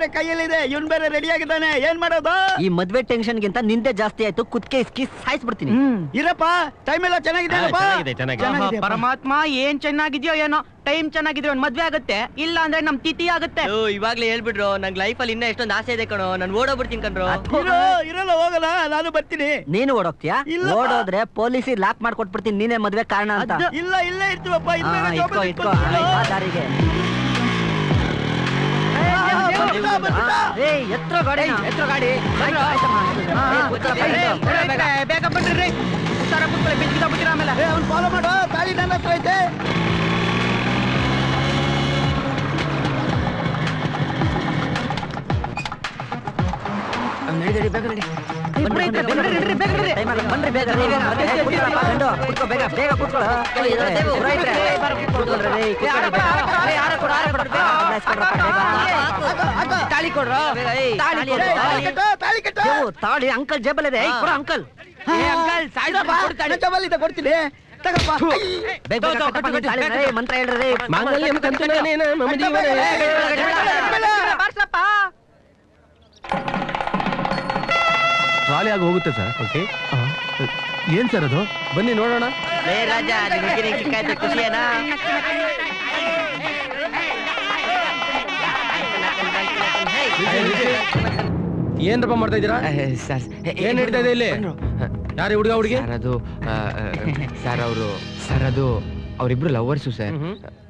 ಬೇರೆ ಕೈಯಲ್ಲಿದೆ, ಇವನ್ ಬೇರೆ ರೆಡಿ ಆಗಿದ್ದಾನೆ, ಏನ್ ಮಾಡೋದು? ಈ ಮದ್ವೆ ಟೆನ್ಷನ್ ಗಿಂತ ನಿಂದೆ ಜಾಸ್ತಿ ಆಯ್ತು, ಕುತ್ಕೆ ಇಸ್ಕಿ ಸಾಯಿಸ್ಬಿಡ್ತೀನಿ. ಇರಪ್ಪ, ಟೈಮ್ ಎಲ್ಲ ಚೆನ್ನಾಗಿದೆ. ಪರಮಾತ್ಮ ಏನ್ ಚೆನ್ನಾಗಿದ್ಯೋ ಏನೋ, ಟೈಮ್ ಚೆನ್ನಾಗಿದ್ರೆ ಒಂದ್ ಮದ್ವೆ ಆಗುತ್ತೆ, ಇಲ್ಲ ಅಂದ್ರೆ ನಮ್ ತಿಥಿ ಆಗುತ್ತೆ. ಇವಾಗ್ಲೇ ಹೇಳ್ಬಿಡ್ರು, ನಂಗ್ ಲೈಫ್ ಅಲ್ಲಿ ಇನ್ನ ಎಷ್ಟೊಂದು ಆಸೆ ಇದೆ ಕಣೋ, ನಾನು ಓಡೋಗ್ಬಿಡ್ತೀನಿ ಕಣ್ರು. ಇರಲ್ಲ, ಹೋಗಲ್ಲ, ನಾನು ಬರ್ತೀನಿ. ನೀನು ಓಡೋಗ್ತೀಯಾ? ಓಡೋದ್ರೆ ಪೊಲೀಸಿ ಲಾಕ್ ಮಾಡ್ಕೊಟ್ಬಿಡ್ತೀನಿ, ನೀನೇ ಮದ್ವೆ ಕಾರಣ ಅಂತ. ಇಲ್ಲ, ಇಲ್ಲೇ ಇರ್ತೀವಪ್ಪ. ಇಟ್ಕೋ ದಾರಿಗೆ. ಎತ್ರ ಗಾಡಿ, ಬೇಗ ಬನ್ರಿ, ಉತ್ತರ ಕೂತ್ಕೊಳ್ಳಿ, ಬಿಚ್ಚಿದ ಆಮೇಲೆ ಅವ್ನು ಫಾಲೋ ಮಾಡೋ, ತಾಳಿ ನನ್ನ ಹತ್ರ ಐತೆ. ತಾಳಿ ಅಂಕಲ್ ಜೇಬಲ್ಲಿದೆ, ಅಂಕಲ್ ಕೊಡ್ತೀನಿ, ಮಂತ್ರ ಹೇಳ್ರಿ. ಟ್ರಾಲಿ ಆಗಿ ಹೋಗುತ್ತೆ ಸರ್. ಓಕೆ, ಏನ್ ಸರ್ ಅದು? ಬನ್ನಿ ನೋಡೋಣ. ರಾಜ, ಸಿಕ್ಕಾಯ್ತು, ಖುಷಿಯೇನಾ? ಏನ್ರಪ್ಪ ಮಾಡ್ತಾ ಇದ್ದೀರಾ? ಏನ್ ನಡೀತಾ ಇದೆ ಇಲ್ಲಿ? ಯಾರೇ ಹುಡುಗ ಹುಡುಗಿ? ಸರ್ ಅದು ಅವ್ರಿಬ್ರು ಲವರ್ಸು ಸರ್.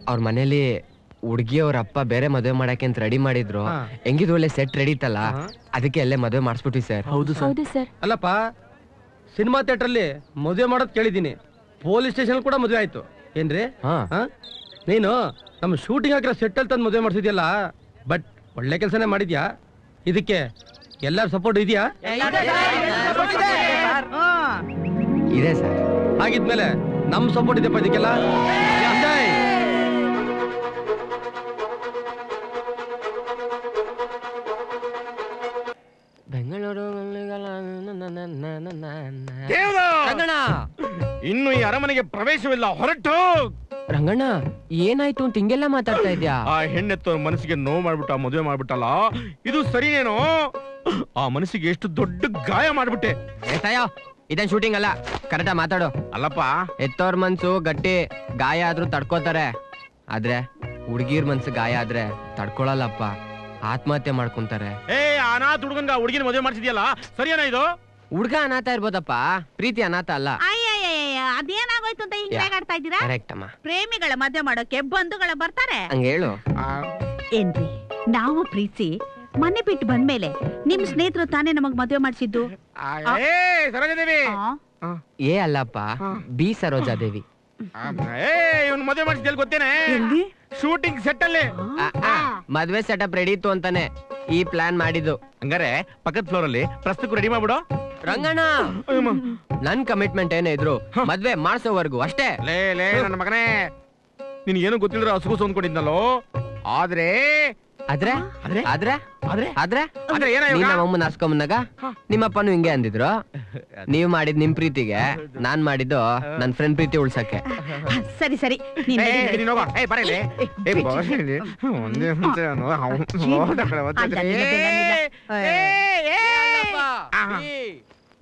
ಅವ್ರ ಮನೇಲಿ ಹುಡುಗಿ ಅವ್ರ ಅಪ್ಪ ಬೇರೆ ಮದುವೆ ಮಾಡಕ್ಕೆ ಅಂತ ರೆಡಿ ಮಾಡಿದ್ರು. ಹೆಂಗಿದ್ ಒಳ್ಳೆ ಸೆಟ್ ರೆಡಿ ಇತ್ತಲ್ಲ, ಅದಕ್ಕೆ ಅಲ್ಲೇ ಮದುವೆ ಮಾಡಿಸ್ಬಿಟ್ವಿ ಸರ್. ಹೌದು ಸರ್. ಅಲ್ಲಪ್ಪ, ಸಿನಿಮಾ ಥಿಯೇಟರ್ ಅಲ್ಲಿ ಮದುವೆ ಮಾಡೋದ್ ಕೇಳಿದೀನಿ, ಪೊಲೀಸ್ ಸ್ಟೇಷನ್ ಕೂಡ ಮದುವೆ ಆಯ್ತು ಏನ್ರಿ? ನೀನು ನಮ್ಮ ಶೂಟಿಂಗ್ ಹಾಕಿರೋ ಸೆಟ್ ಅಲ್ಲಿ ತಂದು ಮದುವೆ ಮಾಡಿಸಿದ್ಯಲ್ಲ, ಬಟ್ ಒಳ್ಳೆ ಕೆಲಸನೇ ಮಾಡಿದ್ಯಾ. ಇದಕ್ಕೆ ಎಲ್ಲಾರ ಸಪೋರ್ಟ್ ಇದೆಯಾ? ಇದೆ ಸರ್. ಹಾಗಿದ್ಮೇಲೆ ನಮ್ ಸಪೋರ್ಟ್ ಇದೆಪ್ಪ ಇದಕ್ಕೆಲ್ಲ. ಬೆಂಗಳೂರು ಇನ್ನು ಈ ಅರಮನೆಗೆ ಪ್ರವೇಶವಿಲ್ಲ, ಹೊರಟು. ರಂಗಣ್ಣ, ಏನಾಯ್ತು ಅಂತ ಹಿಂಗೆಲ್ಲ ಮಾತಾಡ್ತಾ ಇದ್ಯಾ? ಆ ಹೆಣ್ಣೆತ್ತವ್ರ ಮನಸ್ಸಿಗೆ ನೋವು ಮಾಡ್ಬಿಟ್ಟ, ಮದುವೆ ಮಾಡ್ಬಿಟ್ಟಲ್ಲ, ಇದು ಸರಿನೇನೋ? ಆ ಮನಸ್ಸಿಗೆ ಎಷ್ಟು ದೊಡ್ಡ ಗಾಯ ಮಾಡ್ಬಿಟ್ಟೆ. ಇದೇನ್ ಶೂಟಿಂಗ್ ಅಲ್ಲ, ಕರೆಕ್ಟಾ ಮಾತಾಡು. ಅಲ್ಲಪ್ಪ, ಎತ್ತವ್ರ ಮನ್ಸು ಗಟ್ಟಿ, ಗಾಯ ಆದ್ರೂ ತಡ್ಕೋತಾರೆ. ಆದ್ರೆ ಹುಡ್ಗಿರ್ ಮನ್ಸು ಗಾಯ ಆದ್ರೆ ತಡ್ಕೊಳಲ್ಲಪ್ಪ, ಆತ್ಮಹತ್ಯೆ ಮಾಡ್ಕೊಂತಾರೆ. ಅನಾಥ ಹುಡುಗನ್ಗ ಹುಡುಗಿನ ಮದುವೆ ಮಾಡ್ಸಿದ್ಯಲ್ಲ, ಸರಿಯಾನ ಇದು? ಹುಡ್ಗ ಅನಾಥ ಇರ್ಬೋದಪ್ಪ, ಪ್ರೀತಿ ಅನಾಥ ಅಲ್ಲ. ಅದೇನಾಗೋಯ್ತು ಅಂತ ಹಿಂಗ್ ರೇಗಾಡ್ತಾ ಇದ್ದೀರಾ? ಕರೆಕ್ಟ್ ಅಮ್ಮ. ಪ್ರೇಮಿಗಳ ಮದುವೆ ಮಾಡೋಕೆ ಬಂಧುಗಳ ಬರ್ತಾರೆ. ಹಂಗ ಹೇಳು. ಏನ್ರಿ, ನಾವು ಪ್ರೀತಿ ಮನೆ ಬಿಟ್ಟು ಬಂದ್ಮೇಲೆ ನಿಮ್ ಸ್ನೇಹಿತರು ತಾನೇ ನಮಗ್ ಮದುವೆ ಮಾಡಿಸಿದ್ದು. ಸರೋಜಾದೇವಿ ಏ ಅಲ್ಲಪ್ಪ, ಬಿ ಸರೋಜಾದೇವಿ. ಇವನ್ ಮದುವೆ ಮಾಡಿಸಿದ್ಯಲ್ಲ ಗೊತ್ತೇನೆ? ಶೂಟಿಂಗ್ ಸೆಟ್ ಅಲ್ಲಿ ಮದ್ವೆ ಸೆಟಪ್ ರೆಡಿ ಇತ್ತು ಅಂತಾನೆ ಈ ಪ್ಲಾನ್ ಮಾಡಿದ್ದು. ಹಂಗಾರೆ ಪಕ್ಕದ ಫ್ಲೋರ್ ಅಲ್ಲಿ ಪ್ರಸ್ತುತ ರೆಡಿ ಮಾಡ್ಬಿಡು. ರಂಗಣ್ಣ, ನನ್ ಕಮಿಟ್ಮೆಂಟ್ ಏನೇ ಇದ್ರು ಮದ್ವೆ ಮಾಡ್ಸೋವರೆಗೂ ಅಷ್ಟೇ. ಲೇ ನನ್ನ ಮಗನೇ, ನಿನ್ ಏನು ಗೊತ್ತಿಲ್ಲದ್ರೆ ಹಸುಗುಸು ಅಂದ್ಕೊಂಡಿದ್ನಲ್ಲೋ. ಆದ್ರೆ ಆದ್ರೆ ಆದ್ರೆ ಆದ್ರೆ ಆದ್ರೆ ನಮ್ಮಮ್ಮನ ಹಸ್ಕೊಂಬಂದಾಗ ನಿಮ್ಮಪ್ಪನು ಹಿಂಗೆ ಅಂದಿದ್ರು. ನೀವ್ ಮಾಡಿದ್ ನಿಮ್ ಪ್ರೀತಿಗೆ, ನಾನ್ ಮಾಡಿದ್ದು ನನ್ ಫ್ರೆಂಡ್ ಪ್ರೀತಿ ಉಳ್ಸಕ್ಕೆ. ಸರಿ ಸರಿ,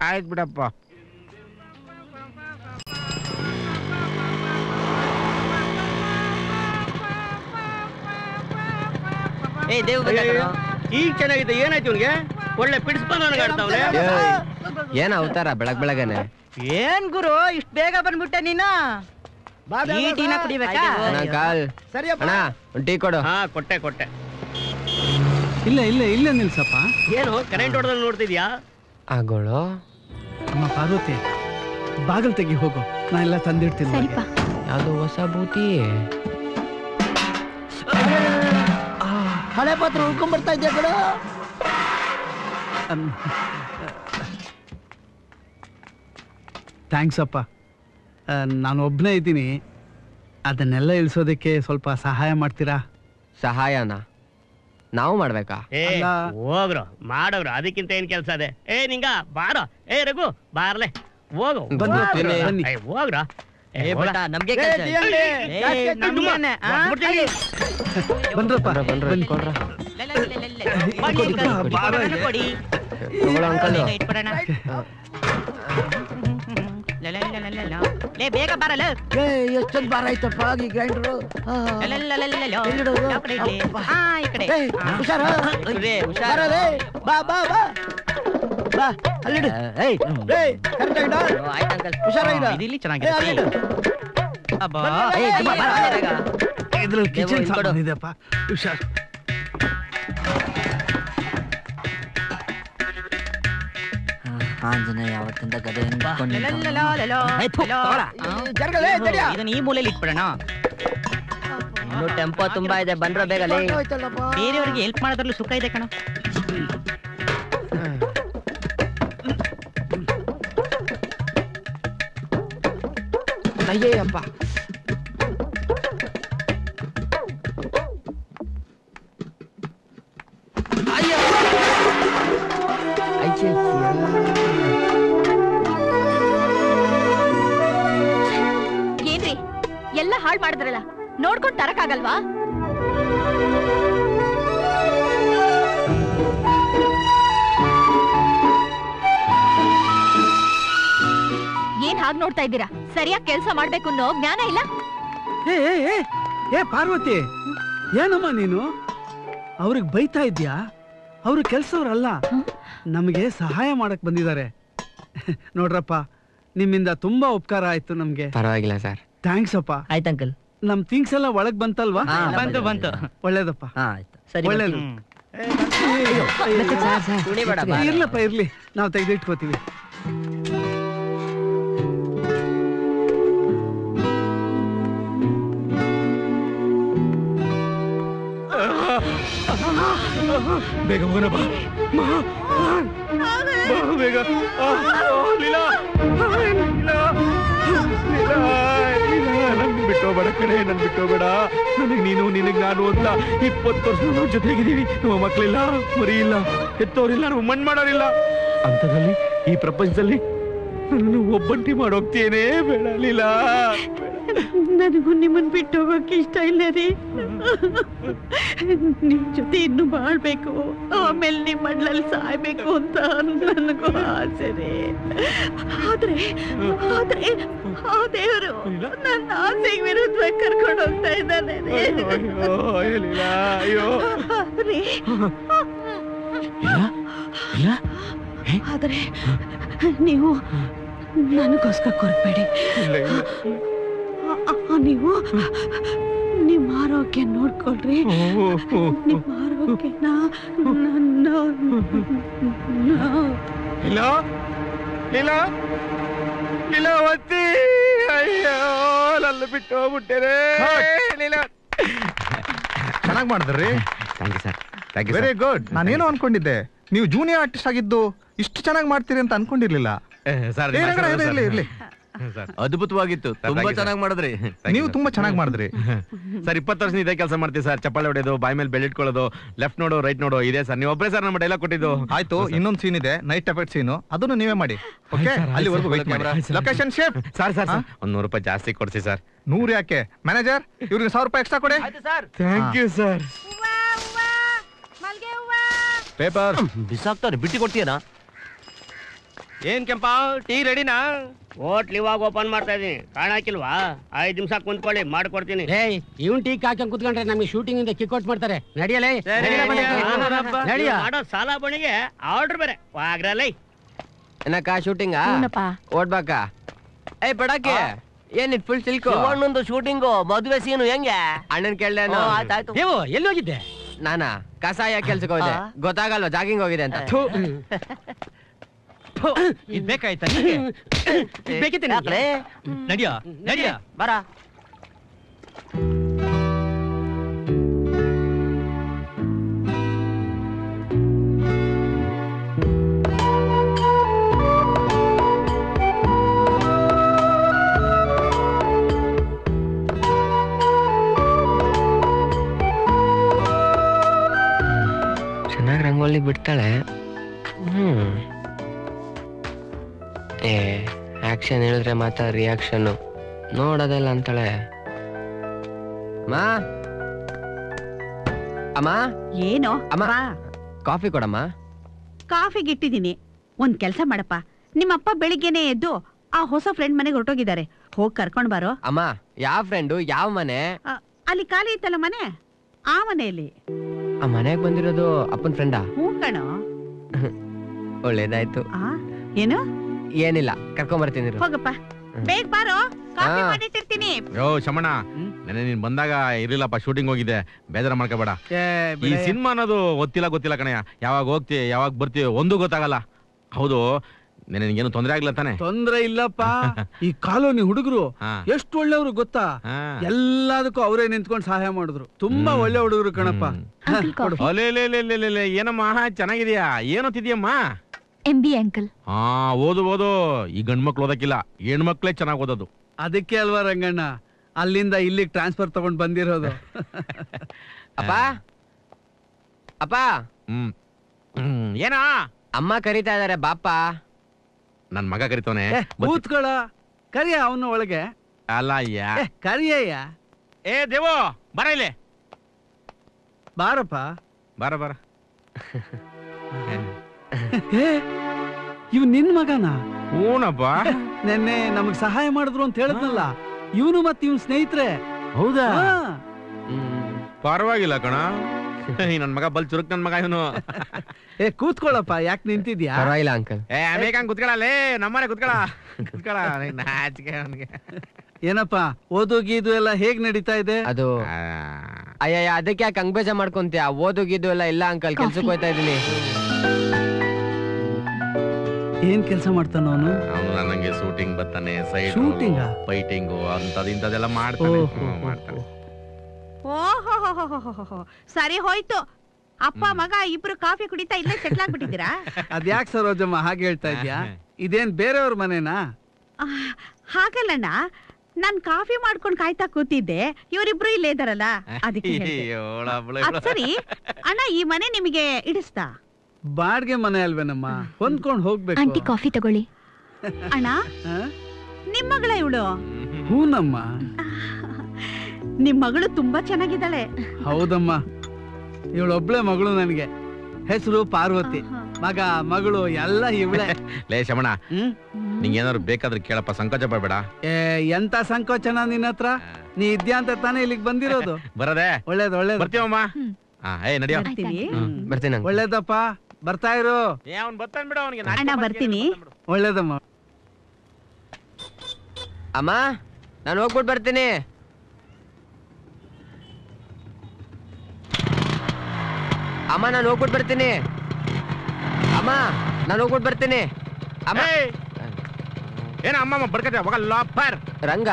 ಆಯ್ತು ಬಿಡಪ್ಪ. ಈಗ ಚೆನ್ನಾಗಿದೆ. ಏನಾಯ್ತು ಇವ್ನಿಗೆ? ಒಳ್ಳೆ ಪಿಡಿಸ್ಕೊಂಡು ಆಡ್ತಾವ್ರೆ. ಏನ ಅವತಾರ ಬೆಳಗ್ ಬೆಳಗನೆ? ಏನ್ ಗುರು, ಇಷ್ಟ ಬೇಗ ಬಂದ್ಬಿಟ್ಟೆ ನೀನು? ಟೀನ ಕುಡಿಬೇಕಾ? ಅಣ್ಣ ಒಂದ್ ಟೀ ಕೊಡು. ಕೊಟ್ಟೆ. ಇಲ್ಲ ನಿಲ್ಸಪ್ಪ. ಏನು ಕರೆಂಟ್ ಹೊಡೆದಲ್ಲಿ ನೋಡ್ತಿದ್ಯಾ? ಆಗೋಳು ಅಮ್ಮ ಪಾರ್ವತಿ, ಬಾಗಲ್ ತೆಗಿ ಹೋಗು, ನಾ ಎಲ್ಲ ತಂದಿಡ್ತೀನಿ. ಯಾವ್ದು ಹೊಸ ಬೂತಿ? ಹಳೆ ಪಾತ್ರ ಉಳ್ಕೊಂಡ್ ಬರ್ತಾ ಇದ್ಯಾ ಕಡ? ಥ್ಯಾಂಕ್ಸ್ ಅಪ್ಪ. ನಾನು ಒಬ್ಬನೇ ಇದ್ದೀನಿ, ಅದನ್ನೆಲ್ಲ ಇಳಿಸೋದಕ್ಕೆ ಸ್ವಲ್ಪ ಸಹಾಯ ಮಾಡ್ತೀರಾ? ಸಹಾಯನ ನಾವು ಮಾಡ್ಬೇಕಾ? ಹೋಗ್ರು ಮಾಡವ್ರು, ಅದಕ್ಕಿಂತ ಏನ್ ಕೆಲ್ಸ ಅದೇ. ನಿಂಗ ಬಾರೋ. ರಘು ಬಾರ್ಲೆ, ಹೋಗು. ಹೋಗ್ರ ನಮ್ಗೆ ಬಂದ್ರಪ್ಪ. ಬನ್ನಿ uncle, ಬಾಳೆಹಣ್ಣು ಕೊಡಿ. ಈಗ ಇಟ್ಬಿಡೋಣ. ಲಲಲಲಲಲ. ಲೇ ಬೇಗ ಬರಲ್ಲ. ಎಷ್ಟೊಂದು ಬಾರ ಆಯ್ತಪ್ಪ ಈ ಗ್ರೈಂಡರು. ಲಲಲಲಲಲ. ಯಾವ ಕಡೆ ಇಡ್ಲಿ? ಈ ಕಡೆ. ಹುಷಾರ ಗುರ್ರೆ, ಹುಷಾರ್. ಬರಲೇ. ಬಾ ಬಾ ಬಾ ಬಾ ಅಲ್ಲಿಡು. ಏಯ್ ಕರೆಕ್ಟ್ ಇಡ. ಆಯ್ತು ಅಂಕಲ್. ಹುಷಾರಾಗಿಡ. ಇದಿಲ್ಲಿ ಚೆನ್ನಾಗಿರುತ್ತೆ. ಅಬ್ಬಾ. ಇದ್ರಲ್ಲಿ ಕಿಚನ್ ಇಲ್ಲಿ ಕೊಡು. ಸಾಮಾನು ಇದೆಯಪ್ಪ, ಹುಷಾರ್. ಆಂಜನೇಯ ಯಾವತ್ತಿಂದ ಗದೆ ಲಲಲಲಲಲ. ಇದನ್ನ ಈ ಮೂಲೆಯಲ್ಲಿ ಇಟ್ಬಿಡೋಣ. ಇನ್ನು ಟೆಂಪೋ ತುಂಬಾ ಇದೆ, ಬಂದ್ರ ಬೇಗ ಲೇ. ಬೇರೆಯವರಿಗೆ ಹೆಲ್ಪ್ ಮಾಡೋದ್ರಲ್ಲೂ ಸುಖ ಇದೆ ಕಣ. ಅಯ್ಯಪ್ಪ. ಏನ್ರಿ ಎಲ್ಲ ಹಾಳು ಮಾಡಿದ್ರಲ್ಲ, ನೋಡ್ಕೊಂಡ್ ತರಕಾಗಲ್ವಾ? ಏನ್ ಹಾಗ್ ನೋಡ್ತಾ ಇದ್ದೀರಾ? ಸರಿಯಾಗಿ ಕೆಲಸ ಮಾಡ್ಬೇಕು ಅನ್ನೋ ಜ್ಞಾನ ಇಲ್ಲ? ಏ ಪಾರ್ವತಿ, ಏನಮ್ಮ ನೀನು ಅವ್ರಿಗೆ ಬೈತಾ ಇದ್ಯಾ? ಅವ್ರು ಕೆಲ್ಸವ್ರಲ್ಲ, ನಮಗೆ ಸಹಾಯ ಮಾಡಕ್ ಬಂದಿದ್ದಾರೆ. ನೋಡ್ರಪ್ಪ, ನಿಮ್ಮಿಂದ ತುಂಬಾ ಉಪಕಾರ ಆಯ್ತು ನಮ್ಗೆ. ಪರವಾಗಿಲ್ಲ ಸರ್. ಥ್ಯಾಂಕ್ಸ್ ಅಪ್ಪ. ಆಯ್ತು ಅಂಕಲ್. ನಮ್ ಥಿಂಗ್ಸ್ ಎಲ್ಲ ಒಳಗ್ ಬಂತಲ್ವಾ? ಬಂತು ಬಂತು. ಒಳ್ಳೇದಪ್ಪ, ಆಯ್ತು ಸರಿ. ಒಳ್ಳೇದು. ಕುಣಿಬೇಡ ಬಾ. ಇರ್ಲಪ್ಪ ಇರ್ಲಿ, ನಾವು ತೆಗೆದಿಟ್ಕೋತೀವಿ. ಬೇಗ ಹೋಗೋಣ ಬಾ. ಬೇಗ. ಲೀಲಾ, ನನ್ ಬಿಟ್ಟೋಗ್ಬೇಡ ಕಣೆ, ನನ್ ಬಿಟ್ಟೋಗ್ಬೇಡ. ನನಗ್ ನೀನು, ನಿನಗ್ ನಾನು ಅಂತ 20 ವರ್ಷ ಜೊತೆಗಿದ್ದೀವಿ. ನಮ್ಮ ಮಕ್ಳಿಲ್ಲ, ಮರಿ ಇಲ್ಲ, ಹೆತ್ತೋರಿಲ್ಲ, ನಾವು ಮಣ್ಣು ಮಾಡೋರಿಲ್ಲ. ಅಂತದಲ್ಲಿ ಈ ಪ್ರಪಂಚದಲ್ಲಿ ನಾನು ಒಬ್ಬಂಟಿ ಮಾಡೋಗ್ತೇನೆ. ಬೇಡ ಲೀಲಾ. ನನಗೂ ನಿಮ್ಮನ್ ಬಿಟ್ಟು ಹೋಗಕ್ಕೆ ಇಷ್ಟ ಇಲ್ಲ ರೀ. ನಿಮ್ ಜೊತೆ ಇನ್ನು ಬಾಳ್ಬೇಕು, ಆಮೇಲೆ ನಿಮ್ ಮಡ್ಲಲ್ಲಿ ಸಾಯ್ಬೇಕು ಅಂತ ನನಗೂ ಆಸೆ ರೀ. ಆದ್ರೆ ಆದ್ರೆ ಆ ದೇವರು ನನ್ನ ಆಸೆಗೆ ವಿರುದ್ಧವಾಗಿ ಕರ್ಕೊಂಡು ಹೋಗ್ತಾ ಇದ್ದಾನೆ ರೀ. ಆದ್ರೆ ನೀವು ನನಗೋಸ್ಕರ ಕೊರಬೇಡಿ. ನೀವು ನಿಮ್ಮ ಆರೋಗ್ಯ ನೋಡ್ಕೊಳ್ರಿ. ನಿಮ್ಮ ಆರೋಗ್ಯನ ಲೀಲಾವತಿ, ಅಯ್ಯೋ ನನ್ನ ಬಿಟ್ಟು ಹೋಗ್ಬಿಟ್ಟೇನೆ. ಚೆನ್ನಾಗಿ ಮಾಡಿದ್ರಿ. Thank you sir. Very good. ನಾನೇನೋ ಅನ್ಕೊಂಡಿದ್ದೆ, ನೀವು ಜೂನಿಯರ್ ಆರ್ಟಿಸ್ಟ್ ಆಗಿದ್ದು ಇಷ್ಟು ಚೆನ್ನಾಗಿ ಮಾಡ್ತೀರಿ ಅಂತ ಅನ್ಕೊಂಡಿರ್ಲಿಲ್ಲ. ಇರ್ಲಿ. ಅದ್ಭುತವಾಗಿತ್ತು, ತುಂಬಾ ಚೆನ್ನಾಗಿ ಮಾಡಿದ್ರಿ. ನೀವು ತುಂಬಾ ಚೆನ್ನಾಗಿ ಮಾಡಿದ್ರಿ ಸರ್. 20 ವರ್ಷ ಇದೇ ಕೆಲಸ ಮಾಡ್ತೀವಿ ಸರ್. ಚಪ್ಪಾಳೆ ಹೊಡೆಯೋದು, ಬಾಯ್ ಮೇಲೆ ಬೆಳ್ಳಿಟ್ಕೊಳ್ಳೋದು, ಲೆಫ್ಟ್ ನೋಡು ರೈಟ್ ನೋಡು, ಇದೆ ಸರ್. ನೀವು ಒಬ್ಬರೇ ಸರ್ ನಮ್ಮ ಡೈಲಾಗ್ ಕೊಟ್ಟಿದ್ದು. ಆಯ್ತು, ಇನ್ನೊಂದು ಸೀನ್ ಇದೆ, ನೈಟ್ ಎಫೆಕ್ಟ್ ಸೀನು, ಅದನ್ನು ನೀವೇ ಮಾಡಿ. ಓಕೆ, ಅಲ್ಲಿವರೆಗೂ ವೇಟ್ ಮಾಡಿ. Location shape sir. ಸರ್ ಒಂದು 100 ರೂಪಾಯಿ ಜಾಸ್ತಿ ಕೊಡ್ಸಿ ಸರ್. 100 ಯಾಕೆ? ಮ್ಯಾನೇಜರ್, ಇವ್ರಿಗೆ 1000 ರೂಪಾಯಿ ಎಕ್ಸ್ಟ್ರಾ ಕೊಡಿ. Thank you sir. ಪೇಪರ್ ಬಿಸಾಕ್ತಾರೆ, ಬಿಟ್ಟು ಕೊಡ್ತೀಯನಾ? ಏನ್ ಕೆಂಪ, ಟೀ ರೆಡಿನಾ? ಹೋಟ್ಲ್ ಇವಾಗ ಓಪನ್ ಮಾಡ್ತಾ ಇದೀನಿ, ಕಾಣಾಕಿಲ್ವಾ? 5 ನಿಮಿಷ ಕುಂತ್ಕೊಳ್ಳಿ, ಮಾಡ್ಕೊಡ್ತೀನಿ. ಇವನ್ ಟೀ ಹಾಕಂಗ್ ಕುತ್ಕೊಂಡ್ರೆ ನಮ್ಗೆ ಶೂಟಿಂಗ್ ಇಂದ ಕಿಕ್ಔಟ್ ಮಾಡ್ತಾರೆ. ನಡಿಯಲೇ ಮಾಡೋ ಸಾಲ ಬಣಿಗೆ ಆರ್ಡರ್ ಬೇರೆ ವಾಗ್ರಲ್ಲೇ. ಏನಕ್ಕ ಶೂಟಿಂಗ್ ಓಡ್ಬಾಕ? ಏಯ್ ಪಡಾಕೆ, ಏನಿದ್ ಫುಲ್ ಸಿಲ್ಕು? ಇನ್ನೊಂದು ಶೂಟಿಂಗು, ಮದುವೆ ಸೀನು ಹೆಂಗೆ? ಅಣ್ಣನ್ ಕೇಳ್ದೆ. ನೀವು ಎಲ್ಲಿ ಹೋಗಿದ್ದೆ? ನಾನಾ ಕಸಾಯ ಕೆಲ್ಸಕ್ಕೆ ಹೋದೆ, ಗೊತ್ತಾಗಲ್ವಾ ಜಾಗಿಂಗ್ ಹೋಗಿದೆ ಅಂತ. ಇದ್ ಬೇಕಾಯ್ತಾ? ಬೇಕಿತ್ತು ನಡಿಯೋ ನಡಿಯೋ ಬರ. ಚೆನ್ನಾಗಿ ರಂಗೋಲಿ ಬಿಡ್ತಾಳೆ. ಆಕ್ಷನ್ ಹೇಳಿದ್ರೆ ಮಾತ್ರ ರಿಯಾಕ್ಷನ್ ನೋಡೋದಲ್ಲ ಅಂತಾಳೆ. ಏನೋ ಅಮ್ಮ ಕಾಫಿ ಕೊಡಮ್ಮ. ಕಾಫಿಗೆ ಇಟ್ಟಿದ್ದೀನಿ. ಒಂದ್ ಕೆಲ್ಸ ಮಾಡಪ್ಪ, ನಿಮ್ಮಪ್ಪ ಬೆಳಿಗ್ಗೆನೆ ಎದ್ದು ಆ ಹೊಸ ಫ್ರೆಂಡ್ ಮನೆಗೆ ಹೊರಟೋಗಿದ್ದಾರೆ, ಹೋಗಿ ಕರ್ಕೊಂಡ್ ಬಾರೋ. ಅಮ್ಮ, ಯಾವ ಫ್ರೆಂಡು, ಯಾವ ಮನೆ? ಅಲ್ಲಿ ಖಾಲಿ ಇತ್ತಲ್ಲ ಮನೆ, ಆ ಮನೆಯಲ್ಲಿ. ಆ ಮನೆಗೆ ಬಂದಿರೋದು ಅಪ್ಪನ ಫ್ರೆಂಡಾ? ಹ್ಞೂ ಕಣೋ. ಒಳ್ಳೇದಾಯ್ತು. ಏನು? ಏನಿಲ್ಲ, ಕರ್ಕೊಂಡ್ ಬರ್ತೀನಿ. ಹೋಗಪ್ಪ, ಬೇಗ ಬಾರೋ, ಕಾಫಿ ಮಾಡಿಟ್ಟಿರ್ತೀನಿ. ಯೋ ಶಮಣ್ಣ, ನೆನೆ ನೀನ್ ಬಂದಾಗ ಇರ್ಲಿಲ್ಲಪ್ಪ, ಶೂಟಿಂಗ್ ಹೋಗಿದ್ದೆ, ಬೇಜಾರ ಮಾಡ್ಕೋಬೇಡ. ಈ ಸಿನಿಮಾ ಅನ್ನೋದು ಗೊತ್ತಿಲ್ಲ ಕಣಯ್ಯ, ಯಾವಾಗ ಹೋಗ್ತೀವಿ ಯಾವಾಗ ಬರ್ತೀವಿ ಒಂದು ಗೊತ್ತಾಗಲ್ಲ. ಹೌದು, ನಿನಗೇನು ತೊಂದರೆ ಆಗ್ಲ ತಾನೆ? ತೊಂದ್ರೆ ಇಲ್ಲಪ್ಪ. ಈ ಕಾಲೋನಿ ಹುಡುಗರು ಎಷ್ಟು ಒಳ್ಳೆಯವ್ರು ಗೊತ್ತಾ, ಎಲ್ಲದಕ್ಕೂ ಅವರೇ ನಿಂತ್ಕೊಂಡು ಸಹಾಯ ಮಾಡಿದ್ರು. ತುಂಬಾ ಒಳ್ಳೆ ಹುಡುಗರು ಕಣಪ್ಪ. ಏನಮ್ಮ ಚೆನ್ನಾಗಿದ್ಯಾ? ಏನೋತಿದ್ಯಮ್ಮ? MBA uncle. ಹಾ, ಓದು. ಈ ಗಂಡ್ ಮಕ್ಳು ಓದಕ್ಕಿಲ್ಲ, ಹೆಣ್ಮಕ್ಳೇ ಚೆನ್ನಾಗ್ ಓದೋದು. ಅದಕ್ಕೆ ಅಲ್ವಾ ರಂಗಣ್ಣ ಅಲ್ಲಿಂದ ಇಲ್ಲಿಗೆ ಟ್ರಾನ್ಸ್ಫರ್ ತಗೊಂಡ್ ಬಂದಿರೋದು. ಅಪ್ಪ ಅಪ್ಪ, ಏನಾ? ಅಮ್ಮ ಕರೀತಾ ಇದಾರೆ, ಬಾಪ. ನನ್ ಮಗ ಕರಿತವನೆ, ಕೂತ್ಕೊಳ. ಕರಿಯ ಅವನ ಒಳಗೆ. ಅಲ್ಲ ಕರಿಯಯ್ಯ. ಏ ದೇವೋ, ಬರ ಇಲ್ಲಿ. ಬಾರಪ್ಪ. ಬರ. ಇವ್ ನಿನ್ ಮಗನ? ಹೂನಪ್ಪ. ನೆನ್ನೆ ನಮಗ್ ಸಹಾಯ ಮಾಡಿದ್ರು ಅಂತ ಹೇಳಿದ್ನಲ್ಲ, ಇವನು ಮತ್ ಇವನ್ ಸ್ನೇಹಿತರೆ. ಹೌದಾ? ಪರವಾಗಿಲ್ಲ ಕಣ, ನನ್ ಮಗ ಬಲ್ ಚುರುಕ್ ನನ್ ಮಗ ಇವನು. ಕೂತ್ಕೊಳ್ಳಪ್ಪ, ಯಾಕೆ ನಿಂತಿದ್ಯಾ? ಪರವಾಗಿಲ್ಲ ಅಂಕಲ್. ಬೇಕಂಗ್ ಕುತ್ಕೊಳ್ಳಲೇ, ನಮ್ಮನೆ ಕುತ್ಕೊಳ ನಾಚಿಕೆ ಅವನಿಗೆ. ಏನಪ್ಪ ಓದು ಗೀದು ಎಲ್ಲ ಹೇಗ್ ನಡೀತಾ ಇದೆ? ಅದು ಅಯ್ಯ, ಅದಕ್ಕೆ ಯಾಕೆ ಹಂಗ್ ಬೇಜಾರ್ ಮಾಡ್ಕೊಂತೀಯ? ಓದು ಗೀದು ಎಲ್ಲ ಇಲ್ಲ ಅಂಕಲ್, ಕೆಲ್ಸಕ್ಕೆ ಹೋಯ್ತಾ ಇದೀನಿ. ಏನ್ ಕೆಲಸ ಮಾಡ್ತಾನ ಅವನು? ಅವನು ನನಗೆ ಶೂಟಿಂಗ್ ಬರ್ತಾನೆ, ಶೂಟಿಂಗ್, ಫೈಟಿಂಗು ಇಂಥದೆಲ್ಲ ಮಾಡ್ತಾನೆ. ಓಹೋ, ಸರಿ ಹೋಯ್ತು. ಅಪ್ಪ ಮಗ ಇಬ್ರು ಕಾಫಿ ಕುಡಿತಾ ಇಲ್ಲೇ ಸೆಟ್ಲ್ ಆಗ್ಬಿಟ್ಟಿದ್ದೀರಾ? ಅದ್ಯಾಕ್ ಸರೋಜಮ್ಮ ಹಾಗೆ ಹೇಳ್ತಾ ಇದ್ಯಾ? ಇದೇನ್ ಬೇರೆಯವ್ರ ಮನೆನಾ? ಹಾಗಲ್ಲಣ್ಣ, ನಾನ್ ಕಾಫಿ ಮಾಡ್ಕೊಂಡ್ ಕಾಯ್ತಾ ಕೂತಿದ್ದೆ, ಇವರಿಬ್ರು ಇಲ್ಲೇ ಇದಾರಲ್ಲ ಅದಕ್ಕೆ. ಸರಿ ಅಣ್ಣ, ಈ ಮನೆ ನಿಮಗೆ ಇಡಿಸ್ತಾ? ಬಾಡ್ಗೆ ಮನೆ ಅಲ್ವೇನಮ್ಮ, ಹೊಂದ್ಕೊಂಡ್ ಹೋಗ್ಬೇಕು. ಆಂಟಿ ಕಾಫಿ ತಗೊಳ್ಳಿ. ಅಣ್ಣ, ನಿಮ್ ಮಗಳ ಇವಳು? ಹೂನಮ್ಮ. ನಿಮ್ ಮಗಳು ತುಂಬಾ ಚೆನ್ನಾಗಿದ್ದಾಳೆ. ಹೌದಮ್ಮ, ಇವಳೊಬ್ಳೆ ಮಗಳು ನನಗೆ. ಹೆಸರು ಪಾರ್ವತಿ, ಮಗ ಮಗಳು ಎಲ್ಲ ಇವಳೆ. ಲೇ ಶಮಣ, ನಿಂಗೇನಾದ್ರು ಬೇಕಾದ್ರೆ ಕೇಳಪ್ಪ, ಸಂಕೋಚ ಪಡ್ಬೇಡ. ಎಂತ ಸಂಕೋಚನ ನಿನ್ನ ಹತ್ರ? ನೀ ಇದ್ಯಾ ಅಂತ ತಾನೇ ಇಲ್ಲಿಗೆ ಬಂದಿರೋದು. ಬರದೆ? ಒಳ್ಳೇದು. ಬರ್ತೀವಮ್ಮ. ನಡಿಯೋ. ಬರ್ತೀನಿ. ಒಳ್ಳೇದಪ್ಪ, ಬರ್ತಾ ಇರು. ಅಣ್ಣ ಬರ್ತೀನಿ. ಒಳ್ಳೇದಮ್ಮ. ಅಮ್ಮ, ನಾನು ಹೋಗ್ಬಿಟ್ಟು ಬರ್ತೀನಿ. ಅಮ್ಮ, ನಾನು ಹೋಗ್ಬಿಟ್ಟು ಬರ್ತೀನಿ. ಅಮ್ಮ, ನಾನು ಹೋಗ್ಬಿಟ್ಟು ಬರ್ತೀನಿ. ಅಮ್ಮ, ಏನ ಅಮ್ಮ ಬರ್ಕತ್ತೆ ಹೋಗಲ್ಲ ಫರ್. ರಂಗ,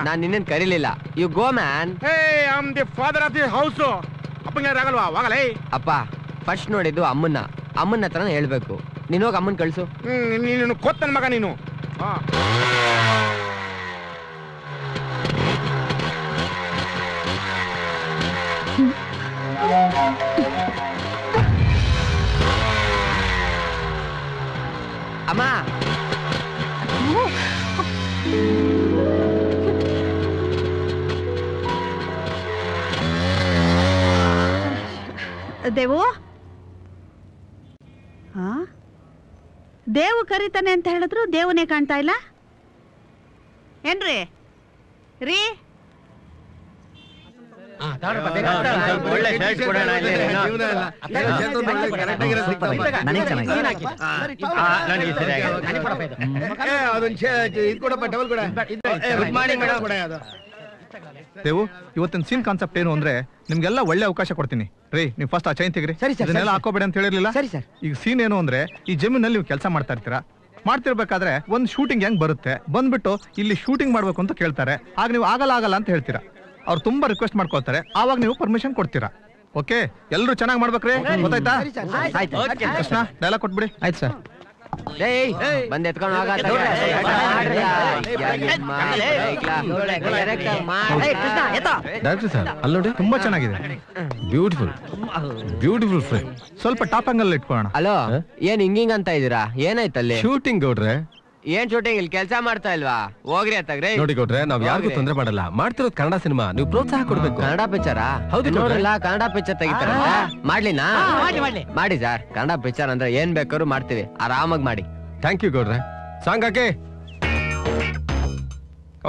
ನಾನ್ ನಿನ್ನನ್ ಕರೀಲಿಲ್ಲ. You go man. I am the father of the house. ಅಪ್ಪಂಗೆ ಆಗಲ್ವಾ? ಹೋಗಲೇ. ಅಪ್ಪ, ಫಸ್ಟ್ ನೋಡಿದ್ದು ಅಮ್ಮನ್ನ ಹತ್ರನ ಹೇಳ್ಬೇಕು. ನೀನ್ ಹೋಗಿ ಅಮ್ಮನ್ ಕಳ್ಸು. ನೀನು ಕೊತ್ತನ ಮಗ ನೀನು. ಅಮ್ಮ, ದೇವು, ದೇವು ಕರೀತಾನೆ ಅಂತ ಹೇಳಿದ್ರು, ದೇವನೇ ಕಾಣ್ತಾ ಇಲ್ಲ ಏನ್ರಿ? ರೀ, ಒಳ್ಳೆ ಶರ್ಟ್ ಕೊಡೋಣ. ದೇವು, ಇವತ್ತಿನ ಸೀನ್ ಕಾನ್ಸೆಪ್ಟ್ ಏನು ಅಂದ್ರೆ, ನಿಮ್ಗೆಲ್ಲ ಒಳ್ಳೆ ಅವಕಾಶ ಕೊಡ್ತೀನಿ ರೀ. ನೀವು ಫಸ್ಟ್ ಆ ಚೈನ್ ತೆಗ್ರಿ. ಇದನ್ನೆಲ್ಲ ಹಾಕೋಬೇಡ ಅಂತ ಹೇಳಿರ್ಲಿಲ್ಲ? ಈಗ ಸೀನ್ ಏನು ಅಂದ್ರೆ, ಈ ಜಮೀನಲ್ಲಿ ನೀವು ಕೆಲಸ ಮಾಡ್ತಾ ಇರ್ತೀರಾ. ಮಾಡ್ತಿರ್ಬೇಕಾದ್ರೆ ಒಂದ್ ಶೂಟಿಂಗ್ ಹೆಂಗ್ ಬರುತ್ತೆ, ಬಂದ್ಬಿಟ್ಟು ಇಲ್ಲಿ ಶೂಟಿಂಗ್ ಮಾಡ್ಬೇಕು ಅಂತ ಕೇಳ್ತಾರೆ. ಆಗ ನೀವು ಆಗಲ್ಲ ಅಂತ ಹೇಳ್ತೀರಾ. ಅವ್ರು ತುಂಬಾ ರಿಕ್ವೆಸ್ಟ್ ಮಾಡ್ಕೊಳ್ತಾರೆ, ಆವಾಗ ನೀವು ಪರ್ಮಿಷನ್ ಕೊಡ್ತೀರಾ. ಓಕೆ, ಎಲ್ಲರೂ ಚೆನ್ನಾಗಿ ಮಾಡ್ಬೇಕ್ರಿ, ಗೊತ್ತಾಯ್ತಾ? ಕೃಷ್ಣ, ಡೈಲಾಗ್ ಕೊಟ್ಬಿಡಿ. ಆಯ್ತು ಸರ್. ಬಂದ್ ಎತ್ಕೊಂಡು ಡೈರೆಕ್ಟರ್ ಸರ್, ಅಲ್ಲಿ ನೋಡಿ, ತುಂಬಾ ಚೆನ್ನಾಗಿದೆ. Beautiful frame. ಸ್ವಲ್ಪ ಟಾಪ್ ಆಂಗಲ್ ಇಟ್ಕೊಳ್ಳೋಣ. ಹಲೋ, ಏನ್ ಹಿಂಗಿಂಗ್ ಅಂತ ಇದೀರಾ? ಏನಾಯ್ತಲ್ಲಿ? ಶೂಟಿಂಗ್ ಗೌಡ್ರೆ, ಏನ್ ಶೂಟಿಂಗ್ ಇಲ್ಲಿ ಕೆಲಸ ಮಾಡ್ತಾ ಇಲ್ವಾ? ಹೋಗ್ರಿ ಅತ್ತಾಗ್ರಿ. ನೋಡಿ ಕೊಟ್ರೆ ನಾವ್ ಯಾರಿಗೂ ತೊಂದ್ರೆ ಮಾಡಲ್ಲ. ಮಾಡ್ತಿರೋದು ಕನ್ನಡ ಸಿನಿಮಾ, ನೀವು ಪ್ರೋತ್ಸಾಹ ಕೊಡ್ಬೇಕು. ಕನ್ನಡ ಪಿಕ್ಚರಾ? ಹೌದು ನೋಡಲ್ಲ, ಕನ್ನಡ ಪಿಕ್ಚರ್ ತೆಗಿತಾರಲ್ಲ. ಮಾಡ್ಲಿನಾ? ಮಾಡಿ ಸರ್. ಕನ್ನಡ ಪಿಕ್ಚರ್ ಅಂದ್ರೆ ಏನ್ ಬೇಕಾದ್ರು ಮಾಡ್ತೀವಿ, ಆರಾಮಾಗಿ ಮಾಡಿ. ಥ್ಯಾಂಕ್ ಯು ಗೌಡ್ರೆ. ಸಾಂಗ್ ಹಾಕಿ.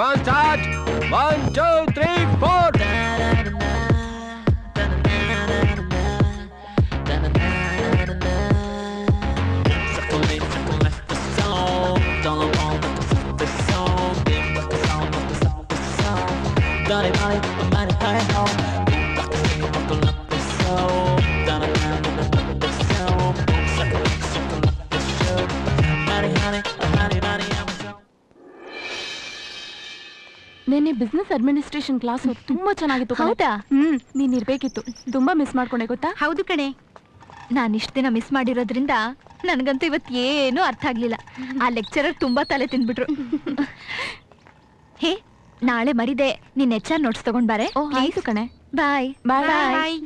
1 2 3 4. ನೆನ್ನೆ ಬಿಸ್ನೆಸ್ ಅಡ್ಮಿನಿಸ್ಟ್ರೇಷನ್ ಕ್ಲಾಸ್ ತುಂಬಾ ಚೆನ್ನಾಗಿತ್ತು. ಹೌದಾ? ನೀನ್ ಇರ್ಬೇಕಿತ್ತು. ತುಂಬಾ ಮಿಸ್ ಮಾಡ್ಕೊಂಡೆ ಗೊತ್ತಾ? ಹೌದು ಕಣೆ, ನಾನು ಇಷ್ಟ ದಿನ ಮಿಸ್ ಮಾಡಿರೋದ್ರಿಂದ ನನಗಂತೂ ಇವತ್ತು ಏನೂ ಅರ್ಥ ಆಗ್ಲಿಲ್ಲ. ಆ ಲೆಕ್ಚರರ್ ತುಂಬಾ ತಲೆ ತಿಂದ್ಬಿಟ್ರು. ಹೇ, ನಾಳೆ ಮರಿದೆ ನಿನ್ನ HR ನೋಟ್ಸ್ ತಗೊಂಡ್ ಬಾರೆ. ಆಯ್ತು ಕಣೆ. ಬಾಯ್ ಬಾಯ್ ಬಾಯ್.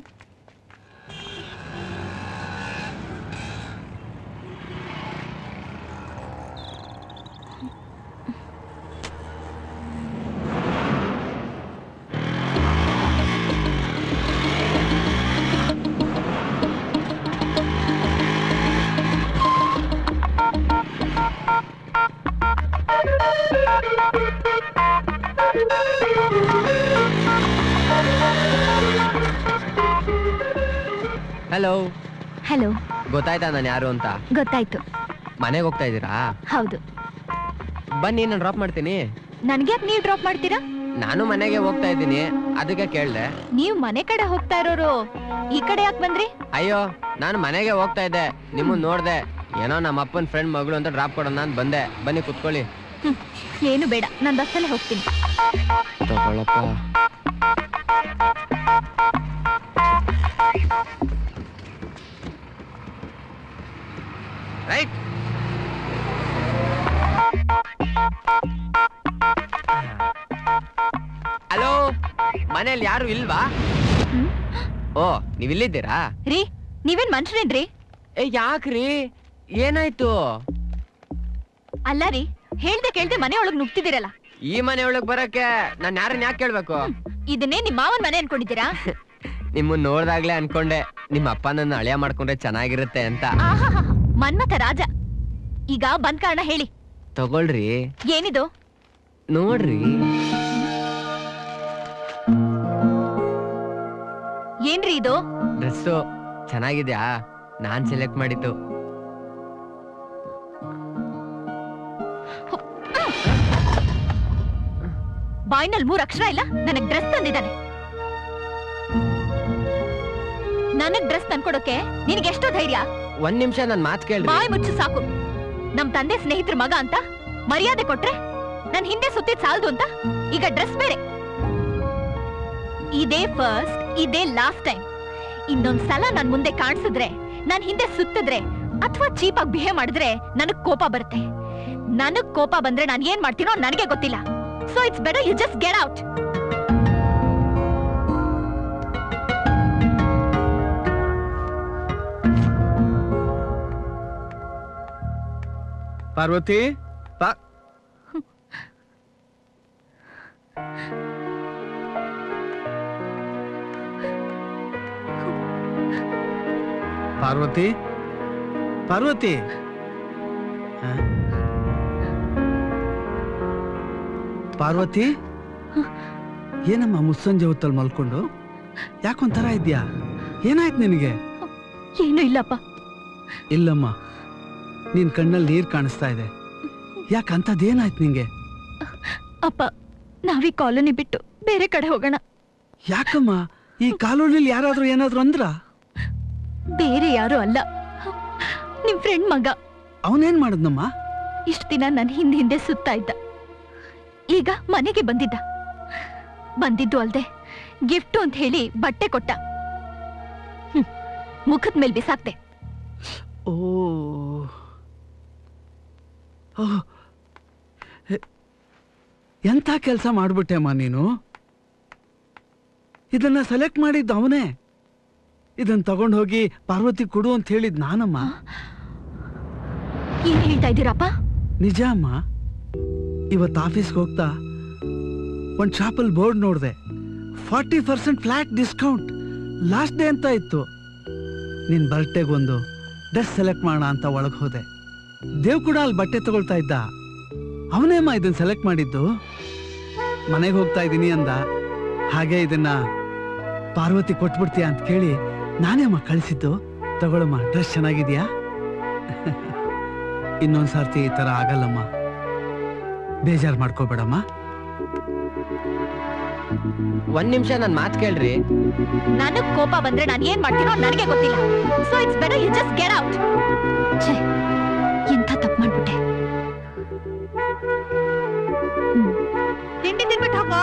ಹಲೋ. ಹಲೋ. ಗೊತ್ತಾಯ್ತಾ ನಾನು ಯಾರು ಅಂತ? ಗೊತ್ತಾಯ್ತು. ಮನೆಗೆ ಹೋಗ್ತಾ ಇದ್ದೀರಾ? ಹೌದು. ಬನ್ನಿ, ನಾನು ಡ್ರಾಪ್ ಮಾಡ್ತೀನಿ. ನನ್ಗೆ ಯಾಕೆ ನೀವು ಡ್ರಾಪ್ ಮಾಡ್ತೀರಾ? ನಾನು ಮನೆಗೆ ಹೋಗ್ತಾ ಇದ್ದೀನಿ, ಅದಕ್ಕೆ ಕೇಳ್ದೆ. ನೀವು ಮನೆ ಕಡೆ ಹೋಗ್ತಾ ಇರೋರು ಈ ಕಡೆ ಯಾಕೆ ಬಂದ್ರಿ? ಅಯ್ಯೋ, ನಾನು ಮನೆಗೆ ಹೋಗ್ತಾ ಇದ್ದೆ, ನಿಮ್ಮನ್ನ ನೋಡ್ದೆ. ಏನೋ ನಮ್ಮ ಅಪ್ಪನ ಫ್ರೆಂಡ್ ಮಗಳು ಅಂತ ಡ್ರಾಪ್ ಕೊಡೋಣ ಅಂತ ಬಂದೆ. ಬನ್ನಿ ಕುತ್ಕೊಳ್ಳಿ. ಏನು ಬೇಡ, ನಾನು ಬಸ್ಸಲ್ಲೇ ಹೋಗ್ತೀನಿ. ತಗೊಳಪ್ಪ. ರೈಟ್. ಹಲೋ, ಮನೇಲಿ ಯಾರು ಇಲ್ವಾ? ಓ, ನೀವಿಲ್ಲಿದ್ದೀರಾ? ರೀ, ನೀವೇನ್ ಮನುಷ್ಯರೇನ್ರಿ? ಯಾಕ್ರಿ, ಏನಾಯ್ತು? ಅಲ್ಲ ರೀ, ಹೇಳ್ದೆ ಕೇಳ್ದೆ ಮನೆ ಒಳಗ್ ನುಗ್ತಿದ್ದೀರಲ್ಲ. ಈ ಮನೆ ಒಳಗ್ ಬರಕ್ಕೆ ನಾನ್ ಯಾರನ್ನ ಯಾಕೆ ಕೇಳ್ಬೇಕು? ಇದನ್ನೇ ನಿಮ್ ಮಾವನ್ ಮನೆ ಅನ್ಕೊಂಡಿದ್ದೀರಾ? ನಿಮ್ಮನ್ನ ನೋಡ್ದಾಗ್ಲೇ ಅನ್ಕೊಂಡೆ ನಿಮ್ಮ ಅಪ್ಪ ನನ್ನ ಅಳಿಯ ಮಾಡ್ಕೊಂಡ್ರೆ ಚೆನ್ನಾಗಿರುತ್ತೆ ಅಂತ. ಮನ್ಮಥ ರಾಜ. ಈಗ ಬಂದ್ ಕಾರಣ ಹೇಳಿ. ತಗೊಳ್ರಿ. ಏನಿದು? ನೋಡ್ರಿ. ಏನ್ರಿ ಇದು? ಡ್ರೆಸ್ಸು ಚೆನ್ನಾಗಿದ್ಯಾ? ನಾನ್ ಸೆಲೆಕ್ಟ್ ಮಾಡಿದ್ದು. ಬಾಯ್ನಲ್ಲಿ 3 ಅಕ್ಷರ ಇಲ್ಲ. ನನಗ್ ಡ್ರೆಸ್ ತಂದಿದ್ದಾನೆ. ನನಗ್ ಡ್ರೆಸ್ ತಂದ್ಕೊಡೋಕೆ ನಿನಗೆ ಎಷ್ಟೋ ಧೈರ್ಯ? 1 ನಿಮಿಷ ನನ್ ಮಾತು ಕೇಳ್ರಿ. ಬಾಯ್ ಮುಚ್ಚು ಸಾಕು. ನಮ್ ತಂದೆ ಸ್ನೇಹಿತರ ಮಗ ಅಂತ ಮರ್ಯಾದೆ ಕೊಟ್ರೆ ನನ್ ಹಿಂದೆ ಸುತ್ತಿದ್ ಸಾಲದು ಅಂತ ಈಗ ಡ್ರೆಸ್ ಬೇರೆ. ಇದೇ ಫಸ್ಟ್, ಇದೇ ಲಾಸ್ಟ್ ಟೈಮ್. ಇನ್ನೊಂದ್ಸಲ ನನ್ ಮುಂದೆ ಕಾಣಿಸಿದ್ರೆ, ನನ್ ಹಿಂದೆ ಸುತ್ತಿದ್ರೆ ಅಥವಾ ಚೀಪಾಗಿ ಬಿಹೇವ್ ಮಾಡಿದ್ರೆ ನನಗ್ ಕೋಪ ಬರುತ್ತೆ. ನನಗ್ ಕೋಪ ಬಂದ್ರೆ ನಾನು ಏನ್ ಮಾಡ್ತೀನೋ ನನಗೆ ಗೊತ್ತಿಲ್ಲ. So it's better you just get out. Parvati, Parvati, Parvati, Parvati, ಏನಮ್ಮ ಮುಸ್ಸಂಜೆ ಹೊತ್ತಲ್ಲಿ ಮಲ್ಕೊಂಡು ಯಾಕೊಂಥರ ಇದ್ಯಾ? ಏನಾಯ್ತು ನಿನಗೆ? ಏನೂ ಇಲ್ಲಪ್ಪ. ಇಲ್ಲಮ್ಮ, ನಿನ್ ಕಣ್ಣಲ್ಲಿ ನೀರ್ ಕಾಣಿಸ್ತಾ ಇದೆ. ಯಾಕಂತದೇನಾಯ್ತು ನಿಂಗೆ? ಅಪ್ಪ, ನಾವೀ ಕಾಲೋನಿ ಬಿಟ್ಟು ಬೇರೆ ಕಡೆ ಹೋಗೋಣ. ಯಾಕಮ್ಮ? ಈ ಕಾಲೋನಿಲಿ ಯಾರಾದ್ರೂ ಏನಾದ್ರು ಅಂದ್ರ? ಬೇರೆ ಯಾರು ಅಲ್ಲ, ನಿಮ್ ಫ್ರೆಂಡ್ ಮಗ. ಅವನೇನ್ ಮಾಡದ್ನಮ್ಮ? ಇಷ್ಟ ದಿನ ನನ್ ಹಿಂದೆ ಸುತ್ತಾ ಇದ್ದ. ಈಗ ಮನೆಗೆ ಬಂದಿದ್ದು ಅಲ್ದೆ ಗಿಫ್ಟು ಅಂತ ಹೇಳಿ ಬಟ್ಟೆ ಕೊಟ್ಟ. ಮುಖದ ಮೇಲೆ ಬಿಸಾಕ್ತೆ. ಓ, ಎಂಥ ಕೆಲಸ ಮಾಡ್ಬಿಟ್ಟೆಮ್ಮ ನೀನು. ಇದನ್ನ ಸೆಲೆಕ್ಟ್ ಮಾಡಿದ್ದು ಅವನೇ. ಇದನ್ನ ತಗೊಂಡು ಹೋಗಿ ಪಾರ್ವತಿ ಕೊಡು ಅಂತ ಹೇಳಿದ್ ನಾನಮ್ಮ. ಏನ್ ಹೇಳ್ತಾ ಇದ್ದೀರಪ್ಪ? ನಿಜ ಅಮ್ಮ. ಇವತ್ತು ಆಫೀಸ್ಗೆ ಹೋಗ್ತಾ ಒಂದು ಶಾಪಲ್ಲಿ ಬೋರ್ಡ್ ನೋಡಿದೆ, 40% ಫ್ಲಾಟ್ ಡಿಸ್ಕೌಂಟ್ ಲಾಸ್ಟ್ ಡೇ ಅಂತ ಇತ್ತು. ನಿನ್ನ ಬರ್ಡೇಗೆ ಒಂದು ಡ್ರೆಸ್ ಸೆಲೆಕ್ಟ್ ಮಾಡೋಣ ಅಂತ ಒಳಗೆ ಹೋದೆ. ದೇವ್ ಕೂಡ ಅಲ್ಲಿ ಬಟ್ಟೆ ತಗೊಳ್ತಾ ಇದ್ದ. ಅವನೇಮ್ಮ ಇದನ್ನ ಸೆಲೆಕ್ಟ್ ಮಾಡಿದ್ದು. ಮನೆಗೆ ಹೋಗ್ತಾ ಇದ್ದೀನಿ ಅಂದ. ಹಾಗೆ ಇದನ್ನ ಪಾರ್ವತಿ ಕೊಟ್ಬಿಡ್ತೀಯ ಅಂತ ಕೇಳಿ ನಾನೇ ಅಮ್ಮ ಕಳಿಸಿದ್ದು. ತಗೊಳಮ್ಮ, ಡ್ರೆಸ್ ಚೆನ್ನಾಗಿದ್ಯಾ? ಇನ್ನೊಂದ್ಸರ್ತಿ ಈ ತರ ಆಗಲ್ಲಮ್ಮ, ಬೇಜಾರು ಮಾಡ್ಕೋಬೇಡಮ್ಮ. ಒಂದ್ ನಿಮಿಷ ನನ್ ಮಾತು ಕೇಳ್ರಿ. ನನಗ್ ಕೋಪ ಬಂದ್ರೆ ನಾನು ಏನ್ ಮಾಡ್ತೀನೋ ನನಗೆ ಗೊತ್ತಿಲ್ಲ. So it's better you just get out. ಛೇ, ಎಂಥ ತಪ್ಪು ಮಾಡ್ಬಿಟ್ಟೆ. ತಿಂಡಿ ತಿನ್ಬಿಟ್ಟು ಹೋಗೋ.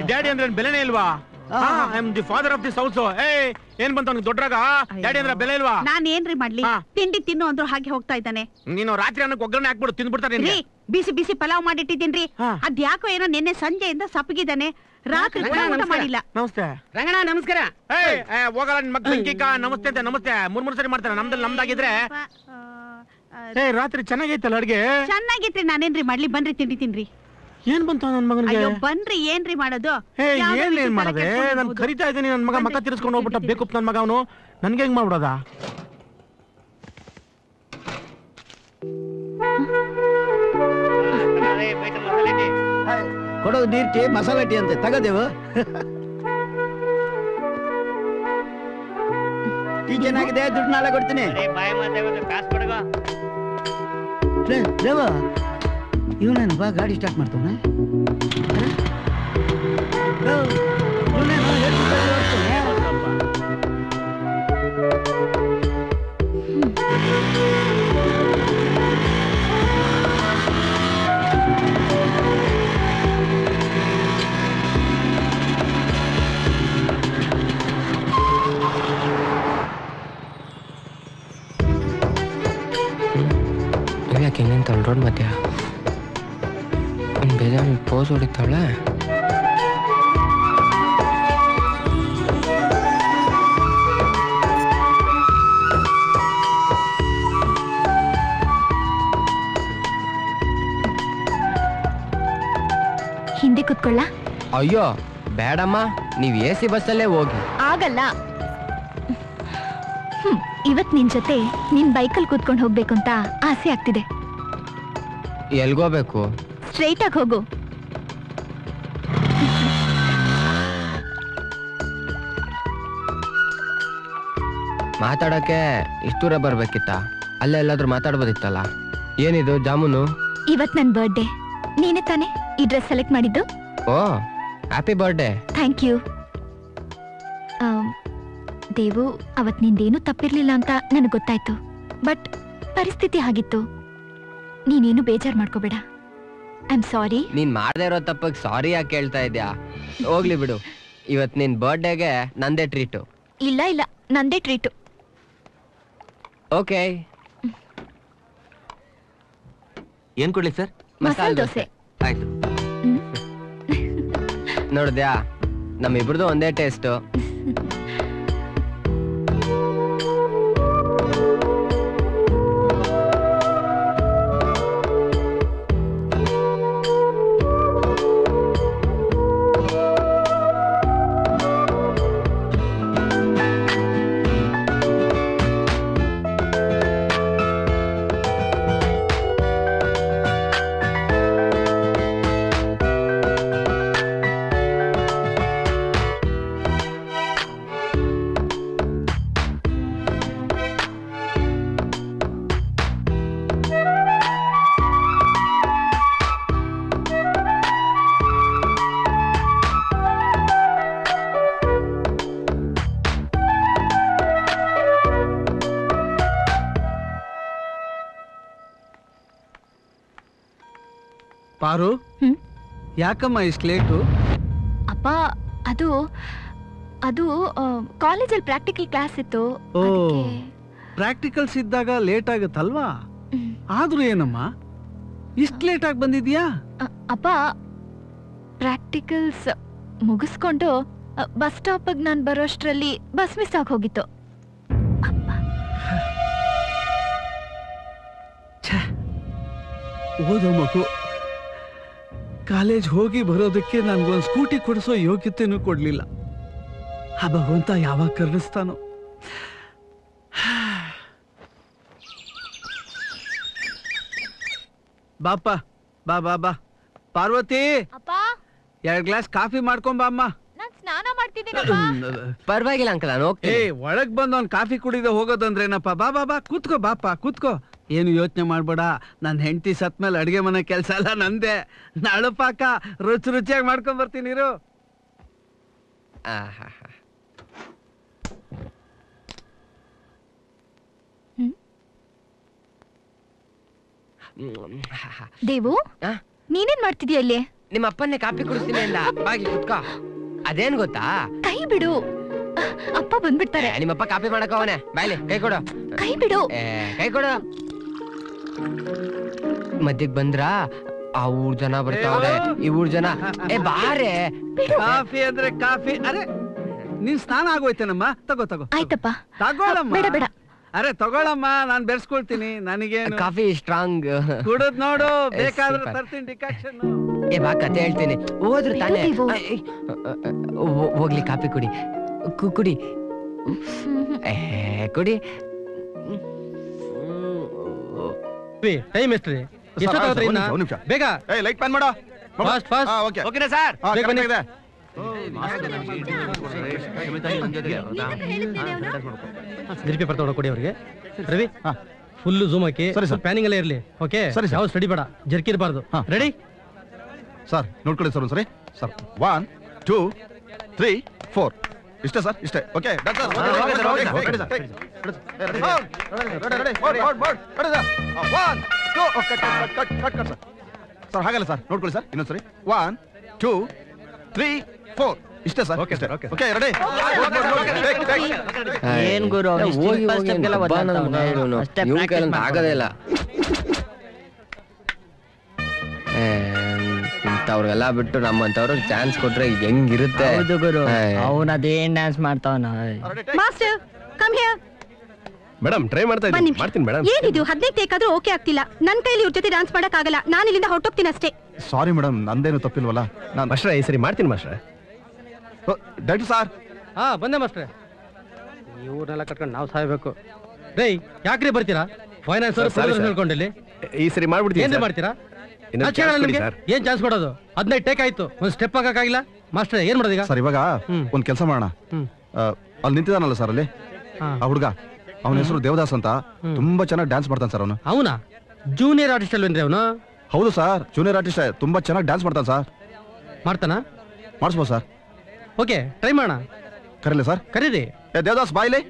ಡ್ಯಾಡಿ ಅಂದ್ರೆ ಬೆಲೆನೇ ಇಲ್ವಾ? I am the father of this house. ಏನ್ ಬಂತ ದೊಡ್ಡರಾಗ ಡ್ಯಾಡಿ ಅಂದ್ರೆ ಬೆಲೆ ಇಲ್ವಾ? ನಾನ್ ಏನ್ರಿ ಮಾಡ್ಲಿ? ತಿಂಡಿ ತಿನ್ನು ಅಂದ್ರು ಹಾಗೆ ಹೋಗ್ತಾ ಇದ್ದಾನೆ. ನೀನು ರಾತ್ರಿ ಅನ್ನಕ್ಕೆ ಒಗ್ಗರಣೆ ಹಾಕ್ಬಿಡು ತಿಂದ್ಬಿಡ್ತಾರೆ. ಬಿಸಿ ಬಿಸಿ ಪಲಾವ್ ಮಾಡಿಟ್ಟಿದ್ದೀನ್ರಿ. ಅದ್ಯಾಕೋ ಏನೋ ನಿನ್ನೆ ಸಂಜೆಯಿಂದ ಸಪ್ಪಗಿದ್ದಾನೆ. ರಾತ್ರಿ ಊಟ ಮಾಡಿಲ್ಲ. ನಮಸ್ತೆ ರಂಗಣ್ಣ, ನಮಸ್ಕಾರ. ಹೋಗಲ್ಲ ನಿನ್ ಮಕ್ಕಳಿಂಕ ನಮಸ್ತೆ ಅಂತ ನಮಸ್ತೆ ಮೂರ್ ಸರಿ ಮಾಡ್ತಾರೆ. ನಮ್ದಾಗಿದ್ರೆ ರಾತ್ರಿ ಚೆನ್ನಾಗೈತಲ್ಲ ಅಡ್ಗೆ? ಚೆನ್ನಾಗಿತ್ರಿ. ನಾನೇನ್ರಿ ಮಾಡ್ಲಿ? ಬನ್ರಿ ತಿಂಡಿ ತಿನ್ರಿ. ಏನ್ ಬಂತ ನನ್ ಮಗನಿಗೆ? ಅಯ್ಯೋ ಬನ್ರಿ, ಏನ್ರಿ ಮಾಡೋದು? ಏನ್ ಮಾಡದೆ? ನಾನು ಕರಿತಾ ಇದ್ದೀನಿ. ನನ್ ಮಗ ಮಕ್ಕ ತಿರ್ಸ್ಕೊಂಡು ಹೋಗ್ಬಿಟ್ಟ. ಬೇಕುಪ್ ನನ್ ಮಗ ಅವನು. ನನ್ಗೆ ಹೆಂಗ್ ಮಾಡ್ಬಿಡೋದ? ಕೊಡೋದು ನೀರ್ ಟೀ, ಮಸಾಲೆ ಟೀ ಅಂತೆ. ತಗದೇವು ಟೀ ಚೆನ್ನಾಗಿದೆ, ದುಡ್ಡು ನಾಳೆ ಕೊಡ್ತೀನಿ. ದೇವ ಇವನೇನು ಬಾ ಗಾಡಿ ಸ್ಟಾರ್ಟ್ ಮಾಡ್ತಾವನ? ಯಾಕೆ ಹೆಂಗಂತ ರೋಡ್ ಮಧ್ಯ ಒಂದು ಬೇಜಾರು ಪೋಸ್ ಹೊಡಿತಾವಳೆ. ಹಿಂದೆ ಕುತ್ಕೊಳ್ಳ? ಅಯ್ಯೋ ಬೇಡಮ್ಮ, ನೀವ್ AC ಬಸ್ಸಲ್ಲೇ ಹೋಗಿ. ಆಗಲ್ಲ. ಇವತ್ ನಿನ್ ಜೊತೆ ನಿನ್ ಬೈಕಲ್ಲಿ ಕೂತ್ಕೊಂಡು ಹೋಗ್ಬೇಕು ಅಂತ ಆಸೆ ಆಗ್ತಿದೆ. ಎಲ್ಗೋಬೇಕು? ಸ್ಟ್ರೈಟ್ ಆಗಿ ಹೋಗು. ಮಾತಾಡಕ್ಕೆ ಇಷ್ಟೂರ ಬರ್ಬೇಕಿತ್ತ? ಅಲ್ಲೇ ಎಲ್ಲಾದ್ರೂ ಮಾತಾಡ್ಬೋದಿತ್ತಲ್ಲ. ಏನಿದು ಜಾಮೂನು? ಇವತ್ ನನ್ ಬರ್ಡೇ. ನೀನೇ ತಾನೆ ಈ ಡ್ರೆಸ್ ಸೆಲೆಕ್ಟ್ ಮಾಡಿದ್ದು? Oh, happy birthday. Thank you. Devu, ಅವತ್ ನಿಂದೇನು ತಪ್ಪಿರ್ಲಿಲ್ಲ ಅಂತ ನನಗೆ ಗೊತ್ತಾಯ್ತು. ಬಟ್ ಪರಿಸ್ಥಿತಿ ಹಾಗಿತ್ತು. ನೀನೇನು ಬೇಜಾರ್ ಮಾಡ್ಕೋಬೇಡ. I am sorry. ನೀನ್ ಮಾಡದೇ ಇರೋ ತಪ್ಪಿಗೆ ಸಾರಿ ಯಾಕೆ ಕೇಳ್ತಾ ಇದ್ಯಾ? ಹೋಗ್ಲಿ ಬಿಡು. ಇವತ್ ನಿನ್ ಬರ್ಡೇಗೆ ನಂದೇ ಟ್ರೀಟು. ಇಲ್ಲ ಇಲ್ಲ, ನಂದೇ ಟ್ರೀಟು. ಓಕೆ. ಏನ್ ಕೊಡ್ಲಿ ಸರ್? ಮಸಾಲೆ ದೋಸೆ. ಆಯ್ತು. ನೋಡಿದ್ಯಾ, ನಮ್ಮಿಬ್ರದ್ದು ಒಂದೇ ಟೇಸ್ಟು. ಪಾರು ಯಾಕಮ್ಮ ಇಷ್ಟು ಲೇಟು? ಅಪ್ಪ ಅದು ಅದು ಕಾಲೇಜಲ್ಲಿ ಪ್ರಾಕ್ಟಿಕಲ್ ಕ್ಲಾಸ್ ಇತ್ತು. ಓ ಪ್ರಾಕ್ಟಿಕಲ್ಸ್ ಇದ್ದಾಗ ಲೇಟ್ ಆಗುತ್ತಲ್ವಾ? ಆದ್ರೂ ಏನಮ್ಮ ಇಷ್ಟು ಲೇಟ್ ಆಗಿ ಬಂದಿದ್ಯಾ? ಅಪ್ಪ ಪ್ರಾಕ್ಟಿಕಲ್ಸ್ ಮುಗಿಸ್ಕೊಂಡು ಬಸ್ ಸ್ಟಾಪಿಗೆ ನಾನು ಬರೋಷ್ಟರಲ್ಲಿ ಬಸ್ ಮಿಸ್ ಆಗಿ ಹೋಗಿತ್ತು. ಓದೋ ಮಗು, ಕಾಲೇಜ್ ಹೋಗಿ ಬರೋದಕ್ಕೆ ನನ್ಗೊಂದು ಸ್ಕೂಟಿ ಕೊಡಿಸೋ ಯೋಗ್ಯತೆನೂ ಕೊಡ್ಲಿಲ್ಲ. ಆ ಭಗವಂತ ಯಾವಾಗ ಕರುಣಿಸ್ತಾನೋ. ಬಾಪ ಬಾ ಬಾ ಬಾ. ಪಾರ್ವತಿ, 2 ಗ್ಲಾಸ್ ಕಾಫಿ ಮಾಡ್ಕೊಂಬಾ ಅಮ್ಮ. ನಾನು ಸ್ನಾನ ಮಾಡ್ತಿದ್ದೀನಿ. ಪರವಾಗಿಲ್ಲ ಅಂಕಲ್, ನಾನು ಹೋಗ್ತೀನಿ. ಒಳಗ್ ಬಂದು ಅವ್ನು ಕಾಫಿ ಕುಡಿದ ಹೋಗೋದಂದ್ರೇನಪ್ಪ? ಬಾ ಬಾ ಬಾ, ಕೂತ್ಕೋ ಬಾಪ, ಕೂತ್ಕೋ. ಏನು ಯೋಚನೆ ಮಾಡ್ಬೇಡ. ನನ್ನ ಹೆಂಡತಿ ಸತ್ಮೇಲೆ ಅಡಿಗೆ ಮನೆ ಕೆಲಸ ಎಲ್ಲ ನಂದೆ. ನಳಪಾಕ ರುಚಿಯಾಗಿ ಮಾಡ್ಕೊಂಡ್ ಬರ್ತೀನಿ ಇರು. ದೇವು, ನೀನೇನ್ ಮಾಡ್ತಿದ್ಯಾ ಇಲ್ಲಿ? ನಿಮ್ಮ ಅಪ್ಪನ್ನೇ ಕಾಫಿ ಕುಡಿಸ್ತೀನಿ ಅಂದ. ಬಾಗಿ ಕುತ್ಕೋ. ಅದೇನ್ ಗೊತ್ತಾ? ಕೈ ಬಿಡು, ಅಪ್ಪ ಬಂದ್ಬಿಡ್ತಾರೆ. ನಿಮ್ಮಪ್ಪ ಕಾಫಿ ಮಾಡಕ ಅವನೇ. ಬಾಯ್ಲಿ ಕೈ ಕೊಡು. ಕೈ ಬಿಡು. ಕೈ ಕೊಡು. ಮಧ್ಯಕ್ ಬಂದ್ರ ಆ ಊರ್ ಜನ ಬರ್ತಾವ್ರೆ, ಈ ಊರ್ ಜನ. ಬಾರೆ. ಕಾಫಿ ಅಂದ್ರೆ ಕಾಫಿ. ಅರೆ ನೀನ್ ಸ್ನಾನ ಆಗೋಯ್ತೇನಮ್ಮ? ತಗೋ ತಗೋ. ಆಯ್ತಪ್ಪ. ತಗೋಳಮ್ಮ. ಬೇಡ ಬೇಡ. ಅರೆ ತಗೊಳಮ್ಮ, ನಾನ್ ಬೆರ್ಸ್ಕೊಳ್ತೀನಿ. ನನಗೇನು ಕಾಫಿ ಸ್ಟ್ರಾಂಗ್ ಕುಡದ್ ನೋಡು, ಬೇಕಾದ್ರೆ ತರ್ತೀನಿ ಡಿಕಾಕ್ಷನ್. ಬಾ ಕತೆ ಹೇಳ್ತೀನಿ. ಹೋದ್ರು ತಾನೆ. ಹೋಗ್ಲಿ, ಕಾಫಿ ಕುಡಿ ಕುಡಿ. ಕುಡಿ. ಟೈಮ್ ಎಷ್ಟ್ರಿ? ಬೇಗ ಲೈಟ್ ಪ್ಯಾನ್ ಮಾಡೋ. Fast fast. ಓಕೆನಾ ಸರ್? ಪೇಪರ್ ತಗೊಂಡು ಕೊಡಿ ಅವ್ರಿಗೆ. ರವಿ, ಫುಲ್ ಝೂಮ್ ಹಾಕಿ ಪ್ಯಾನಿಂಗ್ ಎಲ್ಲ ಇರ್ಲಿ. ಓಕೆ, ಯಾವ ಸ್ಟಡಿ ಬೇಡ, ಜರ್ಕಿ ಇರಬಾರ್ದು. Ready sir? ನೋಡ್ಕೊಳ್ಳಿ ಸರ್ ಒಂದ್ಸರಿ. ಸರ್ 1 2 3 4 ಇಷ್ಟೇ ಸರ್, ಇಷ್ಟೇ. ಓಕೆ ಸರ್, ಹಾಗಲ್ಲ ಸರ್, ನೋಡ್ಕೊಳ್ಳಿ ಸರ್ ಇನ್ನೊಂದ್ಸರಿ. 1 2 3 4 ಇಷ್ಟೇ sir. Okay sir. Okay ready. ಏನ್ ಗುರು, ಆಗದೇ ಇಲ್ಲ. ಇಂಥವ್ರಿಗೆಲ್ಲ ಬಿಟ್ಟು ನಮ್ಮಂತವ್ರ ಚಾನ್ಸ್ ಕೊಟ್ರೆ ಹೆಂಗಿರುತ್ತೆ? ಹೌದು ಗುರು, ಅವನ ಅದೇನ್ ಡ್ಯಾನ್ಸ್ ಮಾಡ್ತಾವನ. Master come here. Madam try ಮಾಡ್ತಾ ಇದ್ದೀನಿ. ಮಾಡ್ತೀನಿ ಮೇಡಮ್. ಏನಿದು 15 ಟೇಕ್ ಆದ್ರೂ ಓಕೆ ಆಗ್ತಿಲ್ಲ. ನನ್ನ ಕೈಲಿ ಇವ್ರ ಜೊತೆ ಡ್ಯಾನ್ಸ್ ಮಾಡಕ್ ಆಗಲ್ಲ. ನಾನು ಇಲ್ಲಿಂದ ಹೊರಟೋಗ್ತೀನಿ ಅಷ್ಟೇ. ಸಾರಿ ಮೇಡಮ್, ನಂದೇನು ತಪ್ಪಿಲ್ವಲ್ಲ. ನಾನು ಮಾಸ್ಟ್ರೆ ಈ ಸರಿ ಮಾಡ್ತೀನಿ ಮಾಸ್ಟ್ರೆ. Doctor sir. ಬಂದೆ ಮಾಸ್ಟ್ರೆ. ಇವ್ರನ್ನೆಲ್ಲ ಕಟ್ಕೊಂಡು ನಾವು ಸಾಯ್ಬೇಕು. ರೈ, ಯಾಕ್ರಿ ಬರ್ತೀರಾ? ಫೈನಾನ್ಸ್ ಹೇಳ್ಕೊಂಡಿಲ್ಲಿ ಈ ಸರಿ ಮಾಡ್ಬಿಡ್ತೀನಿ. ಏನ್ ಮಾಡ್ತೀರಾ? ಏನ್ ಚಾನ್ಸ್ ಕೊಡೋದು? 15 ಟೇಕ್ ಆಯ್ತು, ಒಂದ್ ಸ್ಟೆಪ್ ಹಾಕಕ್ಕಾಗಿಲ್ಲ. ಮಾಸ್ಟರ್ ಏನ್ ಮಾಡೋದು ಈಗ? ಸರ್ ಇವಾಗ ಒಂದ್ ಕೆಲಸ ಮಾಡೋಣ. ಅಲ್ಲಿ ನಿಂತಿದಾನಲ್ಲ ಸರ್, ಅಲ್ಲಿ ಆ ಹುಡುಗ, ಅವನ ಹೆಸರು ದೇವದಾಸ್ ಅಂತ, ತುಂಬಾ ಚೆನ್ನಾಗಿ ಡ್ಯಾನ್ಸ್ ಮಾಡ್ತಾನೆ ಸರ್ ಅವನು. ಅವನಾ? ಜೂನಿಯರ್ ಆರ್ಟಿಸ್ಟ್ ಅಲ್ವೇನ್ರಿ ಅವನು? ಹೌದು ಸರ್, ಜೂನಿಯರ್ ಆರ್ಟಿಸ್ಟ್. ತುಂಬಾ ಚೆನ್ನಾಗಿ ಡ್ಯಾನ್ಸ್ ಮಾಡ್ತಾನೆ ಸರ್. ಮಾಡ್ತಾನ? ಮಾಡಿಸ್ಬೋದು ಸರ್. ಓಕೆ, ಟ್ರೈ ಮಾಡೋಣ. ಕರೀಲಿ ಸರ್? ಕರೀರಿ. ದೇವದಾಸ್ ಬಾಯ್ಲಿ.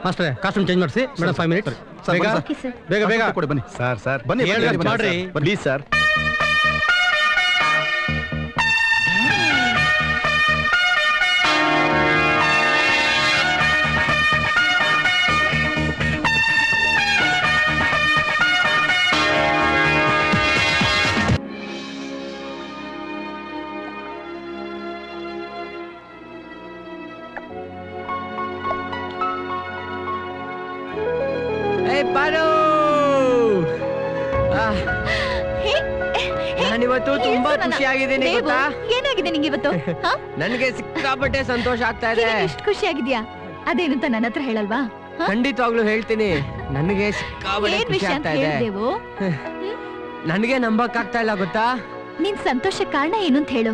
ಮಾಸ್ಟರ್ ಕಾಸ್ಟ್ಯೂಮ್ ಚೇಂಜ್ ಮಾಡಿಸಿ. Madam 5 minutes. ಬೇಗ ಬೇಗ ಕೊಡಿ. ಬನ್ನಿ ಸರ್. ಸರ್ ಬನ್ನಿ ಮಾಡ್ರಿ ಪ್ಲೀಸ್ ಸರ್. ನಾನಿವತ್ತು ತುಂಬಾ ಖುಷಿಯಾಗಿದ್ದೀನಿ ಗೊತ್ತಾ? ಏನಾಗಿದೆ ನಿಂಗೆ ಇವತ್ತು? ನನಗೆ ಸಿಕ್ಕಾಪಟ್ಟೆ ಸಂತೋಷ ಆಗ್ತಾ ಇದೆ. ಎಷ್ಟು ಖುಷಿಯಾಗಿದ್ಯಾ? ಅದೇನಂತ ನನ್ನ ಹತ್ರ ಹೇಳಲ್ವಾ? ಖಂಡಿತವಾಗ್ಲೂ ಹೇಳ್ತೀನಿ. ನನಗೆ ಸಿಕ್ಕಾಪಟ್ಟೆ ಖುಷಿ ಆಗ್ತಾ ಇದೆ. ನನಗೆ ನಂಬಕ್ ಆಗ್ತಾ ಇಲ್ಲ ಗೊತ್ತಾ? ನಿನ್ ಸಂತೋಷ ಕಾರಣ ಏನು ಅಂತ ಹೇಳು,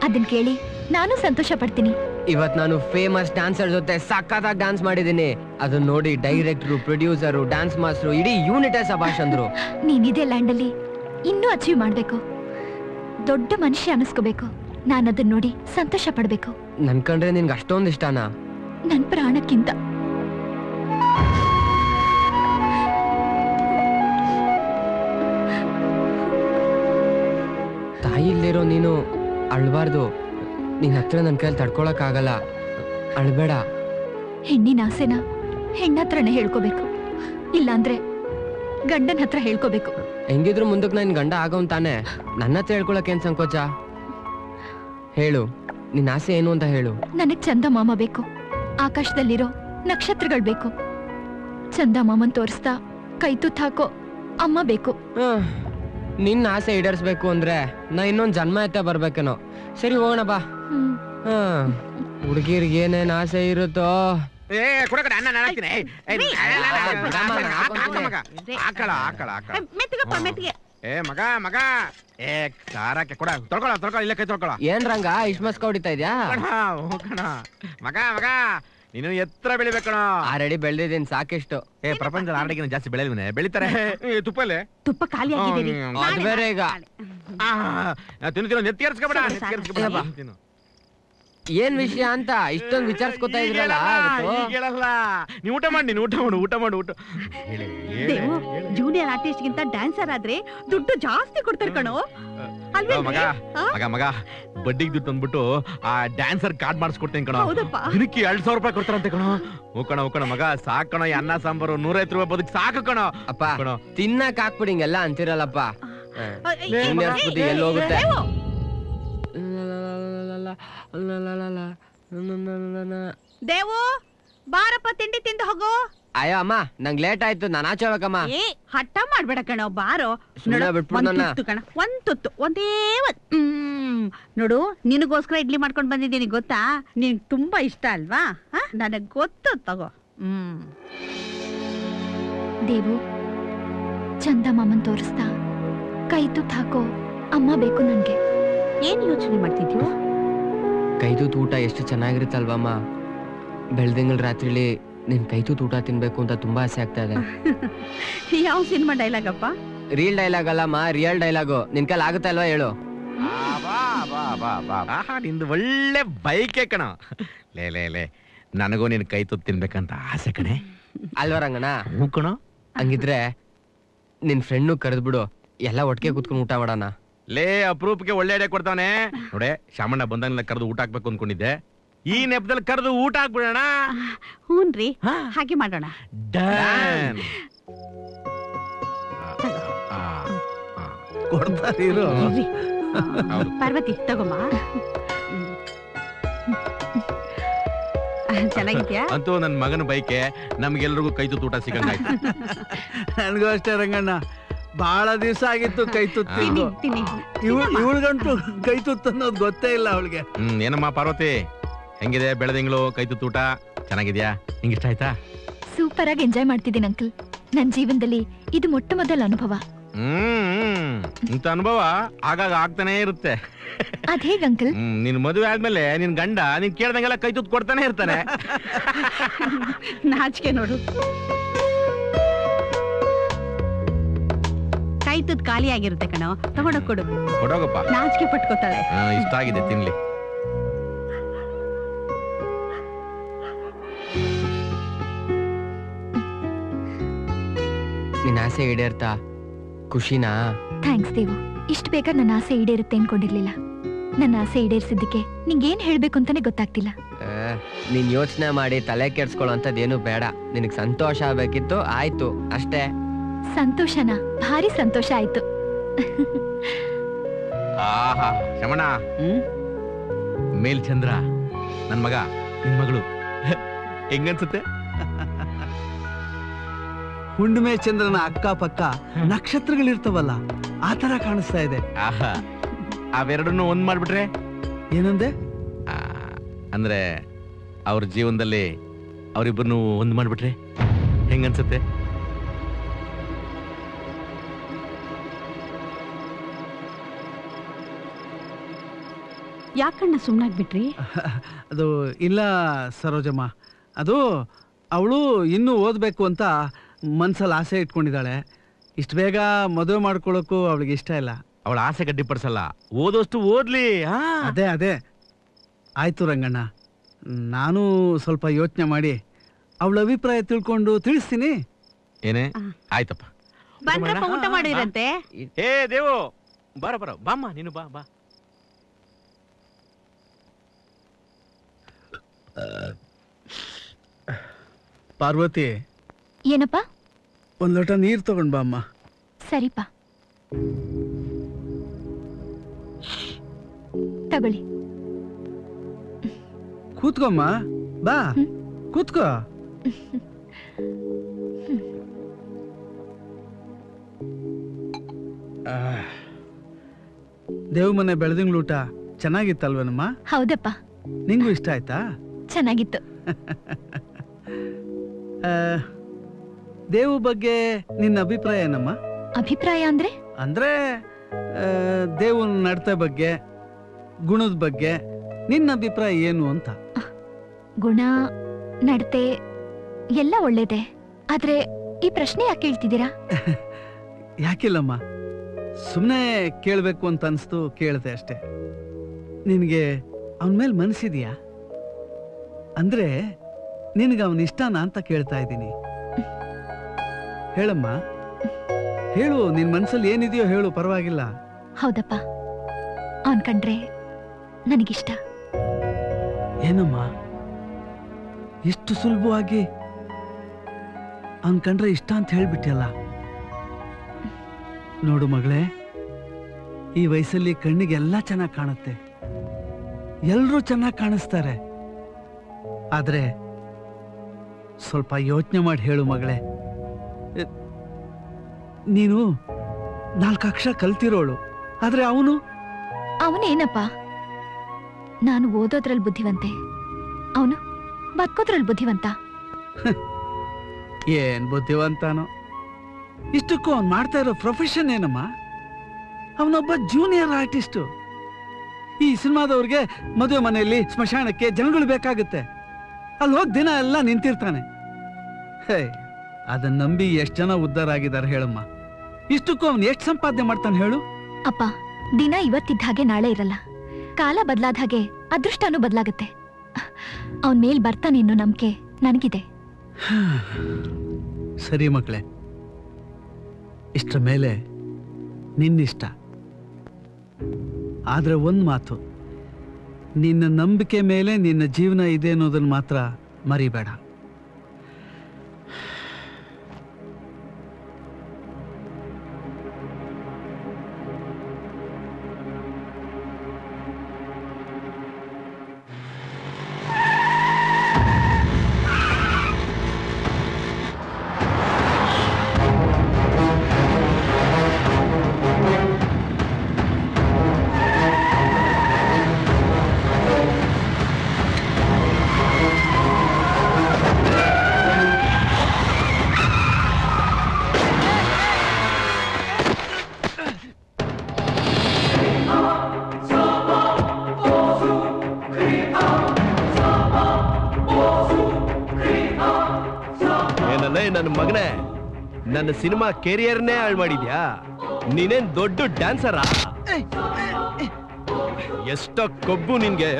ಅದನ್ನ ಕೇಳಿ ನಾನು ಸಂತೋಷ ಪಡ್ತೀನಿ. ಇವತ್ ನಾನು ಫೇಮಸ್ ಡ್ಯಾನ್ಸರ್ ಜೊತೆ ಸಖತ್ತಾಗಿ ಡ್ಯಾನ್ಸ್ ಮಾಡಿದೀನಿ. ಅದನ್ನ ನೋಡಿ ಡೈರೆಕ್ಟರು, ಪ್ರೊಡ್ಯೂಸರು, ಡ್ಯಾನ್ಸ್ ಮಾಸ್ಟರು, ಇಡೀ ಯೂನಿಟೇ ಸಭಾಷ್ ಅಂದ್ರು. ನೀನಿದೆ ಲ್ಯಾಂಡ್ ಅಲ್ಲಿ ಇನ್ನೂ ಅಚೀವ್ ಮಾಡ್ಬೇಕು, ದೊಡ್ಡ ಮನುಷ್ಯ ಅನಿಸ್ಕೋಬೇಕು. ನಾನು ಅದನ್ನ ನೋಡಿ ಸಂತೋಷ ಪಡ್ಬೇಕು. ನನ್ ಕಂಡ್ರೆ ನಿನ್ಗೆ ಅಷ್ಟೊಂದು ಇಷ್ಟನಾ? ನನ್ ಪ್ರಾಣಕ್ಕಿಂತ. ತಾಯಿ ಇಲ್ದಿರೋ ನೀನು ಅಳ್ಬಾರ್ದು. ನಿನ್ ಹತ್ರ ನನ್ ಕೈಯಲ್ಲಿ ತಡ್ಕೊಳಕ್ಕಾಗಲ್ಲ, ಅಳ್ಬೇಡ. ಹೆಣ್ಣಿನ ಆಸೆನ ಹೆಣ್ಣತ್ರನೇ ಹೇಳ್ಕೋಬೇಕು, ಇಲ್ಲಾಂದ್ರೆ ಗಂಡನ ಹತ್ರ ಹೇಳ್ಕೋಬೇಕು. ಹೆಂಗಿದ್ರು ಮುಂದಕ್ಕೆ ನನ್ ಗಂಡ ಆಗೋನ್ ತಾನೆ, ನನ್ನ ಹತ್ರ ಹೇಳ್ಕೊಳಕ್ ಸಂಕೋಚ? ಹೇಳು, ನಿನ್ ಆಸೆ ಏನು ಅಂತ ಹೇಳು. ನನಗ್ ಚಂದ ಮಾಮ ಬೇಕು, ಆಕಾಶದಲ್ಲಿರೋ ನಕ್ಷತ್ರಗಳು ಬೇಕು. ಚಂದ ಮಾಮನ್ ತೋರಿಸ್ತಾ ಕೈ ತುತ್ತು ಹಾಕೋ ಅಮ್ಮ ಬೇಕು. ನಿನ್ನ ಆಸೆ ಈಡೇರಿಸ್ಬೇಕು ಅಂದ್ರೆ ನಾ ಇನ್ನೊಂದ್ ಜನ್ಮ ಎತ್ತ ಬರ್ಬೇಕೇನೋ. ಸರಿ ಹೋಗೋಣ ಬಾ. ಹುಡುಗಿರ್ಗೆ ಏನೇನ್ ಆಸೆ ಇರುತ್ತೋ. ಏನ್ ರಂಗ ಇಷ್ಟ ಮಸ್ಕ ಹೊಡಿತಾ ಇದ್ಯಾ? ಮಗ ಮಗ ನೀನು ಎತ್ತರ ಬೆಳಿಬೇಕಣ. ಆಲ್ರೆಡಿ ಬೆಳೆದಿದ್ದೀನಿ ಸಾಕಿಷ್ಟು. ಪ್ರಪಂಚದ ಆರಡಿಗೆ ಜಾಸ್ತಿ ಬೆಳೆದಿವನೆ ಬೆಳಿತಾರೆ. ತುಪ್ಪಲೆ ತುಪ್ಪ ಖಾಲಿ ಆಗಿದೆ. ಅದು ಬೇರೆ ಈಗ ತಿನ್ನು ನೆತ್ತಿಗೆರ್ಸ್ಕೊಬೇಡ. ಏನ್ ವಿಷಯ ಅಂತ ಇಷ್ಟೊಂದು ವಿಚಾರಿಸ್ಕೊತಾ ಇದ್ರಲ್ಲ? ನೀವು ಊಟ ಮಾಡಿ, ನೀನು ಊಟ ಮಾಡು. ದೇವು ಜೂನಿಯರ್ ಆರ್ಟಿಸ್ಟ್ ಗಿಂತ ಡ್ಯಾನ್ಸರ್ ಆದ್ರೆ ದುಡ್ಡು ಜಾಸ್ತಿ ಕೊಡ್ತಾರೆ ಕಣೋ. ಮಗ ಬಡ್ಡಿಗೆ ದುಡ್ಡು ಅಂದ್ಬಿಟ್ಟು ಆ ಡ್ಯಾನ್ಸರ್ ಕಾರ್ಡ್ ಮಾಡಿಸ್ಕೊಡ್ತೇನೆ ಕಣೋ. ದಿನಕ್ಕೆ 2,000 ರೂಪಾಯಿ ಕೊಡ್ತಾರಂತೆ ಕಣೋ. ಹೋಗೋಣ ಮಗ, ಸಾಕಣ. ಅನ್ನ ಸಾಂಬಾರು 150 ರೂಪಾಯಿ ಬದುಕಿ ಸಾಕು ಕಣೋ. ಅಪ್ಪ ತಿನ್ನಕ್ ಹಾಕ್ಬಿಡಿ ಹಿಂಗೆಲ್ಲ ಅಂತಿರಲ್ಲಪ್ಪ. ಎಲ್ಲಿ ಹೋಗುತ್ತೆ? ದೇವು ಬಾರಪ್ಪ, ತಿಂಡಿ ತಿಂದು ಹೋಗು. ಅಯ್ಯೋ ಅಮ್ಮ, ನಂಗ್ ಲೇಟ್ ಆಯ್ತು, ನಾನು ಆಚೆ ಹೋಗಮ್ಮ. ಹಠ ಮಾಡ್ಬೇಡ ಕಣೋ, ಬಾರೋ. ಒಂದ್ ತುತ್ತು ಒಂದೇ ನೋಡು, ನಿನಗೋಸ್ಕರ ಇಡ್ಲಿ ಮಾಡ್ಕೊಂಡ್ ಬಂದಿದ್ದೀನಿ ಗೊತ್ತಾ? ನಿನ್ಗೆ ತುಂಬಾ ಇಷ್ಟ ಅಲ್ವಾ? ನನಗ್ ಗೊತ್ತು, ತಗೋ. ದೇವು, ಚಂದ ಮಾಮನ್ ತೋರಿಸ್ತಾ ಕೈ ತುತ್ತು ಹಾಕೋ ಅಮ್ಮ ಬೇಕು ನನ್ಗೆ. ಏನ್ ಯೋಚನೆ ಮಾಡ್ತಿದ್ಯೋ? ಕೈತೂತ್ ಊಟ ಎಷ್ಟು ಚೆನ್ನಾಗಿರುತ್ತಲ್ವಮ್ಮ. ಬೆಳ್ದಿಂಗಳ ರಾತ್ರಿಲಿ ನಿನ್ ಕೈತೂತ್ ಊಟ ತಿನ್ಬೇಕು ಅಂತ ತುಂಬಾ ಆಸೆ ಆಗ್ತಾ ಇದೆ. ಯಾವ ಸಿನಿಮಾ ಡೈಲಾಗ್ ಅಪ್ಪ? ರಿಯಲ್ ಡೈಲಾಗ್ ಅಲ್ಲಮ್ಮ, ರಿಯಲ್ ಡೈಲಾಗು. ನಿನ್ ಕೈಲಿ ಆಗುತ್ತಾ ಅಲ್ವಾ ಹೇಳು? ನಿಂದು ಒಳ್ಳೆ ಬೈಕೆ ಕಣ. ಲೇ ನನಗೂ ನಿನ್ ಕೈತೂತ್ ತಿನ್ಬೇಕಂತ ಆಸೆ ಕಣೆ. ಅಲ್ವಾ ರಂಗಣ್ಣ? ಹ್ಞೂ ಕಣ. ಹಂಗಿದ್ರೆ ನಿನ್ ಫ್ರೆಂಡ್ನು ಕರೆದ್ಬಿಡು, ಎಲ್ಲ ಒಟ್ಟಿಗೆ ಕುತ್ಕೊಂಡು ಊಟ ಮಾಡೋಣ. ಲೇ ಅಪರೂಪಕ್ಕೆ ಒಳ್ಳೆ ಐಡಿಯಾ ಕೊಡ್ತಾವನೆ. ನೋಡೆ, ಶಾಮಣ್ಣ ಬಂದಂಗೆಲ್ಲ ಕರೆದು ಊಟ ಹಾಕ್ಬೇಕು ಅನ್ಕೊಂಡಿದ್ದೆ. ಈ ನೆಪದಲ್ಲಿ ಕರೆದು ಊಟ ಹಾಕ್ಬಿಡೋಣ. ಹೂನ್ರಿ, ಹಾಗೆ ಮಾಡೋಣ. ಪಾರ್ವತಿ ತಗೋಮ್ಮ. ಚೆನ್ನಾಗಿದ್ಯಾ? ಅಂತೂ ನನ್ನ ಮಗನ ಬೈಕೆ ನಮ್ಗೆಲ್ರಿಗೂ ಕೈತೂತ್ ಊಟ ಸಿಗಂಗಾಯ್ತು. ನನಗೂ ಅಷ್ಟೇ ರಂಗಣ್ಣ, ಬಹಳ ದಿವಸ ಆಗಿತ್ತು ಕೈ ತುತ್ತು. ಇವಳಿಗಂಟು ಕೈ ತುತ್ತು ಅನ್ನೋದು ಗೊತ್ತೇ ಇಲ್ಲ ಅವಳಿಗೆ. ಏನಮ್ಮ ಪಾರ್ವತಿ, ಹೆಂಗಿದೆ ಬೆಳೆದಿಂಗಳು ಕೈತೂತ್ ಊಟ? ಚೆನ್ನಾಗಿದ್ಯಾ? ನಿಂಗೆ ಇಷ್ಟ ಆಯ್ತಾ? ಸೂಪರ್ ಆಗಿ ಎಂಜಾಯ್ ಮಾಡ್ತಿದ್ದೀನಿ ಅಂಕಲ್. ನನ್ ಜೀವನದಲ್ಲಿ ಇದು ಮೊಟ್ಟ ಮೊದಲ ಅನುಭವ. ಇಂಥ ಅನುಭವ ಆಗಾಗ ಆಗ್ತಾನೆ ಇರುತ್ತೆ. ಅದ್ ಹೇಗ್ ಅಂಕಲ್? ನಿನ್ ಮದುವೆ ಆದ್ಮೇಲೆ ನಿನ್ ಗಂಡ ನೀನ್ ಕೇಳ್ದಂಗೆಲ್ಲ ಕೈತೂತ್ ಕೊಡ್ತಾನೆ ಇರ್ತಾನೆ. ನಾಚಿಕೆ ನೋಡು. ಕೈ ತುತ್ತು ಖಾಲಿ ಆಗಿರುತ್ತೆ ಕಣೋ, ತಗೊಂಡೋಗ್ ಕೊಡು. ಕೊಡೋಗಪ್ಪ. ನಾಚಿಕೆ ಪಟ್ಕೋತಾಳೆ. ಇಷ್ಟ ಆಗಿದೆ, ತಿನ್ಲಿ. ನಿನ್ನ ಆಸೆ ಈಡೇರ್ತಾ ಖುಷಿನಾ? ಥ್ಯಾಂಕ್ಸ್ ದೇವು. ಇಷ್ಟು ಬೇಗ ನನ್ನ ಆಸೆ ಈಡೇರುತ್ತೆ ಅನ್ಕೊಂಡಿರ್ಲಿಲ್ಲ. ನನ್ನ ಆಸೆ ಈಡೇರಿಸಿದ್ದಕ್ಕೆ ನಿಂಗೇನ್ ಹೇಳ್ಬೇಕು ಅಂತಾನೆ ಗೊತ್ತಾಗ್ತಿಲ್ಲ. ನೀನ್ ಯೋಚನೆ ಮಾಡಿ ತಲೆ ಕೆಡ್ಸ್ಕೊಳ್ಳೋ ಅಂತದೇನು ಬೇಡ. ನಿನಗ್ ಸಂತೋಷ ಆಗ್ಬೇಕಿತ್ತು, ಆಯ್ತು ಅಷ್ಟೇ. ಸಂತೋಷನಾ? ಭಾರಿ ಸಂತೋಷ ಆಯ್ತು. ಆಹಾ ಶಮಣ, ಮೇಲ್ಚಂದ್ರ ನನ್ ಮಗ, ನಿನ್ ಮಗಳು ಹೆಂಗನ್ಸುತ್ತೆ? ಹುಣ್ಣಿಮೆ ಚಂದ್ರನ ಅಕ್ಕಪಕ್ಕ ನಕ್ಷತ್ರಗಳಿರ್ತವಲ್ಲ, ಆ ತರ ಕಾಣಿಸ್ತಾ ಇದೆ. ಆಹಾ, ಅವೆರಡನ್ನು ಒಂದ್ ಮಾಡ್ಬಿಟ್ರೆ? ಏನಂದೆ? ಅಂದ್ರೆ ಅವ್ರ ಜೀವನದಲ್ಲಿ ಅವರಿಬ್ಬರನ್ನು ಒಂದ್ ಮಾಡ್ಬಿಟ್ರೆ ಹೆಂಗನ್ಸುತ್ತೆ? ಯಾಕಣ್ಣ ಸುಮ್ನಾಗ್ಬಿಟ್ರಿ? ಅದು ಇಲ್ಲ ಸರೋಜಮ್ಮ, ಅದು ಅವಳು ಇನ್ನೂ ಓದಬೇಕು ಅಂತ ಮನ್ಸಲ್ಲಿ ಆಸೆ ಇಟ್ಕೊಂಡಿದ್ದಾಳೆ. ಇಷ್ಟು ಬೇಗ ಮದುವೆ ಮಾಡ್ಕೊಳ್ಳೋಕ್ಕೂ ಅವಳಿಗೆ ಇಷ್ಟ ಇಲ್ಲ. ಅವಳ ಆಸೆ ಗಡ್ಡಿಪಡಿಸಲ್ಲ, ಓದೋಷ್ಟು ಓದ್ಲಿ. ಅದೇ ಆಯ್ತು ರಂಗಣ್ಣ, ನಾನು ಸ್ವಲ್ಪ ಯೋಚನೆ ಮಾಡಿ ಅವಳ ಅಭಿಪ್ರಾಯ ತಿಳ್ಕೊಂಡು ತಿಳಿಸ್ತೀನಿ. ಏನೇ? ಆಯ್ತಪ್ಪ, ಬಂದ್ರಪ್ಪ, ಊಟ ಮಾಡಿರಂತೆ. ಏ ದೇವು, ಬರ ಬಾಮ್ಮ ನೀನು ಬಾ ಬಾ. ಪಾರ್ವತಿ, ಏನಪ್ಪ? ಒಂದ್ ಲೋಟ ನೀರ್ ತಗೊಂಡ್ ಬಾ ಅಮ್ಮ. ಸರಿಪಾ, ತಗೊಳ್ಳಿ. ಕೂತ್ಕೊಮ್ಮ, ಬಾ ಕೂತ್ಕೋ. ದೇವ್ ಮನೆ ಬೆಳೆದಿಂಗ್ಳೂಟ ಚೆನ್ನಾಗಿತ್ತಲ್ವೇನಮ್ಮ? ಹೌದಪ್ಪ. ನಿಂಗೂ ಇಷ್ಟ ಆಯ್ತಾ? ಚೆನ್ನಾಗಿತ್ತು. ದೇವು ಬಗ್ಗೆ ನಿನ್ನ ಅಭಿಪ್ರಾಯ ಏನಮ್ಮ? ಅಭಿಪ್ರಾಯ ಅಂದ್ರೆ? ಅಂದ್ರೆ ದೇವನ ನಡತೆ ಬಗ್ಗೆ, ಗುಣದ ಬಗ್ಗೆ ನಿನ್ನ ಅಭಿಪ್ರಾಯ ಏನು ಅಂತ. ಗುಣ, ನಡತೆ ಎಲ್ಲ ಒಳ್ಳೇದೆ. ಆದ್ರೆ ಈ ಪ್ರಶ್ನೆ ಯಾಕೆ ಕೇಳ್ತಿದ್ದೀರಾ? ಯಾಕಿಲ್ಲಮ್ಮ, ಸುಮ್ಮನೆ ಕೇಳಬೇಕು ಅಂತ ಅನಿಸ್ತು, ಕೇಳಿದೆ ಅಷ್ಟೇ. ನಿನಗೆ ಅವನ ಮೇಲೆ ಮನಸ್ಸಿದೆಯಾ? ಅಂದ್ರೆ ನಿನಗೆ ಅವನ ಇಷ್ಟನಾ ಅಂತ ಕೇಳ್ತಾ ಇದ್ದೀನಿ. ಹೇಳಮ್ಮ, ಹೇಳು, ನಿನ್ ಮನ್ಸಲ್ಲಿ ಏನಿದೆಯೋ ಹೇಳು, ಪರವಾಗಿಲ್ಲ. ಹೌದಪ್ಪ, ಅವನ್ ಕಂಡ್ರೆ ನನಗಿಷ್ಟ. ಏನಮ್ಮ, ಎಷ್ಟು ಸುಲಭವಾಗಿ ಅವನ್ ಕಂಡ್ರೆ ಇಷ್ಟ ಅಂತ ಹೇಳ್ಬಿಟ್ಟಿಯಲ್ಲ. ನೋಡು ಮಗಳೇ, ಈ ವಯಸ್ಸಲ್ಲಿ ಕಣ್ಣಿಗೆ ಎಲ್ಲ ಚೆನ್ನಾಗಿ ಕಾಣುತ್ತೆ, ಎಲ್ರೂ ಚೆನ್ನಾಗಿ ಕಾಣಿಸ್ತಾರೆ. ಆದ್ರೆ ಸ್ವಲ್ಪ ಯೋಚನೆ ಮಾಡಿ ಹೇಳು ಮಗಳೇ. ನೀನು 4 ಅಕ್ಷರ ಕಲ್ತಿರೋಳು, ಆದ್ರೆ ಅವನೇನಪ್ಪ? ನಾನು ಓದೋದ್ರಲ್ಲಿ ಬುದ್ಧಿವಂತೆ, ಅವನು ಬದುಕೋದ್ರಲ್ಲಿ ಬುದ್ಧಿವಂತ. ಏನ್ ಬುದ್ಧಿವಂತನೋ. ಇಷ್ಟಕ್ಕೂ ಅವ್ನು ಮಾಡ್ತಾ ಇರೋ ಪ್ರೊಫೆಷನ್ ಏನಮ್ಮ? ಅವನೊಬ್ಬ ಜೂನಿಯರ್ ಆರ್ಟಿಸ್ಟು. ಈ ಸಿನಿಮಾದವ್ರಿಗೆ ಮದುವೆ ಮನೆಯಲ್ಲಿ ಸ್ಮಶಾನಕ್ಕೆ ಜನಗಳು ಬೇಕಾಗುತ್ತೆ, ಅಲ್ಲಿ ಹೋಗಿ ದಿನ ಎಲ್ಲ ನಿಂತಿರ್ತಾನೆ. ಹೇ, ಅದನ್ನ ನಂಬಿ ಎಷ್ಟು ಜನ ಉದ್ಧಾರ ಆಗಿದ್ದಾರೆ ಹೇಳಮ್ಮ. ಇಷ್ಟಕ್ಕೂ ಅವನು ಎಷ್ಟು ಸಂಪಾದನೆ ಮಾಡ್ತಾನೆ ಹೇಳು? ಅಪ್ಪ, ದಿನ ಇವತ್ತಿದ್ದ ಹಾಗೆ ನಾಳೆ ಇರಲ್ಲ. ಕಾಲ ಬದಲಾದ ಹಾಗೆ ಅದೃಷ್ಟನೂ ಬದಲಾಗುತ್ತೆ. ಅವನ್ ಮೇಲ್ ಬರ್ತಾನೆ ಅನ್ನೋ ನಂಬಿಕೆ ನನಗಿದೆ. ಸರಿ ಮಕ್ಕಳೇ, ಇಷ್ಟರ ಮೇಲೆ ನಿನ್ನಿಷ್ಟ. ಆದ್ರೆ ಒಂದ್ ಮಾತು, ನಿನ್ನ ನಂಬಿಕೆ ಮೇಲೆ ನಿನ್ನ ಜೀವನ ಇದೆ ಅನ್ನೋದನ್ನ ಮಾತ್ರ ಮರಿಬೇಡ. ನನ್ನ ಮಗನೇ, ನನ್ನ ಸಿನಿಮಾ ಕೆರಿಯರ್ನೇ ಹಾಳು ಮಾಡಿದ್ಯಾ? ನೀನೇನ್ ದೊಡ್ಡ ಡ್ಯಾನ್ಸರಾ? ಎಷ್ಟೋ ಕೊಬ್ಬು ನಿನ್ಗೆ.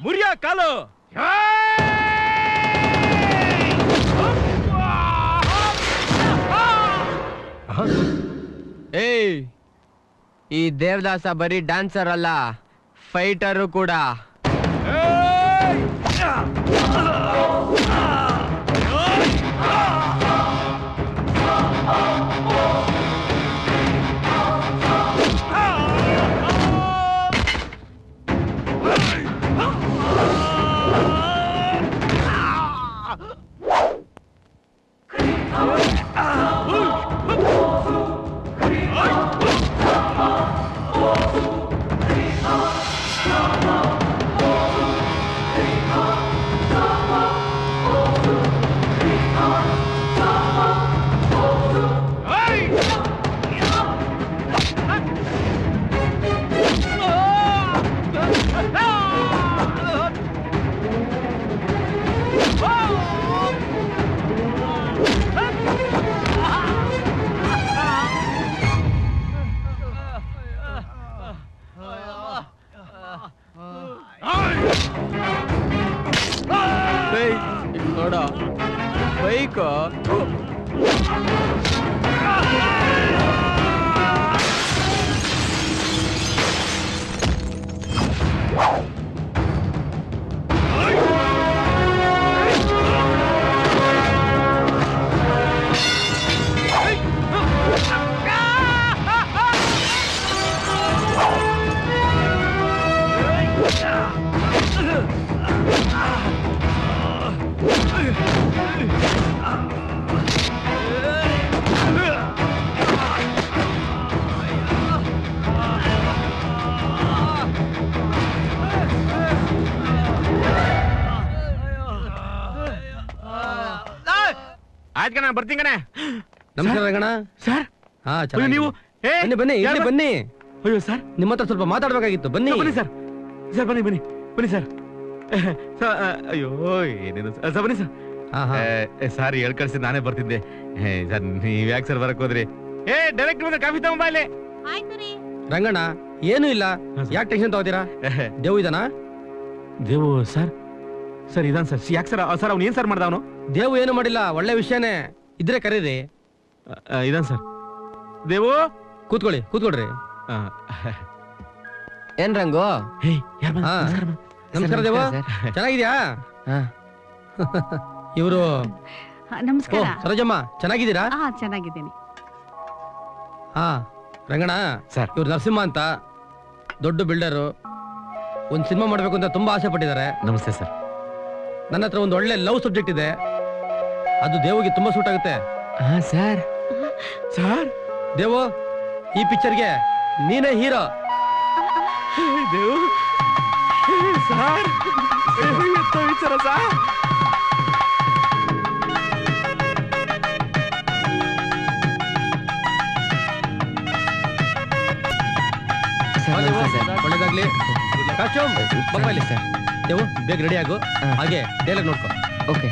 ಮುರಿಯ ಕಾಲು. ಏಯ್, ಈ ದೇವದಾಸ ಬರೀ ಡ್ಯಾನ್ಸರ್ ಅಲ್ಲ, ಫೈಟರು ಕೂಡ. ಬರ್ತೀನಿ ಕಣೆ. ನಮಸ್ಕಾರ ರಂಗಣ್ಣ. ಸರ್ ಹಾ ನೀವು ಬನ್ನಿ ಬನ್ನಿ ಇಲ್ಲಿ ಬನ್ನಿ. ಅಯ್ಯೋ ಸರ್ ನಿಮ್ಮ ಹತ್ರ ಸ್ವಲ್ಪ ಮಾತಾಡ್ಬೇಕಾಗಿತ್ತು. ಬನ್ನಿ ಬನ್ನಿ ಸರ್. ಸರ್ ಬನ್ನಿ ಬನ್ನಿ ಬನ್ನಿ ಸರ್. ಅಯ್ಯೋ ಏನೇನು ಸರ್ ಬನ್ನಿ ಸರ್. ಸರ್ ಹೇಳ್ ಕಳ್ಸಿ ನಾನೇ ಬರ್ತಿದ್ದೆ. ಸರ್ ನೀವ್ ಯಾಕೆ ಸರ್ ಬರಕ್ ಹೋದ್ರಿ? ಡೈರೆಕ್ಟ್ ಬಂದ್ರೆ ಕಾಫಿ ತಗೊಂಬ ಇಲ್ಲಿ. ರಂಗಣ್ಣ ಏನು ಇಲ್ಲ, ಯಾಕೆ ಟೆನ್ಷನ್ ತಗೋತೀರಾ? ದೇವು ಇದಾನ? ದೇವು ಸರ್ ಸರ್ ಇದಾನ್ ಸರ್. ಯಾಕೆ ಸರ್ ಸರ್ ಅವ್ನು ಏನ್ ಸರ್ ಮಾಡ್ದ ಅವನು? ದೇವು ಏನು ಮಾಡಿಲ್ಲ, ಒಳ್ಳೆ ವಿಷಯನೇ ಇದ್ರೆ ಕರೀರಿ. ಇದಾನ್ ಸರ್. ದೇವು ಕೂತ್ಕೊಳ್ಳಿ ಕೂತ್ಕೊಳ್ರಿ. ಏನ್ ರಂಗು? ನಮಸ್ಕಾರ ದೇವು, ಚೆನ್ನಾಗಿದ್ಯಾ? ಇವರು ನಮಸ್ಕಾರ ಸರೋಜಮ್ಮ, ಚೆನ್ನಾಗಿದ್ದೀರಾ? ಚೆನ್ನಾಗಿದ್ದೀನಿ. ಹಾ ರಂಗಣ್ಣ ಸರ್, ಇವ್ರು ನರಸಿಂಹ ಅಂತ ದೊಡ್ಡ ಬಿಲ್ಡರು. ಒಂದ್ ಸಿನಿಮಾ ಮಾಡ್ಬೇಕು ಅಂತ ತುಂಬಾ ಆಸೆ ಪಟ್ಟಿದ್ದಾರೆ. ನಮಸ್ತೆ ಸರ್. ನನ್ನ ಹತ್ರ ಒಂದು ಒಳ್ಳೆ ಲವ್ ಸಬ್ಜೆಕ್ಟ್ ಇದೆ, ಅದು ದೇವಿಗೆ ತುಂಬಾ ಸೂಟ್ ಆಗುತ್ತೆ. ಸರ್ ಸರ್ ದೇವು, ಈ ಪಿಕ್ಚರ್ಗೆ ನೀನೇ ಹೀರೋ. ದೇವು ಸರ್ ವಿಚಾರ ಸರ್. ಒಳ್ಳೇದಾಗ್ಲಿ. ಕಾಸ್ಟ್ಯೂಮ್ ಬಪ್ಪಲ್ಲಿ ಸರ್. ದೇವು ಬೇಗ ರೆಡಿ ಆಗು, ಹಾಗೆ ಡೈಲಾಗ್ ನೋಡ್ಕೊ. Okay.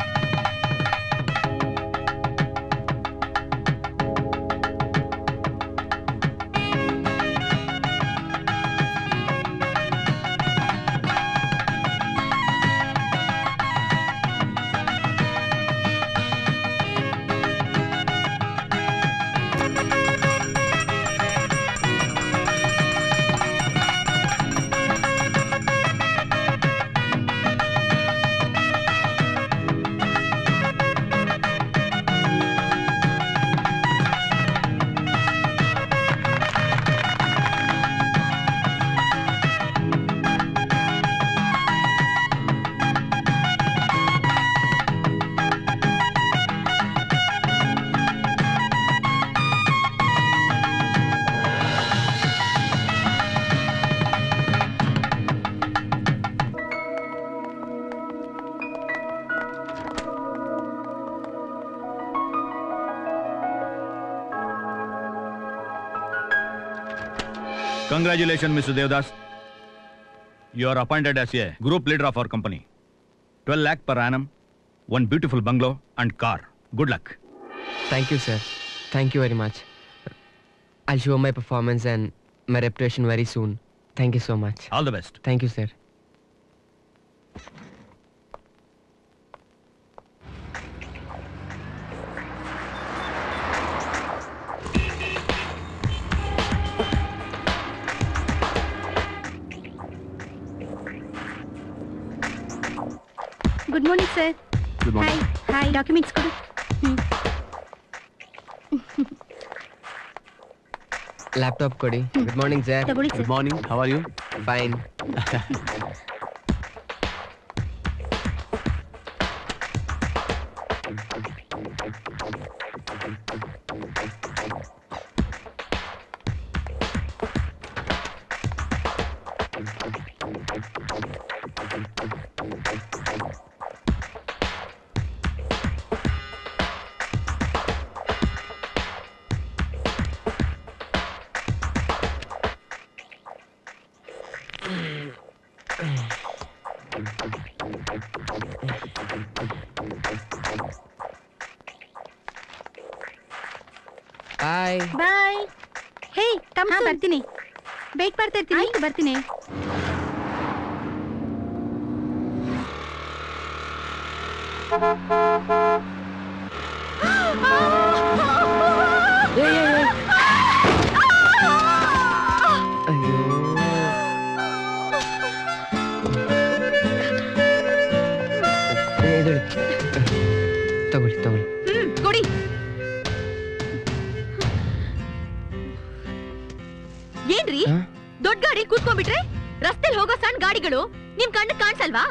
Congratulations, Mr. Devdas. You are appointed as a group leader of our company. 12 lakh per annum, one beautiful bungalow and car. Good luck. Thank you, sir. Thank you very much. I'll show my performance and my reputation very soon. Thank you so much. All the best. Thank you, sir. Good morning sir. Good morning. Hi documents ಕೊಡು. Laptop kodi. Good morning, sir. ತಗೊಳ್ಳಿ sir. Good morning. How are you? Fine. Bye. Bye. Hey come ಬರ್ತೀನಿ. Wait ಮಾಡ್ತಾ ಇರ್ತೀನಿ. ಆಯ್ತು ಬರ್ತೀನಿ. ತಗೊಳ್ಳಿ ತಗೊಳ್ಳಿ. ಕೊಡಿ. ಏನ್ರಿ ದೊಡ್ಡ ಗಾಡಿ ಕೂತ್ಕೊಂಡ್ಬಿಟ್ರೆ ರಸ್ತೆಲ್ ಹೋಗೋ ಸಣ್ಣ ಗಾಡಿಗಳು ನಿಮ್ ಕಣ್ಣು ಕಾಣಿಸಲ್ವಾ?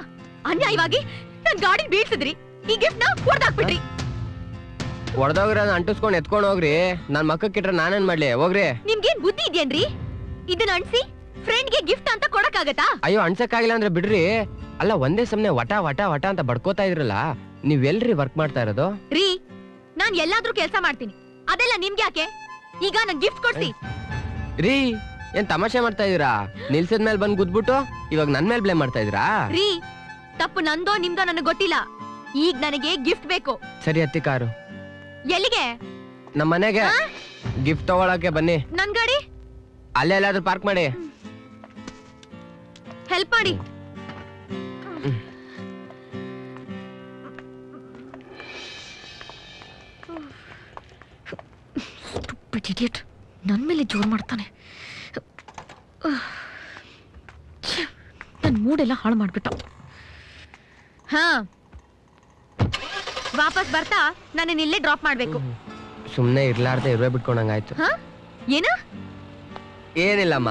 ಅನ್ಯಾಯವಾಗಿ ನನ್ ಗಾಡಿ ಬೀಳ್ಸಿದ್ರಿ, ಈ ಗಿಫ್ಟ್ ನ ಹೊಡೆದಾಕ್ಬಿಟ್ರಿ. ಹೊಡೆದೋಗ್ರ ಅಂಟಿಸ್ಕೊಂಡ್ ಎತ್ಕೊಂಡ್ ಹೋಗ್ರಿ. ನನ್ ಮಕ್ಕಕ್ಕಿಟ್ರೆ ನಾನೇನ್ ಮಾಡ್ಲಿ? ಹೋಗ್ರಿ. ನಿಮ್ಗೇನ್ ಬುದ್ಧಿ ಇದೆಯೇನ್ರಿ? ಇದನ್ನ ಅನ್ಸಿ ಫ್ರೆಂಡ್ಗೆ ಗಿಫ್ಟ್ ಅಂತ ಕೊಡಕ್ಕಾಗತ್ತಾ? ಅಯ್ಯೋ ಅನ್ಸಕ್ಕಾಗಿಲ್ಲ ಅಂದ್ರೆ ಬಿಡ್ರಿ. ಅಲ್ಲ ಒಂದೇ ಸಮನೆ ವಟ ವಟ ವಟ ಅಂತ ಬಡ್ಕೋತಾ ಇದ್ರಲ್ಲ, ನೀವ್ ಎಲ್ರಿ ವರ್ಕ್ ಮಾಡ್ತಾ ಇರೋದು? ರೀ, ನಾನ್ ಎಲ್ಲಾದ್ರೂ ಕೆಲಸ ಮಾಡ್ತೀನಿ, ಅದೆಲ್ಲ ನಿಮ್ಗೆ ಯಾಕೆ? ಈಗ ನನ್ ಗಿಫ್ಟ್ ಕೊಡ್ಸಿ. ರೀ ಏನ್ ತಮಾಷೆ ಮಾಡ್ತಾ ಇದೀರಾ? ನಿಲ್ಸದ ಮೇಲೆ ಬಂದ್ ಗುದ್ಬಿಟ್ಟು ಇವಾಗ ನನ್ ಮೇಲೆ ಬ್ಲೇಮ್ ಮಾಡ್ತಾ ಇದೀರಾ? ರೀ ತಪ್ಪು ನಂದೋ ನಿಮ್ದೋ ನನಗೆ ಗೊತ್ತಿಲ್ಲ. ಈಗ ನನಗೆ ಗಿಫ್ಟ್ ಬೇಕು. ಸರಿ ಹತ್ತಿ ಕಾರು. ಎಲ್ಲಿಗೆ? ನಮ್ಮ ಮನೆಗೆ. ಗಿಫ್ಟ್ ತಗೊಳಕ್ಕೆ ಬನ್ನಿ. ನನ್ ಗಾಡಿ ಅಲ್ಲೇ ಎಲ್ಲಾದ್ರೂ ಪಾರ್ಕ್ ಮಾಡಿ. ಹೆಲ್ಪ್ ಮಾಡಿ. ನನ್ ಮೇಲೆ ಜೋರ್ ಮಾಡ್ತಾನೆ. ನನ್ ಮೂಡೆಲ್ಲ ಹಾಳು ಮಾಡ್ಬಿಟ್ಟ. ಹಾ ವಾಪಸ್ ಬರ್ತಾ ನನ್ನ ಇಲ್ಲೇ ಡ್ರಾಪ್ ಮಾಡ್ಬೇಕು. ಸುಮ್ನೆ ಇರ್ಲಾರ್ದೆ ಇರುವೆ ಬಿಟ್ಕೊಂಡಂಗಾಯ್ತು. ಹಾ ಏನ? ಏನಿಲ್ಲಮ್ಮ.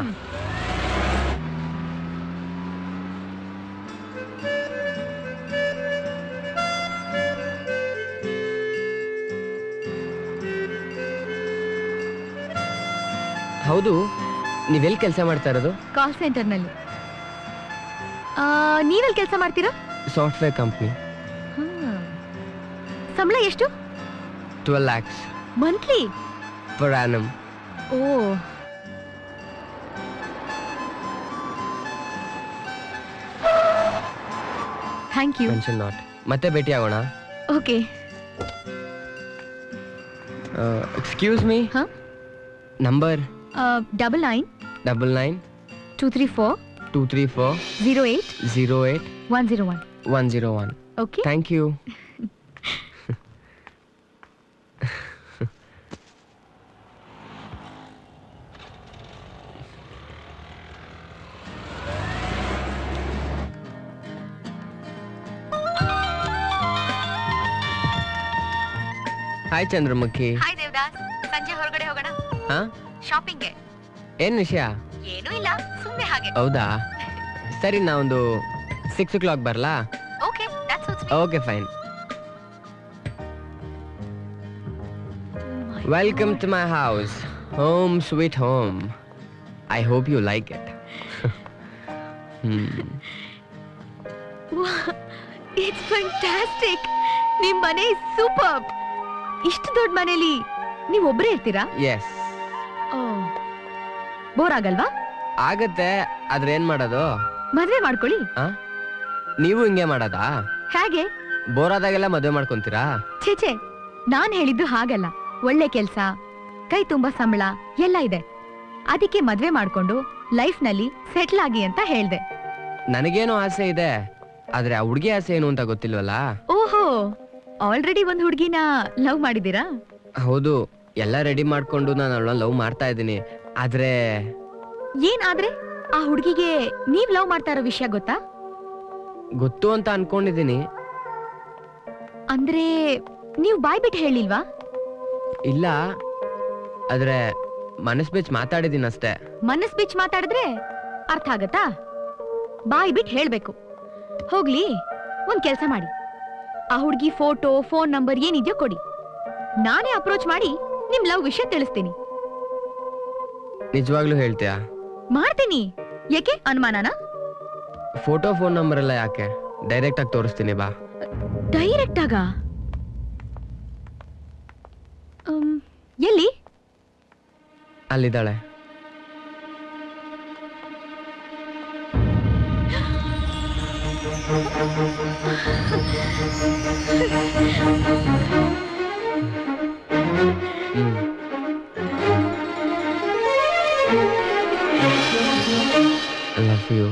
ಹೌದು, ನೀವೆಲ್ಲಿ ಕೆಲಸ ಮಾಡ್ತಾ ಇರೋದು? ಕಾಲ್ ಸೆಂಟರ್ ನಲ್ಲಿ. ನೀವೆಲ್ಲಿ ಕೆಲಸ ಮಾಡ್ತೀರಾ? Software company. ಸಂಬಳ ಎಷ್ಟು? 12 lakhs ಮಂತ್ಲಿ per annum. ಓ ಥ್ಯಾಂಕ್ ಯು. Mention not. ಮತ್ತೆ ಭೇಟಿ ಆಗೋಣ. Okay. Excuse me. Number 99 99 234 234 08 08 101 101. Okay. Thank you. Hi Chandramukhi. Hi Devdas. ಸಂಜೆ ಹೊರಗಡೆ ಹೋಗೋಣ. ಹಾ ಶಾಪಿಂಗ್ಗೆ. ಏನ್ ವಿಷಯ? ಏನೂ ಇಲ್ಲ, ಸುಮ್ಮನೆ ಹಾಗೆ. ಹೌದಾ, ಸರಿ ನಾ ಒಂದು 6 o'clock ಬರ್ಲಾ? Okay, that suits me. Okay fine. Welcome to my house. Home sweet home. I hope you like it. It's fantastic. ನಿಮ್ ಮನೆ ಸೂಪರ್. ಇಷ್ಟು ದೊಡ್ಡ ಮನೆಯಲ್ಲಿ ನೀವು ಒಬ್ಬರೇ ಇರ್ತೀರಾ? ಎಸ್. ಬೋರ್ ಆಗಲ್ವಾ? ಆಗತ್ತೆ, ಆದ್ರೆ ಏನ್ ಮಾಡೋದು? ಮದ್ವೆ ಮಾಡ್ಕೊಳ್ಳಿ. ನೀವು ಹಿಂಗೆ ಮಾಡೋದಾ? ಹೇಗೆ? ಬೋರ್ ಆದಾಗೆಲ್ಲ ಮದ್ವೆ ಮಾಡ್ಕೊಂತೀರಾ? ಛೇ, ನಾನ್ ಹೇಳಿದ್ದು ಹಾಗಲ್ಲ. ಒಳ್ಳೆ ಕೆಲ್ಸ, ಕೈ ತುಂಬಾ ಸಂಬಳ ಎಲ್ಲ ಇದೆ. ಅದಕ್ಕೆ ಮದ್ವೆ ಮಾಡ್ಕೊಂಡು ಲೈಫ್ ನಲ್ಲಿ ಸೆಟ್ಲ್ ಆಗಿ ಅಂತ ಹೇಳ್ದೆ. ನನಗೇನೋ ಆಸೆ ಇದೆ, ಆದ್ರೆ ಆ ಹುಡುಗಿ ಆಸೆ ಏನು ಅಂತ ಗೊತ್ತಿಲ್ವಲ್ಲ. ಓಹೋ, ಆಲ್ರೆಡಿ ಒಂದ್ ಹುಡುಗಿನ ಲವ್ ಮಾಡಿದೀರಾ? ಹೌದು, ಎಲ್ಲ ರೆಡಿ ಮಾಡ್ಕೊಂಡು ನಾನು ಅವಳನ್ನ ಲವ್ ಮಾಡ್ತಾ ಇದ್ದೀನಿ. ಆದ್ರೆ ಏನ್ ಆದ್ರೆ? ಆ ಹುಡುಗಿಗೆ ನೀವ್ ಲವ್ ಮಾಡ್ತಾ ಇರೋ ವಿಷಯ ಗೊತ್ತಾ? ಗೊತ್ತು ಅಂತ ಅನ್ಕೊಂಡಿದೀನಿ. ಅಂದ್ರೆ ನೀವ್ ಬಾಯ್ ಬಿಟ್ಟು ಹೇಳಿಲ್ವಾ? ಇಲ್ಲ, ಆದ್ರೆ ಮನಸ್ ಬಿಚ್ಚಿ ಮಾತಾಡಿದೀನಿ ಅಷ್ಟೇ. ಮನಸ್ ಬಿಚ್ಚಿ ಮಾತಾಡಿದ್ರೆ ಅರ್ಥ ಆಗತ್ತಾ? ಬಾಯ್ ಬಿಟ್ಟು ಹೇಳ್ಬೇಕು. ಹೋಗ್ಲಿ, ಒಂದ್ ಕೆಲ್ಸ ಮಾಡಿ, ಆ ಹುಡುಗಿ ಫೋಟೋ, ಫೋನ್ ನಂಬರ್ ಏನಿದೆಯೋ ಕೊಡಿ. ನಾನೇ ಅಪ್ರೋಚ್ ಮಾಡಿ ನಿಮ್ ಲವ್ ವಿಷಯ ತಿಳಿಸ್ತೀನಿ. ನಿಜವಾಗ್ಲೂ ಹೇಳ್ತೀಯಾ? ಮಾಡ್ತೀನಿ. ಯಾಕೆ ಅನುಮಾನನಾ? ಫೋಟೋ, ಫೋನ್ ನಂಬರ್ ಎಲ್ಲ ಯಾಕೆ? ಡೈರೆಕ್ಟ್ ಆಗಿ ತೋರಿಸ್ತೀನಿ ಬಾ. ಡೈರೆಕ್ಟ್ ಆಗ? ಎಲ್ಲಿ? ಅಲ್ಲಿದ್ದಾಳೆ. I love you.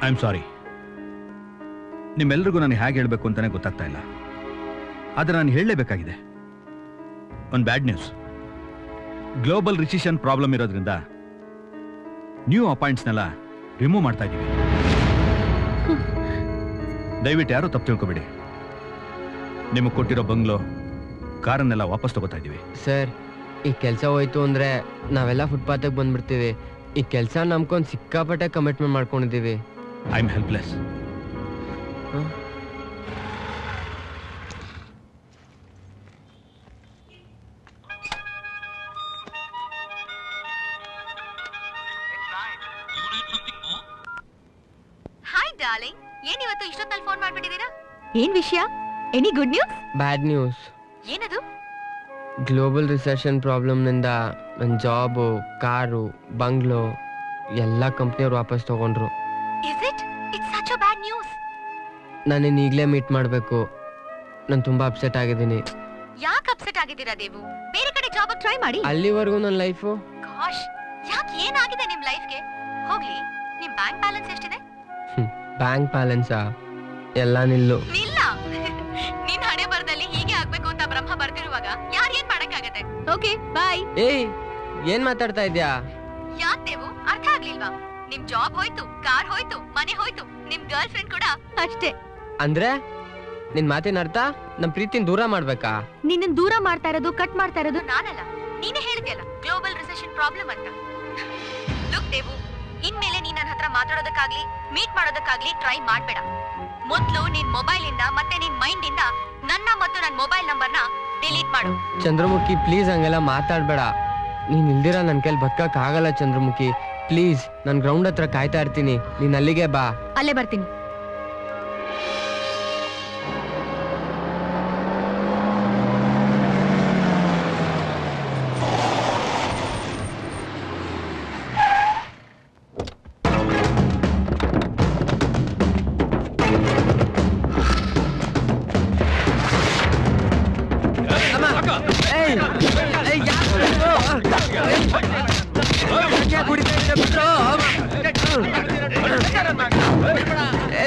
I am sorry. ನಿಮ್ಮೆಲ್ರಿಗೂ ನಾನು ಹೇಗೆ ಹೇಳಬೇಕು ಅಂತಾನೆ ಗೊತ್ತಾಗ್ತಾ ಇಲ್ಲ. ಆದರೆ ನಾನು ಹೇಳಲೇಬೇಕಾಗಿದೆ. ಒಂದು bad news. Global recession problem ಇರೋದ್ರಿಂದ ನ್ಯೂ ಅಪಾಯಿಂಟ್ಸ್ನೆಲ್ಲ ರಿಮೂವ್ ಮಾಡ್ತಾ ಇದ್ದೀವಿ. ದಯವಿಟ್ಟು ಯಾರು ತಪ್ಪು ತಿಳ್ಕೊಬೇಡಿ. ನಿಮಗೆ ಕೊಟ್ಟಿರೋ ಬಂಗ್ಲೋ, ಕಾರನ್ನೆಲ್ಲ ವಾಪಸ್ ತಗೋತಾ ಇದ್ದೀವಿ. ಸರ್, ಈ ಕೆಲಸ ಹೋಯ್ತು ಅಂದ್ರೆ ನಾವೆಲ್ಲ ಫುಟ್ಪಾತ್ಗೆ ಬಂದ್ಬಿಡ್ತೀವಿ. ಈ ಕೆಲಸ ನಂಬ್ಕೊಂಡು ಸಿಕ್ಕಾಪಟ್ಟೆ ಕಮಿಟ್ಮೆಂಟ್ ಮಾಡ್ಕೊಂಡಿದ್ದೀವಿ. I am helpless. Hi darling, ಏನ್ ಇವತ್ತು ಇಷ್ಟೊತ್ತಲ್ಲಿ ಫೋನ್ ಮಾಡ್ಬಿಟ್ಟಿದ್ದೀರಾ? ಏನ್ ವಿಷಯ? Any good news? Bad news. ಏನದು? ಗ್ಲೋಬಲ್ ರಿಸೆಷನ್ ಪ್ರಾಬ್ಲಮ್ನಿಂದ ನನ್ನ ಜಾಬು, ಕಾರು, ಬಂಗ್ಲೋ ಎಲ್ಲ ಕಂಪ್ನಿಯವ್ರು ವಾಪಸ್ ತಗೊಂಡ್ರು. Is it? It's such a bad news. ನಾನು ಈಗಲೇ ಮೀಟ್ ಮಾಡಬೇಕು. ನಾನು ತುಂಬಾ ಅಪ್ಸೆಟ್ ಆಗಿದ್ದೀನಿ. ಯಾಕೆ ಅಪ್ಸೆಟ್ ಆಗಿದ್ದೀರಾ ದೇವು? ಬೇರೆ ಕಡೆ ಜಾಬ್ ಟ್ರೈ ಮಾಡಿ. ಅಲ್ಲಿವರೆಗೂ ನನ್ನ ಲೈಫು. ಗಾಶ್, ಯಾಕೆ ಏನಾಗಿದೆ ನಿಮ್ ಲೈಫ್ಗೆ? ಹೋಗ್ಲಿ, ನಿಮ್ ಬ್ಯಾಂಕ್ ಬ್ಯಾಲೆನ್ಸ್ ಎಷ್ಟಿದೆ? ಬ್ಯಾಂಕ್ ಬ್ಯಾಲೆನ್ಸಾ? ಎಲ್ಲ ನಿಲ್ಲು. ನಿಲ್ಲ. ನಿನ್ ಹಣೆ ಬರದಲ್ಲಿ ಹೀಗೆ ಆಗ್ಬೇಕು ಅಂತ ಬ್ರಹ್ಮ ಬರ್ತಿರುವಾಗ ಯಾರು ಏನ್ ಮಾಡಕ್ಕಾಗತ್ತೆ? Okay bye. ಏಯ್, ಏನ್ ಮಾತಾಡ್ತಾ ಇದ್ಯಾ? ಯಾಕ್ ದೇವು, ಅರ್ಥ ಆಗ್ಲಿಲ್ವಾ? ನಿಮ್ ಜಾಬ್ ಹೋಯ್ತು, ಕಾರ್ ಹೋಯ್ತು, ಮನೆ ಹೋಯ್ತು, ನಿಮ್ ಗರ್ಲ್ ಫ್ರೆಂಡ್ ಕೂಡ ಅಷ್ಟೇ. ಅಂದ್ರೆ ನಿನ್ ಮಾತಿನ ಅರ್ಥ ನಮ್ ಪ್ರೀತಿನ ದೂರ ಮಾಡ್ಬೇಕಾ? ನಿನ್ನ ದೂರ ಮಾಡ್ತಾ ಇರೋದು, ಕಟ್ ಮಾಡ್ತಾ ಇರೋದು ನಾನಲ್ಲ. ನೀನೇ ಹೇಳ್ತಿಯಲ್ಲ ಗ್ಲೋಬಲ್ ರಿಸೆಷನ್ ಪ್ರಾಬ್ಲಮ್ ಅಂತ. ಲುಕ್ ದೇವು, ಇನ್ಮೇಲೆ ನೀನ್ ನನ್ನ ಹತ್ರ ಮಾತಾಡೋದಕ್ಕಾಗ್ಲಿ ಮೀಟ್ ಮಾಡೋದಕ್ಕಾಗ್ಲಿ ಟ್ರೈ ಮಾಡ್ಬೇಡ. ಮೊದ್ಲು ನಿನ್ ಮೊಬೈಲ್ ಇಂದ ಮತ್ತೆ ನಿನ್ ಮೈಂಡ್ ಇಂದ ನನ್ನ ಮತ್ತು ನನ್ನ ಮೊಬೈಲ್ ನಂಬರ್ನ ಡಿಲೀಟ್ ಮಾಡು. ಚಂದ್ರಮುಖಿ ಪ್ಲೀಸ್ ಹಂಗೆಲ್ಲ ಮಾತಾಡ್ಬೇಡ. ನೀನ್ ಇಲ್ದಿರ ನನ್ ಕೈಲಿ ಬದುಕಕ್ ಆಗಲ್ಲ ಚಂದ್ರಮುಖಿ. ಪ್ಲೀಸ್, ನಾನ್ ಗ್ರೌಂಡ್ ಹತ್ರ ಕಾಯ್ತಾ ಇರ್ತೀನಿ, ನೀನ್ ಅಲ್ಲಿಗೆ ಬಾ. ಅಲ್ಲೇ ಬರ್ತೀನಿ.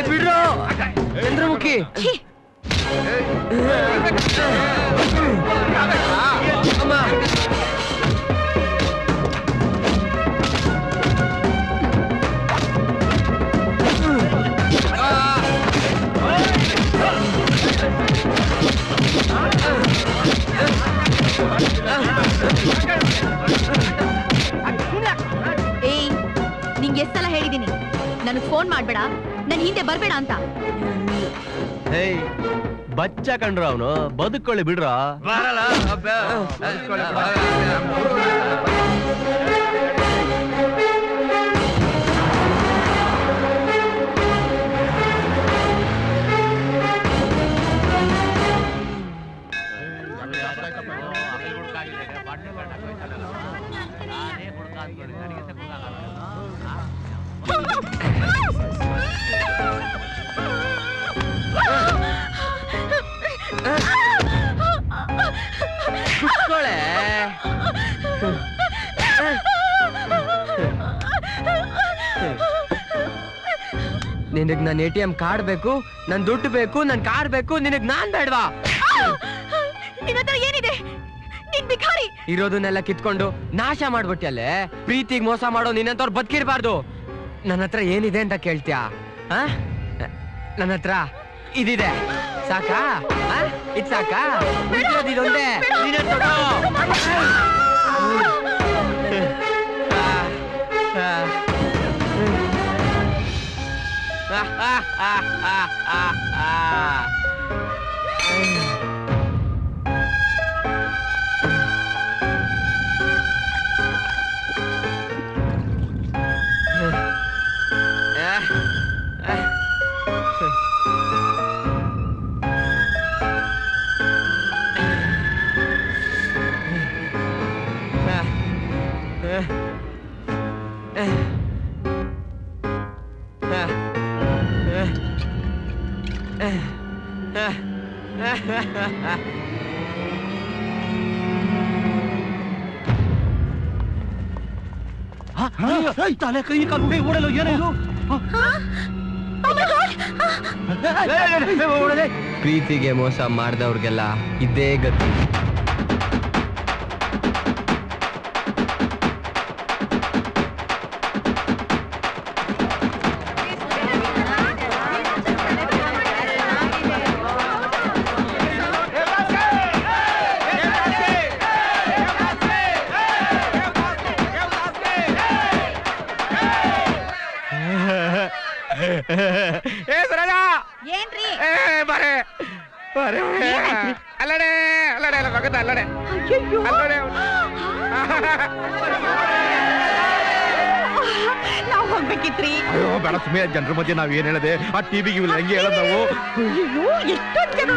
ಬಿಡ್ರೋ ಚಂದ್ರಮುಖಿ. ಅಮ್ಮ, ಏಯ್, ನಿಂಗೆ ಎಷ್ಟ್ ಸಲ ಹೇಳಿದೀನಿ ನನಗ್ ಫೋನ್ ಮಾಡ್ಬೇಡ, ನನ್ ಹಿಂದೆ ಬರ್ಬೇಡ ಅಂತ. ಹೇಯ್, ಬಚ್ಚ ಕಂಡ್ರು ಅವನು. ಬದುಕೊಳ್ಳಿ ಬಿಡ್ರ. ಕುತ್ಕೊಳ್ಳೆ. ನಿನಗ್ ನನ್ ATM ಕಾರ್ಡ್ ಬೇಕು, ನನ್ ದುಡ್ಡು ಬೇಕು, ನನ್ ಕಾರ್ ಬೇಕು, ನಿನಗ್ ನಾನ್ ಬೇಡ್ವಾ? ನಿನ್ನತ್ರ ಏನಿದೆ? ನೀನ್ ಭಿಕಾರಿ. ಇರೋದನ್ನೆಲ್ಲ ಕಿತ್ಕೊಂಡು ನಾಶ ಮಾಡ್ಬಿಟ್ಟಲ್ಲೇ. ಪ್ರೀತಿಗ್ ಮೋಸ ಮಾಡೋ ನಿನ್ನಂತವ್ರು ಬದುಕಿರ್ಬಾರ್ದು. ನನ್ನ ಹತ್ರ ಏನಿದೆ ಅಂತ ಕೇಳ್ತ್ಯಾ? ನನ್ನ ಹತ್ರ ಇದಿದೆ. ಸಾಕಾ? ಇದ್ ಸಾಕಾ? ಇದೊಂದೇ. ನೀನೇ ತೊಡೋ. ತಲೆ ಕೈ ಕಾಲು ಓಡಲು ಏನಿದು? ಪ್ರೀತಿಗೆ ಮೋಸ ಮಾಡ್ದವ್ರಿಗೆಲ್ಲ ಇದೇ ಗತಿ. ಏನ್ರಿ ಅಲ್ಲಡೆ ಅಲ್ಲಡೆ ಅಲ್ಲ ಮಗದ ಅಲ್ಲಡೆ ನಾವು ಹೋಗ್ಬೇಕಿತ್ರಿ. ಅಯ್ಯೋ ಬೇಡ ಸುಮ್ಮನೆ ಜನರ ಮಧ್ಯೆ ನಾವ್ ಏನ್ ಹೇಳದೆ ಆ ಟಿವಿಗೆ ಇವ್ರು ಹೆಂಗೆ ಹೇಳೋದು ನಾವು. ಅಯ್ಯೋ ಎಷ್ಟೊಂದು ಜನ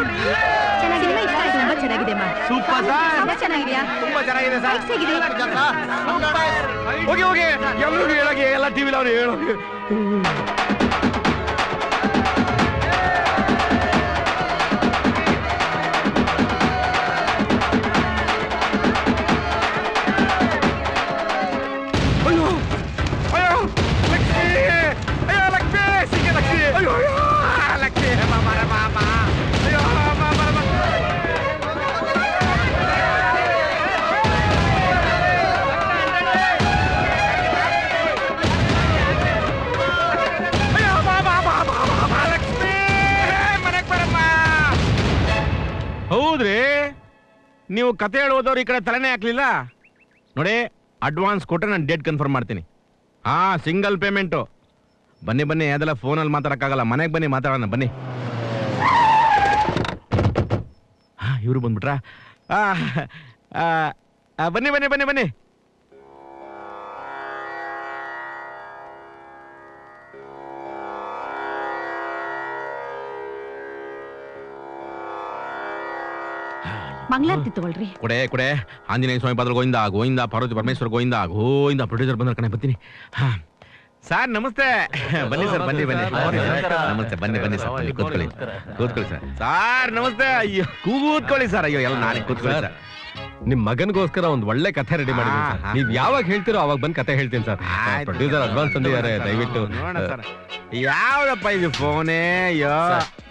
ಚೆನ್ನಾಗಿದೆ, ತುಂಬಾ ಚೆನ್ನಾಗಿದೆ ಸೂಪರ್ ಸರ್, ಚೆನ್ನಾಗಿದೆಯಾ? ತುಂಬಾ ಚೆನ್ನಾಗಿದೆ ಸರ್. ಹೇಗಿದೆ? ಹೋಗಿ ಹೋಗಿ ಎಲ್ಲರಿಗೂ ಹೇಳೋಗಿ ಎಲ್ಲ ಟಿವಿಲಿ ಅವ್ರು ಹೇಳೋಗಿ. ಹೌದ್ರಿ, ನೀವು ಕತೆ ಹೇಳೋದವ್ರು ಈ ಕಡೆ ತಲೆನೇ ಹಾಕ್ಲಿಲ್ಲ ನೋಡಿ. ಅಡ್ವಾನ್ಸ್ ಕೊಟ್ಟರೆ ನಾನು ಡೇಟ್ ಕನ್ಫರ್ಮ್ ಮಾಡ್ತೀನಿ. ಹಾ, ಸಿಂಗಲ್ ಪೇಮೆಂಟು. ಬನ್ನಿ ಬನ್ನಿ, ಅದೆಲ್ಲ ಫೋನಲ್ಲಿ ಮಾತಾಡಕ್ಕಾಗಲ್ಲ, ಮನೆಗೆ ಬನ್ನಿ ಮಾತಾಡೋಣ ಬನ್ನಿ. ಹಾ, ಇವರು ಬಂದ್ಬಿಟ್ರಾ? ಬನ್ನಿ ಬನ್ನಿ ಬನ್ನಿ ಬನ್ನಿ. ಮಂಗಳಾರತಿ ತಗೊಳ್ರಿ. ಕೊಡೆ ಕೊಡೆ. ಆಂಜನೇಯ ಸ್ವಾಮಿ ಪಾತ್ರ ಗೋವಿಂದ, ಗೋವಿಂದ ಪಾರ್ವತಿ ಪರಮೇಶ್ವರ ಗೋವಿಂದ, ಗೋವಿಂದ. ಪ್ರೊಡ್ಯೂಸರ್ ಬಂದ್ರ ಕಣೆ ಬರ್ತೀನಿ. ಸರ್ ನಮಸ್ತೆ. ಬನ್ನಿ ಸರ್, ಬನ್ನಿ ಬನ್ನಿ. ನಮಸ್ತೆ, ಬನ್ನಿ ಬನ್ನಿ ಸರ್, ಬನ್ನಿ ಕೂತ್ಕೊಳ್ಳಿ, ಕೂತ್ಕೊಳ್ಳಿ ಸರ್. ಸರ್ ನಮಸ್ತೆ. ಅಯ್ಯೋ ಕೂತ್ಕೊಳ್ಳಿ ಸರ್. ಅಯ್ಯೋ ಎಲ್ಲ ನಾನೇ ಕೂತ್ಕೊಳ್ಳಿ ಸರ್. ನಿಮ್ ಮಗನ್ಗೋಸ್ಕರ ಒಂದ್ ಒಳ್ಳೆ ಕಥೆ ರೆಡಿ ಮಾಡಿದ್ದೀನಿ ಸರ್. ನೀವ್ ಯಾವಾಗ ಹೇಳ್ತೀರೋ ಅವಾಗ ಬಂದ್ ಕಥೆ ಹೇಳ್ತೀನಿ ಸರ್. ಪ್ರೊಡ್ಯೂಸರ್ ಅಡ್ವಾನ್ಸ್ ಅಂದಿದ್ದಾರೆ, ದಯವಿಟ್ಟು. ಯಾವ್ದಪ್ಪ ಇದು ಫೋನೇ? ಅಯ್ಯೋ,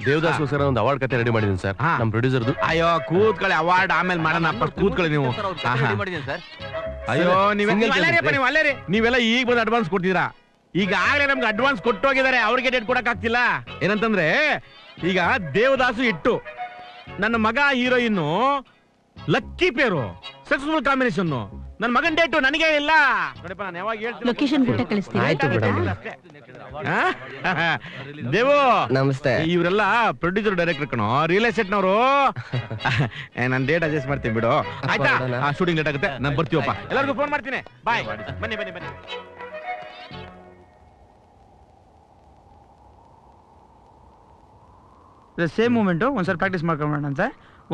ದೇವದಾಸ್ಗೋಸ್ಕರ ಒಂದು ಅವಾರ್ಡ್ ಕತೆ ರೆಡಿ ಮಾಡಿದ್ದೀನಿ ಸರ್, ನಮ್ ಪ್ರೊಡ್ಯೂಸರ್ದು. ಅಯ್ಯೋ ಕೂತ್ಕೊಳ್ಳಿ, ಅವಾರ್ಡ್ ಆಮೇಲೆ ಮಾಡೋಣ. ಕೂತ್ಕೊಳ್ಳಿ ನೀವು. ಅಯ್ಯೋ ನೀವೆಲ್ಲ ಈಗ ಬಂದು ಅಡ್ವಾನ್ಸ್ ಕೊಡ್ತೀರಾ? ಈಗಾಗಲೇ ನಮ್ಗೆ ಅಡ್ವಾನ್ಸ್ ಕೊಟ್ಟೋಗಿದ್ದಾರೆ, ಅವ್ರಿಗೆ ಡೇಟ್ ಕೊಡಕ್ ಆಗ್ತಿಲ್ಲ. ಏನಂತಂದ್ರೆ ಈಗ ದೇವದಾಸು ಇಟ್ಟು, ನನ್ನ ಮಗ ಹೀರೋಯಿನ್ನು ಲಕ್ಕಿ ಪೇರು, ಸಕ್ಸಸ್ಫುಲ್ ಕಾಂಬಿನೇಷನ್. ನನ್ನ ಮಗನ್ ಡೇಟು ನನಗೆ ಇಲ್ಲ ನೋಡಪ್ಪ. ನಾನು ಯಾವಾಗ ಹೇಳ್ತೀನಿ ಲೊಕೇಶನ್ ಬಿಟ್ಟ ಕಳಿಸ್ತೀನಿ. ಆಯ್ತು ಮೇಡಮ್. ದೇವು ನಮಸ್ತೆ. ಇವರೆಲ್ಲ ಪ್ರೊಡ್ಯೂಸರ್ ಡೈರೆಕ್ಟರ್ ಕಣೋ, ರಿಯಲ್ ಎಸ್ಟೇಟ್ನವರು. ನಾನು ಡೇಟ್ ಅಡ್ಜಸ್ಟ್ ಮಾಡ್ತೀನಿ ಬಿಡು, ಆಯ್ತಾ? ಶೂಟಿಂಗ್ ಲೇಟ್ ಆಗುತ್ತೆ, ನಾನು ಬರ್ತೀವಪ್ಪ. ಎಲ್ಲರಿಗೂ ಫೋನ್ ಮಾಡ್ತೀನಿ. ಬಾಯ್. ಬನ್ನಿ ಬನ್ನಿ ಬನ್ನಿ. ಸೇಮ್ ಮೂಮೆಂಟ್ ಒಂದ್ಸಲ ಪ್ರಾಕ್ಟೀಸ್ ಮಾಡ್ಕೊಂಬೋಣ ಅಂತ.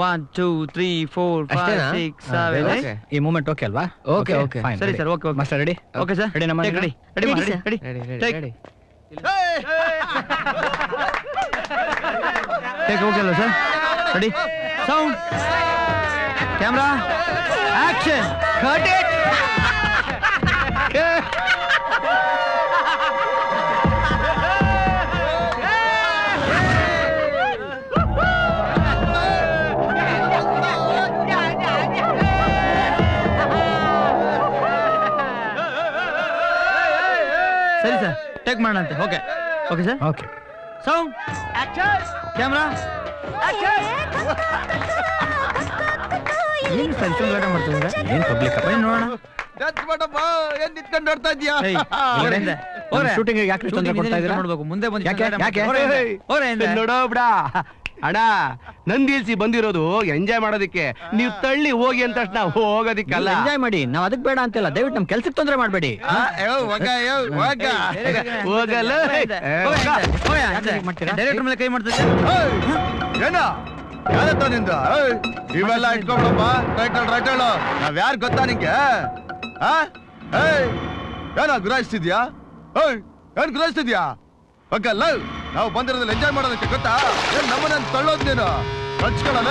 1 2 3 4 5 6 7 8. ಈ ಮೂಮೆಂಟ್ ಓಕೆ ಅಲ್ವಾ? ಓಕೆ ಓಕೆ ಸರಿ sir, okay okay master ready? Okay sir, ready ನಮ್ಮ ready ready ready ready. Take okay ಅಲ್ಲ sir? Ready, sound, camera, action, cut it. ಸರಿ ಸರ್, ಟೇಕ್ ಮಾಡೋಣಂತೆ. Okay okay sir. Okay. Sound, action, camera, action. ಏನು sir ಇಷ್ಟೊಂದು late ಮಾಡ್ತಿದ್ದೀರಾ? ಏನ್ public ಬನ್ನಿ ನೋಡೋಣ. ಏನ್ ನಿಂತ್ಕೊಂಡು ನೋಡ್ತಾ ಇದ್ಯಾ? ಶೂಟಿಂಗ್ ಯಾಕೆ ತೊಂದರೆ ಕೊಡ್ತಾ ಇದ್ದೀರಾ? ನೋಡ್ಬೇಕು ಮುಂದೆ ಬಂದು ಯಾಕೆ ನೋಡೋ ಬಿಡ ಅಣ್ಣ, ನಂದಿಲ್ಸಿ ಬಂದಿರೋದು ಎಂಜಾಯ್ ಮಾಡೋದಕ್ಕೆ. ನೀವು ತಳ್ಳಿ ಹೋಗಿ ಅಂತ ತಕ್ಷಣ ಹೋಗೋದಿಕ್ಕಲ್ಲ. ಎಂಜಾಯ್ ಮಾಡಿ, ನಾವ್ ಅದಕ್ಕೆ ಬೇಡ ಅಂತಿಲ್ಲ. ದಯವಿಟ್ಟು ನಮ್ ಕೆಲ್ಸಕ್ಕೆ ತೊಂದರೆ ಮಾಡಬೇಡಿ. ಹೋಗಲ್ಲ ಡೈರೆಕ್ಟರ್ ಮೇಲೆ ಕೈ ಮಾಡ್ತಿದ್ದೆ. ಏನ ಯಾರತ್ತ ನಿಂದ? ಇವೆಲ್ಲ ಇಟ್ಕೊಂಡ್ಬಿಡಪ್ಪ. ರೈಟ್ ಹೇಳು, ನಾವ್ ಯಾರು ಗೊತ್ತಾ ನಿಂಗೆ? ಏನ ಗುರಾಯಿಸ್ತಿದ್ಯಾ? ಏನ್ ಗುರಾಯಿಸ್ತಿದ್ಯಾ? ಹೋಗಲ್ಲ, ನಾವು ಬಂದಿರೋದ್ರಲ್ಲಿ ಎಂಜಾಯ್ ಮಾಡೋದಕ್ಕೆ ಗೊತ್ತಾ? ಏನ್ ನಮ್ಮನ್ನ ತಳ್ಳೋದ್ ನೀನು? ಹಚ್ಕೊಳ್ಳಲ್ಲ.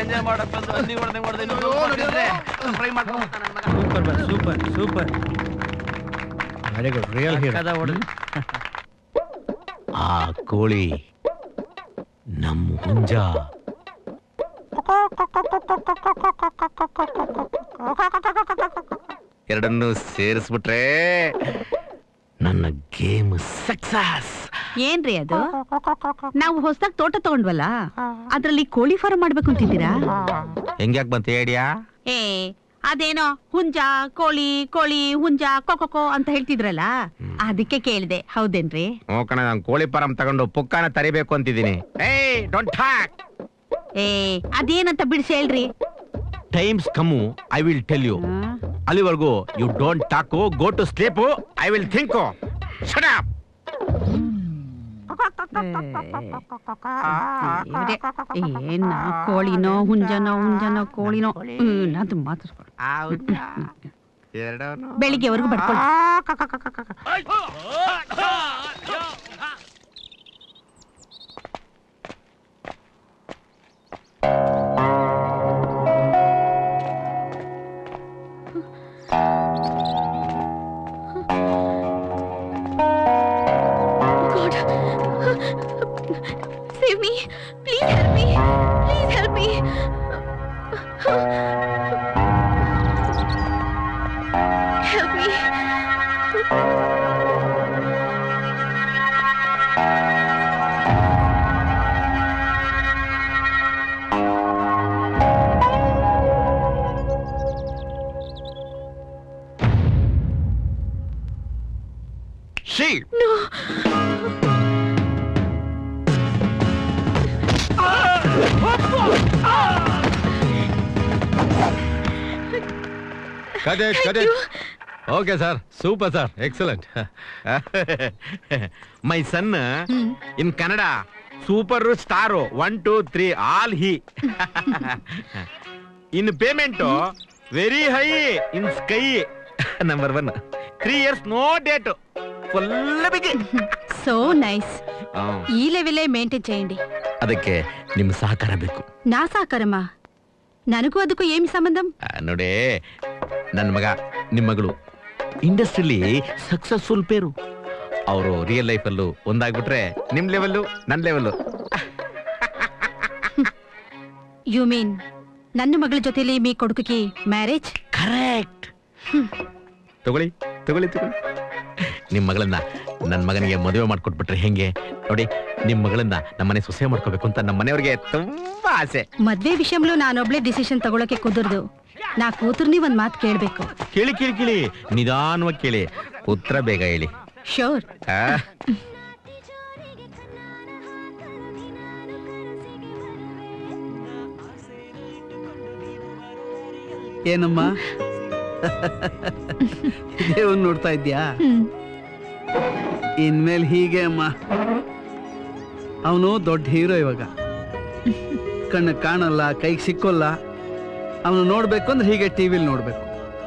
ಎಂಜಾಯ್ ಮಾಡಕ್ ಬಂದು ಅಲ್ಲಿ ಹೊಡೆದೆ fry super super very good real hero. ಆ ಕೋಳಿ ನಮ್ಮ ಹುಂಜ. ಎರಡನ್ನು ಸೇರಿಸ್ಬಿಟ್ರೆ ನನ್ನ ಗೇಮ್ ಸಕ್ಸಸ್. ಏನ್ರಿ ಅದು? ನಾವು ಹೊಸದಾಗಿ ತೋಟ ತಗೊಂಡ್ವಲ್ಲ, ಅದ್ರಲ್ಲಿ ಕೋಳಿ ಫಾರ್ಮ್ ಮಾಡ್ಬೇಕು ಅಂತಿದ್ದೀರಾ? ಹೆಂಗ್ಯಾಕ್ ಬಂತ ಐಡಿಯಾ? ಏ ಅದೇನೋ ಹುಂಜ ಕೋಳಿ ಕೋಳಿ ಹುಂಜ ಕೊಕೊಕೋ ಅಂತ ಹೇಳ್ತಿದ್ರಲ್ಲ, ಅದಕ್ಕೆ ಕೇಳಿದೆ. ಹೌದೇನ್ರಿ? ಕಣ, ನಾನು ಕೋಳಿ ಫಾರಂ ತಗೊಂಡು ಪುಕ್ಕಾನ ತರಿಬೇಕು ಅಂತಿದ್ದೀನಿ. ಏ ಅದೇನಂತ ಬಿಡಿಸಿ ಹೇಳ್ರಿ. Times come, I will tell you. ಅಲ್ಲಿವರೆಗೂ you don't talk, go to sleep, I will think. Shut up. ಏನ ಕೋಳಿನೋ ಹುಂಜನೋ ಹುಂಜನೋ ಕೋಳಿನೋ ಅದು ಮಾತಾಡ್ಕೊಳ್ಳಿ. ಬೆಳಿಗ್ಗೆವರೆಗೂ ಬಡ್ಕೊಳ್ಳಿ. Save me! Please help me! Please help me! Help me! She! No! Okay sir, super sir, excellent. My son in Kannada super star 1 2 3 all he. In payment very high in sky. Number 1 3 years no date, full ಬಿಗಿ. So nice. ఈ లెవెలే maintain చేయండి. ಅದಕ್ಕೆ ನಿಮ್ ಸಹಕಾರ ಬೇಕು. నా సహకారమా? ನನಗೂ ಅದಕ್ಕೂ ಏమి ಸಂಬಂಧಂ? ನೋಡಿ, ನನ್ನ ಮಗ ನಿಮ್ಮ ಮಗಳು ಇಂಡಸ್ಟ್ರಿಲಿ ಸಕ್ಸಸ್ಫುಲ್ ಪೇರು. ಅವರು ರಿಯಲ್ ಲೈಫ್ ಅಲ್ಲೂ ಒಂದಾಗ್ಬಿಟ್ರೆ ನಿಮ್ ಲೆವೆಲ್ಲು ನನ್ನ ಲೆವೆಲ್ಲು. ಯು ಮೀನ್ ನನ್ನ ಮಗಳ ಜೊತೆಲಿ ಮೀ ಕೊಡುಕಿ ಮ್ಯಾರೇಜ್? ಕರೆಕ್ಟ್. ತಗೊಳ್ಳಿ ತಗೊಳ್ಳಿ ತಗೊಳ್ಳಿ. ನಿಮ್ ಮಗಳನ್ನ ನನ್ನ ಮಗನಿಗೆ ಮದುವೆ ಮಾಡ್ಕೊಟ್ಬಿಟ್ರೆ ಹೆಂಗೆ? ನೋಡಿ, ನಿಮ್ ಮಗಳನ್ನ ನಮ್ಮನೆ ಸೊಸೆ ಮಾಡ್ಕೋಬೇಕು ಅಂತ ನಮ್ಮ ಮನೆಯವ್ರಿಗೆ ತುಂಬಾ ಆಸೆ. ಮದ್ವೆ ವಿಷಯಂలో ನಾನೊಬ್ಳೆ ಡಿಸಿಷನ್ ತಗೊಳಕ್ಕೆ ಕುದುರ್ದು. ನಾ ಕೂತರ್ನಿ ಒಂದ್ ಮಾತು ಕೇಳ್ಬೇಕು. ಕೇಳಿ ಕೇಳಿ ಕೇಳಿ, ನಿಧಾನವಾಗಿ ಕೇಳಿ, ಉತ್ತರ ಬೇಗ ಹೇಳಿ. ಶೋರ್. ಏನಮ್ಮ ಇದೇ ಒಂದು ನೋಡ್ತಾ ಇದ್ಯಾ? ಇನ್ಮೇಲೆ ಹೀಗೆ ಅಮ್ಮ. ಅವನು ದೊಡ್ಡ ಹೀರೋ ಇವಾಗ. ಕಣ್ಣು ಕಾಣಲ್ಲ, ಕೈಗೆ ಸಿಕ್ಕೋಲ್ಲ. ಅವನು ನೋಡ್ಬೇಕು ಅಂದ್ರೆ ಹೀಗೆ ಟಿವಿಲಿ ನೋಡ್ಬೇಕು,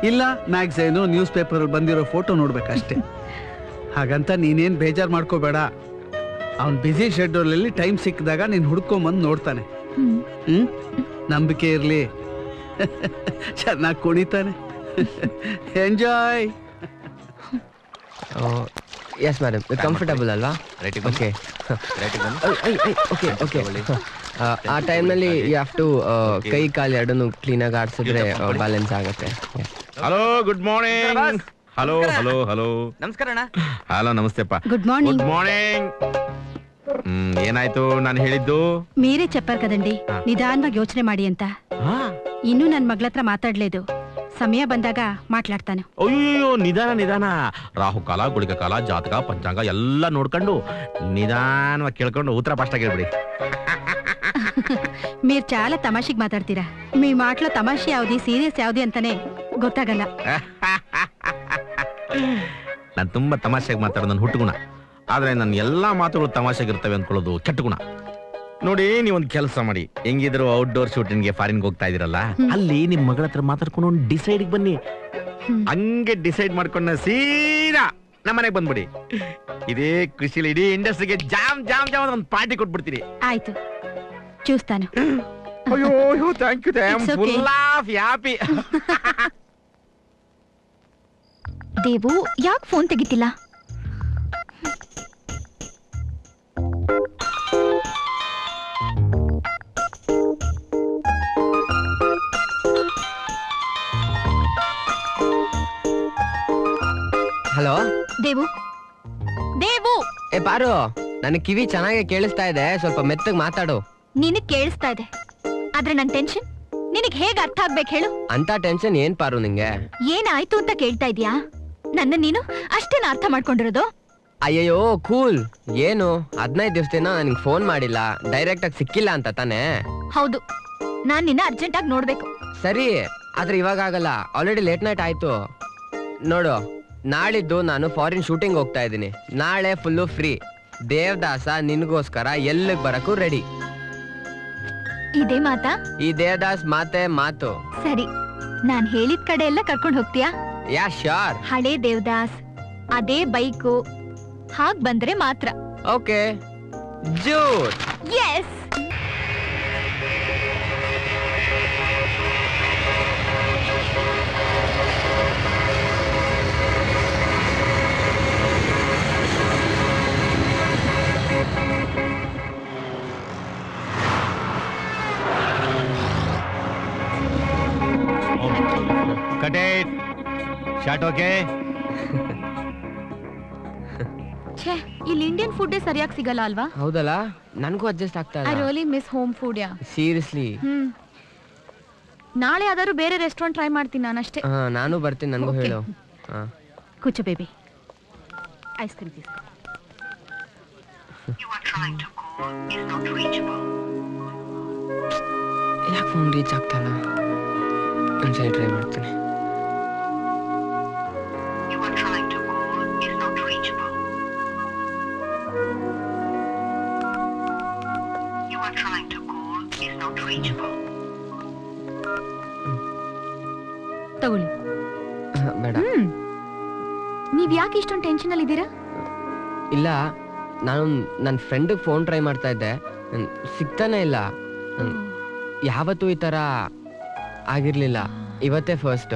ಇಲ್ಲ ಮ್ಯಾಗ್ಝೈನು ನ್ಯೂಸ್ ಪೇಪರ್ ಬಂದಿರೋ ಫೋಟೋ ನೋಡ್ಬೇಕಷ್ಟೇ. ಹಾಗಂತ ನೀನೇನ್ ಬೇಜಾರು ಮಾಡ್ಕೋಬೇಡ. ಅವನ್ ಬ್ಯುಸಿ ಶೆಡ್ಯೂಲಲ್ಲಿ ಟೈಮ್ ಸಿಕ್ಕಿದಾಗ ನೀನ್ ಹುಡ್ಕೊಂಬಂದು ನೋಡ್ತಾನೆ. ನಂಬಿಕೆ ಇರ್ಲಿ. ಚೆನ್ನಾಗಿ ಕುಣಿತಾನೆ. ಎಂಜಾಯ್. ಎಸ್ ಮೇಡಮ್, ಕಂಫರ್ಟಬಲ್ ಅಲ್ವಾ? Okay okay okay. ಆ ಟೈಮ್ನಲ್ಲಿ ಯು ಹ್ಯಾವ್ ಟು ಕೈ ಕಾಲು ಎರಡನ್ನು ಕ್ಲೀನಾಗಿ ಆಡಿಸಿದ್ರೆ ಬ್ಯಾಲೆನ್ಸ್ ಆಗುತ್ತೆ. Hello, good morning. Hello hello hello. ನಮಸ್ಕಾರ ಅಣ್ಣ. ಹಲೋ, ನಮಸ್ತೆಪ್ಪ. Good morning. Good morning. ಏನಾಯ್ತು ನಾನು ಹೇಳಿದ್ದು? మీరే చెప్పారు కదండి నిదానంగా ಯೋಚನೆ ಮಾಡಿ ಅಂತ. ಇನ್ನೂ ನನ್ನ ಮಗಳ ಹತ್ರ ಮಾತಾಡ್లేదు. ಸಮಯ ಬಂದಾಗ ಮಾತಾಡ್ತಾನೆ. ಅಯ್ಯೋ, ನಿಧಾನ ನಿಧಾನ. ರಾಹುಕಾಲ, ಗುಳಿಕ ಕಾಲ, ಜಾತಕ, ಪಂಚಾಂಗ ಎಲ್ಲ ನೋಡ್ಕೊಂಡು ನಿಧಾನವಾಗಿ ಕೇಳ್ಕೊಂಡು ಉತ್ತರ ಫಾಸ್ಟಾಗಿ ಹೇಳ್ಬಿಡಿ. మీరు చాలా తమాషిగా మాట్లాడతారా. మీ మాటలో తమాషి యావది సీరియస్ యావది అంತಾನೆ ಗೊತ್ತಾಗಲ್ಲ. ನಾನು ತುಂಬಾ ತಮಾಷೆಗೆ ಮಾತಾಡೋದು ನನ್ನ ಹುಟ್ಟುಗುಣ. ಆದ್ರೆ ನನ್ನ ಎಲ್ಲಾ ಮಾತುಗಳು ತಮಾಷೆಗಿರ್ತವೆ ಅಂದ್ಕೊಳ್ಳೋದು ಕೆಟ್ಟ ಗುಣ. ನೋಡಿ, ನೀವೊಂದು ಕೆಲಸ ಮಾಡಿ. ಹೆಂಗಿದ್ರು ಔಟ್ಡೋರ್ ಶೂಟಿಂಗ್ಗೆ ಫಾರಿನ್ಗೆ ಹೋಗ್ತಾ ಇದೀರಲ್ಲ, ಅಲ್ಲಿ ನಿಮ್ ಮಗಳ ಹತ್ರ ಮಾತಾಡ್ಕೊಂಡು ಡಿಸೈಡ್ ಬನ್ನಿ. ಹಂಗೆ ಡಿಸೈಡ್ ಮಾಡ್ಕೊಂಡ ಸೀದಾ ನಮ್ಮನೆಗೆ ಬಂದ್ಬಿಡಿ. ಇದೇ ಖುಷಿಲಿ ಇಡೀ ಇಂಡಸ್ಟ್ರಿಗೆ ಜಾಮ್ ಜಾಮ್ ಜಾಮ್ ಒಂದು ಪಾರ್ಟಿ ಕೊಟ್ಬಿಡ್ತೀನಿ. ಆಯ್ತು, చూస్తాను. ಅಯ್ಯೋ thank you It's okay. Full of happy. Devu ಯಾಕೆ ಫೋನ್ ತೆಗಿತಿಲ್ಲ? ಹಲೋ ದೇವು ದೇವು ಏ ಪಾರು, ನನ್ನ ಕಿವಿ ಚೆನ್ನಾಗಿ ಕೇಳಿಸ್ತಾ ಇದೆ, ಸ್ವಲ್ಪ ಮೆತ್ತಗ್ ಮಾತಾಡು. ನಿನಗ್ ಕೇಳಿಸ್ತಾ ಇದೆ, ಆದ್ರೆ ನನ್ ಟೆನ್ಷನ್ ನಿನಗ್ ಹೇಗ್ ಅರ್ಥ ಆಗ್ಬೇಕು ಹೇಳು? ಅಂತ ಟೆನ್ಷನ್ ಏನ್ ಪಾರು ನಿಂಗೆ? ಏನಾಯ್ತು ಅಂತ ಕೇಳ್ತಾ ಇದ್ಯಾ? ನನ್ನ ನೀನು ಅಷ್ಟೇನ ಅರ್ಥ ಮಾಡ್ಕೊಂಡಿರೋದು? ಅಯ್ಯಯ್ಯೋ ಕೂಲ್. ಏನು 15 ದಿವಸದಿಂದ ನನಗೆ ಫೋನ್ ಮಾಡಿಲ್ಲ, ಡೈರೆಕ್ಟ್ ಆಗಿ ಸಿಕ್ಕಿಲ್ಲ ಅಂತ ತಾನೇ? ಹೌದು, ನಾನ್ ನಿನ್ನ ಅರ್ಜೆಂಟ್ ಆಗಿ ನೋಡ್ಬೇಕು. ಸರಿ, ಆದ್ರೆ ಇವಾಗ ಆಗಲ್ಲ, ಆಲ್ರೆಡಿ ಲೇಟ್ ನೈಟ್ ಆಯ್ತು. ನೋಡು, ನಾಳಿದ್ದು ನಾನು ಫಾರಿನ್ ಶೂಟಿಂಗ್ ಹೋಗ್ತಾ ಇದ್ದೀನಿ. ನಾಳೆ ಫುಲ್ಲು ಫ್ರೀ. ದೇವದಾಸ ನಿನ್ಗೋಸ್ಕರ ಎಲ್ಲಿಗೆ ಬರಕ್ಕೂ ರೆಡಿ. ಇದೇ ಮಾತಾ? ಈ ದೇವದಾಸ್ ಮಾತೆ ಮಾತು. ಸರಿ, ನಾನ್ ಹೇಳಿದ ಕಡೆ ಎಲ್ಲ ಕರ್ಕೊಂಡು ಹೋಗ್ತೀಯಾ? Yeah sure. ಹಳೇ ದೇವದಾಸ್, ಅದೇ ಬೈಕು, ಹಾಗ್ ಬಂದ್ರೆ ಮಾತ್ರ. ಓಕೆ ಜೂಡ್. Yes. Cut it. Shot okay? ಛೇ, ಇಲ್ಲಿ ಇಂಡಿಯನ್ ಫುಡ್ ಸರಿಯಾಗಿ ಸಿಗಲ್ಲ ಅಲ್ವಾ? ಹೌದಲ್ಲ, ನನಗೂ ಅಡ್ಜಸ್ಟ್ ಆಗ್ತಾ ಐ ಇಲ್ಲ. ರಿಯಲಿ ಮಿಸ್ ಹೋಮ್ ಫುಡ್ ಯಾ. ಸೀರಿಯಸ್ಲಿ. ನಾಳೆ ಯಾವ್ದಾದ್ರು ಬೇರೆ ರೆಸ್ಟೋರೆಂಟ್ ಟ್ರೈ ಮಾಡ್ತೀನಿ ನಾನಷ್ಟೇ. ನಾನು ಬರ್ತೀನಿ, ನನಗೂ Okay. ಹೇಳು. ಕೂಚು ಬೇಬಿ, ಐಸ್ ಕ್ರೀಮ್ తీసుకో. ಯಾಕೆ ಫೋನ್ ರೀಚ್ ಆಗ್ತಾಯಿಲ್ಲ? ಒಂದ್ಸರಿ ಟ್ರೈ ಮಾಡ್ತೀನಿ. ತಗೊಳ್ಳಿ. ಬೇಡ. ನೀವ್ ಯಾಕೆ ಇಷ್ಟೊಂದು ಟೆನ್ಷನ್ ಅಲ್ಲಿ ಇದ್ದೀರಾ? ಇಲ್ಲ, ನಾನು ನನ್ನ ಫ್ರೆಂಡಿಗೆ ಫೋನ್ ಟ್ರೈ ಮಾಡ್ತಾ ಇದ್ದೆ, ಸಿಗ್ತಾನೆ ಇಲ್ಲ. ಯಾವತ್ತೂ ಈ ಥರ ಆಗಿರ್ಲಿಲ್ಲ, ಇವತ್ತೇ ಫಸ್ಟ್.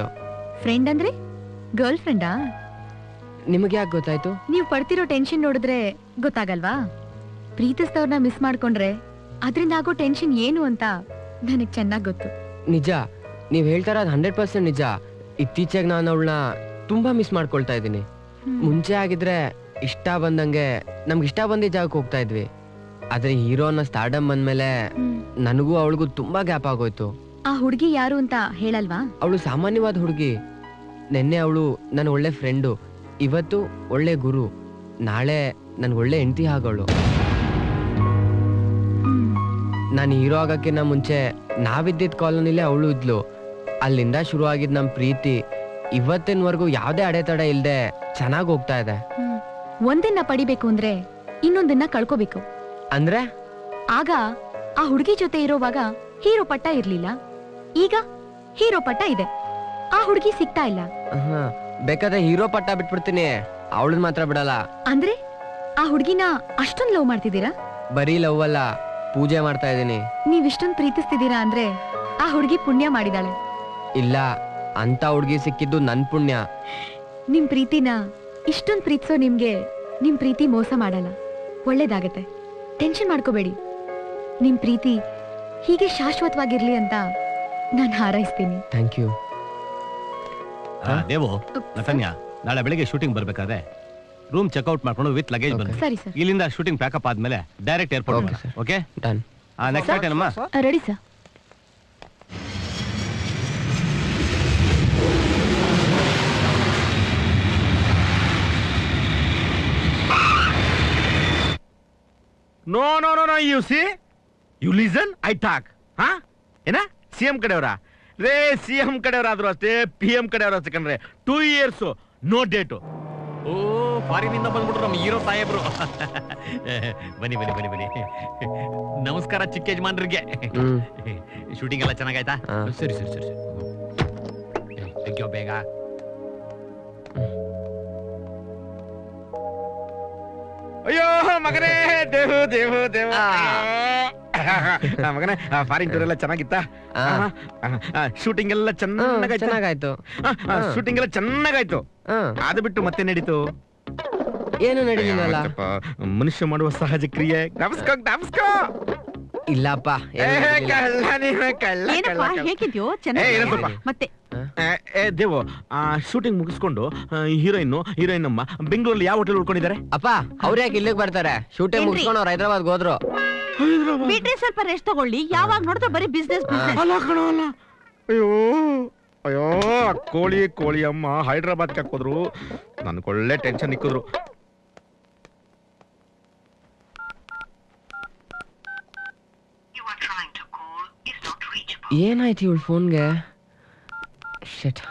ಫ್ರೆಂಡ್ ಅಂದ್ರೆ ಗರ್ಲ್ ಫ್ರೆಂಡಾ? ನಿಮಗೆ ಯಾಕೆ ಗೊತ್ತಾಯ್ತು? ನೀವು ಪಡ್ತಿರೋ ಟೆನ್ಷನ್ ನೋಡಿದ್ರೆ ಗೊತ್ತಾಗಲ್ವಾ? ಪ್ರೀತಿಸಿದವ್ರನ್ನ ಮಿಸ್ ಮಾಡ್ಕೊಂಡ್ರೆ ಅದರಿಂದ ಆಗೋ ಟೆನ್ಷನ್ ಏನು ಅಂತ ನನಗೆ ಚೆನ್ನಾಗಿ ಗೊತ್ತು. ನಿಜ, ನೀವು ಹೇಳ್ತಾ ಇರೋದು 100% ನಿಜ. ಇತ್ತೀಚೆಗೆ ನಾನು ಅವಳನ್ನ ತುಂಬಾ ಮಿಸ್ ಮಾಡ್ಕೊಳ್ತಾ ಇದ್ದೀನಿ. ಮುಂಚೆ ಆಗಿದ್ರೆ ಇಷ್ಟ ಬಂದಂಗೆ ನಮ್ಗೆ ಇಷ್ಟ ಬಂದಿದ್ದ ಜಾಗಕ್ಕೆ ಹೋಗ್ತಾ ಇದ್ವಿ. ಆದ್ರೆ ಹೀರೋನ ಸ್ಟಾರ್ಡಮ್ ಬಂದ್ಮೇಲೆ ನನಗೂ ಅವಳಿಗೂ ತುಂಬಾ ಗ್ಯಾಪ್ ಆಗೋಯ್ತು. ಆ ಹುಡುಗಿ ಯಾರು ಅಂತ ಹೇಳಲ್ವಾ? ಅವಳು ಸಾಮಾನ್ಯವಾದ ಹುಡುಗಿ. ನಿನ್ನೆ ಅವಳು ನನ್ನ ಒಳ್ಳೆ ಫ್ರೆಂಡು, ಇವತ್ತು ಒಳ್ಳೆ ಗುರು, ನಾಳೆ ನನ್ಗೆ ಒಳ್ಳೆ ಹೆಂಡತಿ ಆಗೋಳು. ನಾನು ಹೀರೋ ಆಗಕ್ಕಿಂತ ಮುಂಚೆ ನಾವಿದ್ದಿದ್ದ ಕಾಲೋನಿಲೇ ಅವಳು ಇದ್ಲು. ಅಲ್ಲಿಂದ ಶುರು ಆಗಿದ್ ನಮ್ ಪ್ರೀತಿ ಇವತ್ತಿನವರೆಗೂ ಯಾವ್ದೇ ಅಡೆತಡೆ ಇಲ್ದೆ ಚೆನ್ನಾಗಿ ಹೋಗ್ತಾ ಇದೆ. ಒಂದನ್ನ ಪಡಿಬೇಕು ಅಂದ್ರೆ ಇನ್ನೊಂದನ್ನ ಕಳ್ಕೋಬೇಕು ಅಂದ್ರೆ? ಆಗ ಆ ಹುಡುಗಿ ಜೊತೆ ಇರೋವಾಗ ಹೀರೋ ಪಟ್ಟ ಇರ್ಲಿಲ್ಲ, ಈಗ ಹೀರೋ ಪಟ್ಟ ಇದೆ. ಆ ಹುಡುಗಿ ಸಿಗ್ತಾ ಇಲ್ಲ. ಬೇಕಾದ್ರೆ ಹೀರೋ ಪಟ್ಟ ಬಿಟ್ಬಿಡ್ತೀನಿ, ಅವಳನ್ ಮಾತ್ರ ಬಿಡಲ್ಲ. ಅಂದ್ರೆ ಆ ಹುಡುಗಿನ ಅಷ್ಟೊಂದ್ ಲವ್ ಮಾಡ್ತಿದ್ದೀರಾ? ಬರೀ ಲವ್ ಅಲ್ಲ, ಪೂಜೆ ಮಾಡ್ತಾ ಇದೀನಿ. ನೀವ್ ಇಷ್ಟೊಂದ್ ಪ್ರೀತಿಸ್ತಿದ್ದೀರಾ ಅಂದ್ರೆ ಆ ಹುಡುಗಿ ಪುಣ್ಯ ಮಾಡಿದಾಳೆ. ಇಲ್ಲ, ಅಂತ ಹುಡುಗಿ ಸಿಕ್ಕಿದ್ದು ನನ್ ಪುಣ್ಯ. ನಿಮ್ ಪ್ರೀತಿನ ಇಷ್ಟೊಂದ್ ಪ್ರೀತಿಸೋ ನಿಮ್ಗೆ ನಿಮ್ ಪ್ರೀತಿ ಮೋಸ ಮಾಡಲ್ಲ, ಒಳ್ಳೇದಾಗತ್ತೆ. ಟೆನ್ಷನ್ ಮಾಡ್ಕೋಬೇಡಿ. ನಿಮ್ ಪ್ರೀತಿ ಹೀಗೆ ಶಾಶ್ವತವಾಗಿರ್ಲಿ ಅಂತ ನಾನು ಹಾರೈಸ್ತೀನಿ. Thank you. ದೇವು, ಲತನ್ಯ, ನಾಳೆ ಬೆಳಿಗ್ಗೆ ಶೂಟಿಂಗ್ ಬರ್ಬೇಕಾದ್ರೆ ರೂಮ್ ಚೆಕ್ಔಟ್ ಮಾಡ್ಕೊಂಡು ವಿತ್ ಲಗೇಜ್ ಬನ್ನಿ. ಸರಿ ಸರ್. ಇಲ್ಲಿಂದ ಶೂಟಿಂಗ್ ಪ್ಯಾಕಪ್ ಆದ್ಮೇಲೆ direct airport. Okay done. Next flight ಏನಮ್ಮ? Ready sir. No no no no, you see you listen I talk. ಹಾ ಏನ ಸಿಎಂ ಕಡೆಯವರ ರೇ? ಸಿಎಂ ಕಡೆಯವರಾದ್ರು ಅಷ್ಟೇ, PM ಕಡೆಯವರು ಅಷ್ಟೇ ಕಣ್ರೆ. 2 years ನೋ ಡೇಟು. ಓ, ಫಾರಿನ್ ಇಂದ ಬಂದ್ಬಿಟ್ರು ನಮ್ಮ ಹೀರೋ ಸಾಹೇಬ್ರು. ಬನ್ನಿ ಬನ್ನಿ ಬನ್ನಿ ಬನ್ನಿ. ನಮಸ್ಕಾರ ಚಿಕ್ಕ ಯಜಮಾನ್ರಿಗೆ. ಶೂಟಿಂಗ್ ಎಲ್ಲ ಚೆನ್ನಾಗಾಯ್ತಾ? ಸರಿ ಸರಿ ಸರಿ ಸರಿ, ತೆಗಿಯೋ ಬೇಗ. ಅಯ್ಯೋ ಮಗನೇ, ದೇವು ದೇವು ದೇವು. ಮಗನೇ ಫಾರಿನ್ ಟೂರ್ ಎಲ್ಲ ಚೆನ್ನಾಗಿತ್ತಾ? ಶೂಟಿಂಗ್ ಎಲ್ಲ ಚೆನ್ನಾಗಾಯ್ತು. ಶೂಟಿಂಗ್ ಎಲ್ಲ ಚೆನ್ನಾಗಾಯ್ತು. ಅದು ಬಿಟ್ಟು ಮತ್ತೆ ನಡೀತು ಏನು ನಡೀಲಿಲ್ಲ. ಮನುಷ್ಯ ಮಾಡುವ ಸಹಜ ಕ್ರಿಯೆ. ನಮಸ್ಕಾರ. ಇಲ್ಲಪ್ಪ ಹೇಗಿದ್ಯೋ ಮತ್ತೆ ದೇವು ಶೂಟಿಂಗ್ ಮುಗಿಸ್ಕೊಂಡು ಹೀರೋಯಿನ್ ಅಮ್ಮ ಬೆಂಗಳೂರಲ್ಲಿ ಯಾವ ಹೋಟೆಲ್ ಉಳ್ಕೊಂಡಿದ್ದಾರೆ? ಅಪ್ಪ ಅವ್ರ ಯಾಕೆ ಇಲ್ಲಿಗೆ ಬರ್ತಾರೆ? ಶೂಟಿಂಗ್ ಮುಗಿಸ್ಕೊಂಡು ಅವ್ರು ಹೈದರಾಬಾದ್ ಹೋದ್ರು. ಬಿಟ್ರೆ ಸ್ವಲ್ಪ ರೆಸ್ಟ್ ತಗೊಳ್ಳಿ. ಯಾವಾಗ ನೋಡಿದ್ರೆ ಬರೀ ಬಿಸ್ನೆಸ್. ಅಯ್ಯೋ ಅಯ್ಯೋ ಕೋಳಿ ಅಮ್ಮ ಹೈದರಾಬಾದ್ ಹಾಕೋದ್ರು. ನನ್ಗೆ ಒಳ್ಳೆ ಟೆನ್ಷನ್ ಇಕ್ಕಿದ್ರು. ಏನಾಯ್ತು ಇವಳು ಫೋನ್ಗೆ? ಶಿಟ್.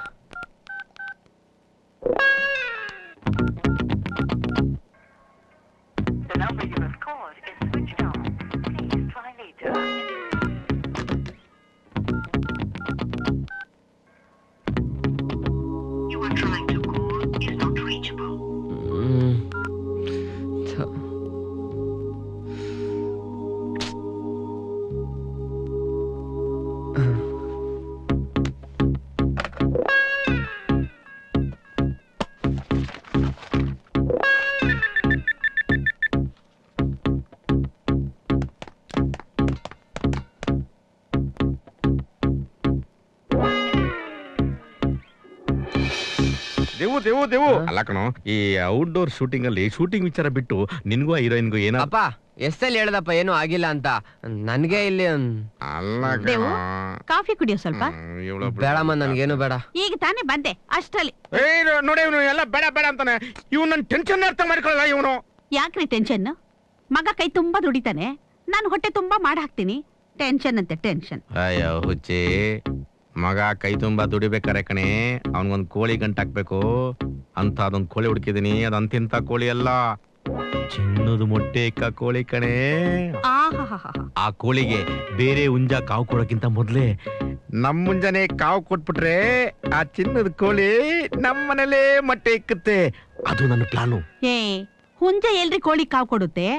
ದೇವು ಅಲ್ಲ ಕಣೋ, ಈ ಔಟ್ಡೋರ್ ಶೂಟಿಂಗ್ ಅಲ್ಲಿ ಶೂಟಿಂಗ್ ವಿಚಾರ ಬಿಟ್ಟು ನಿನ್ಗೂ ಹೀರೋಯಿನ್ಗೂ ಏನಪ್ಪ ಎಷ್ಟಲ್ಲಿ ಹೇಳ್ದಪ್ಪ ಏನು ಆಗಿಲ್ಲ ಅಂತ. ನನ್ಗೆ ಇಲ್ಲಿ ಕಾಫಿ ಕುಡಿಯೋ ಸ್ವಲ್ಪ. ಬೇಡಮ್ಮ, ನನ್ಗೇನು ಬೇಡ. ಈಗ ತಾನೇ ಬಂದೆ ಅಷ್ಟರಲ್ಲಿ. ನೋಡಿ ಇವನು ಎಲ್ಲ ಬೇಡ ಬೇಡ ಅಂತಾನೆ. ಇವ್ ನನ್ ಟೆನ್ಷನ್ ಅರ್ಥ ಮಾಡ್ಕೊಳ್ಳಲ್ಲ ಇವನು. ಯಾಕ್ರಿ ಟೆನ್ಷನ್? ಮಗ ಕೈ ತುಂಬಾ ದುಡಿತಾನೆ, ನಾನು ಹೊಟ್ಟೆ ತುಂಬಾ ಮಾಡಿ ಹಾಕ್ತೀನಿ. ಟೆನ್ಷನ್ ಅಂತೆ ಟೆನ್ಷನ್. ಅಯ್ಯೋ ಹುಚ್ಚಿ, ಮಗ ಕೈ ತುಂಬಾ ದುಡಿಬೇಕಾರೆ ಕಣೆ ಅವನ್ಗೊಂದ್ ಕೋಳಿ ಗಂಟ ಹಾಕ್ಬೇಕು ಅಂತ ಅದೊಂದ್ ಕೋಳಿ ಹುಡುಕಿದೀನಿ. ಅದ್ ಅಂತಿಂತ ಕೋಳಿ ಅಲ್ಲ, ಚಿನ್ನದ ಮೊಟ್ಟೆ ಇಕ್ಕ ಕೋಳಿ ಕಣೆ. ಆ ಕೋಳಿಗೆ ಬೇರೆ ಹುಂಜ ಕಾವು ಕೊಡೋಕ್ಕಿಂತ ಮೊದ್ಲೇ ನಮ್ ಮುಂಜಾನೆ ಕಾವು ಕೊಟ್ಬಿಟ್ರೆ ಆ ಚಿನ್ನದ ಕೋಳಿ ನಮ್ಮನೇಲೇ ಮೊಟ್ಟೆ ಇಕ್ಕುತ್ತೆ. ಅದು ನನ್ನ ಪ್ಲಾನು. ಏ ಹುಂಜ ಎಲ್ರಿ ಕೋಳಿ ಕಾವು ಕೊಡುತ್ತೆ?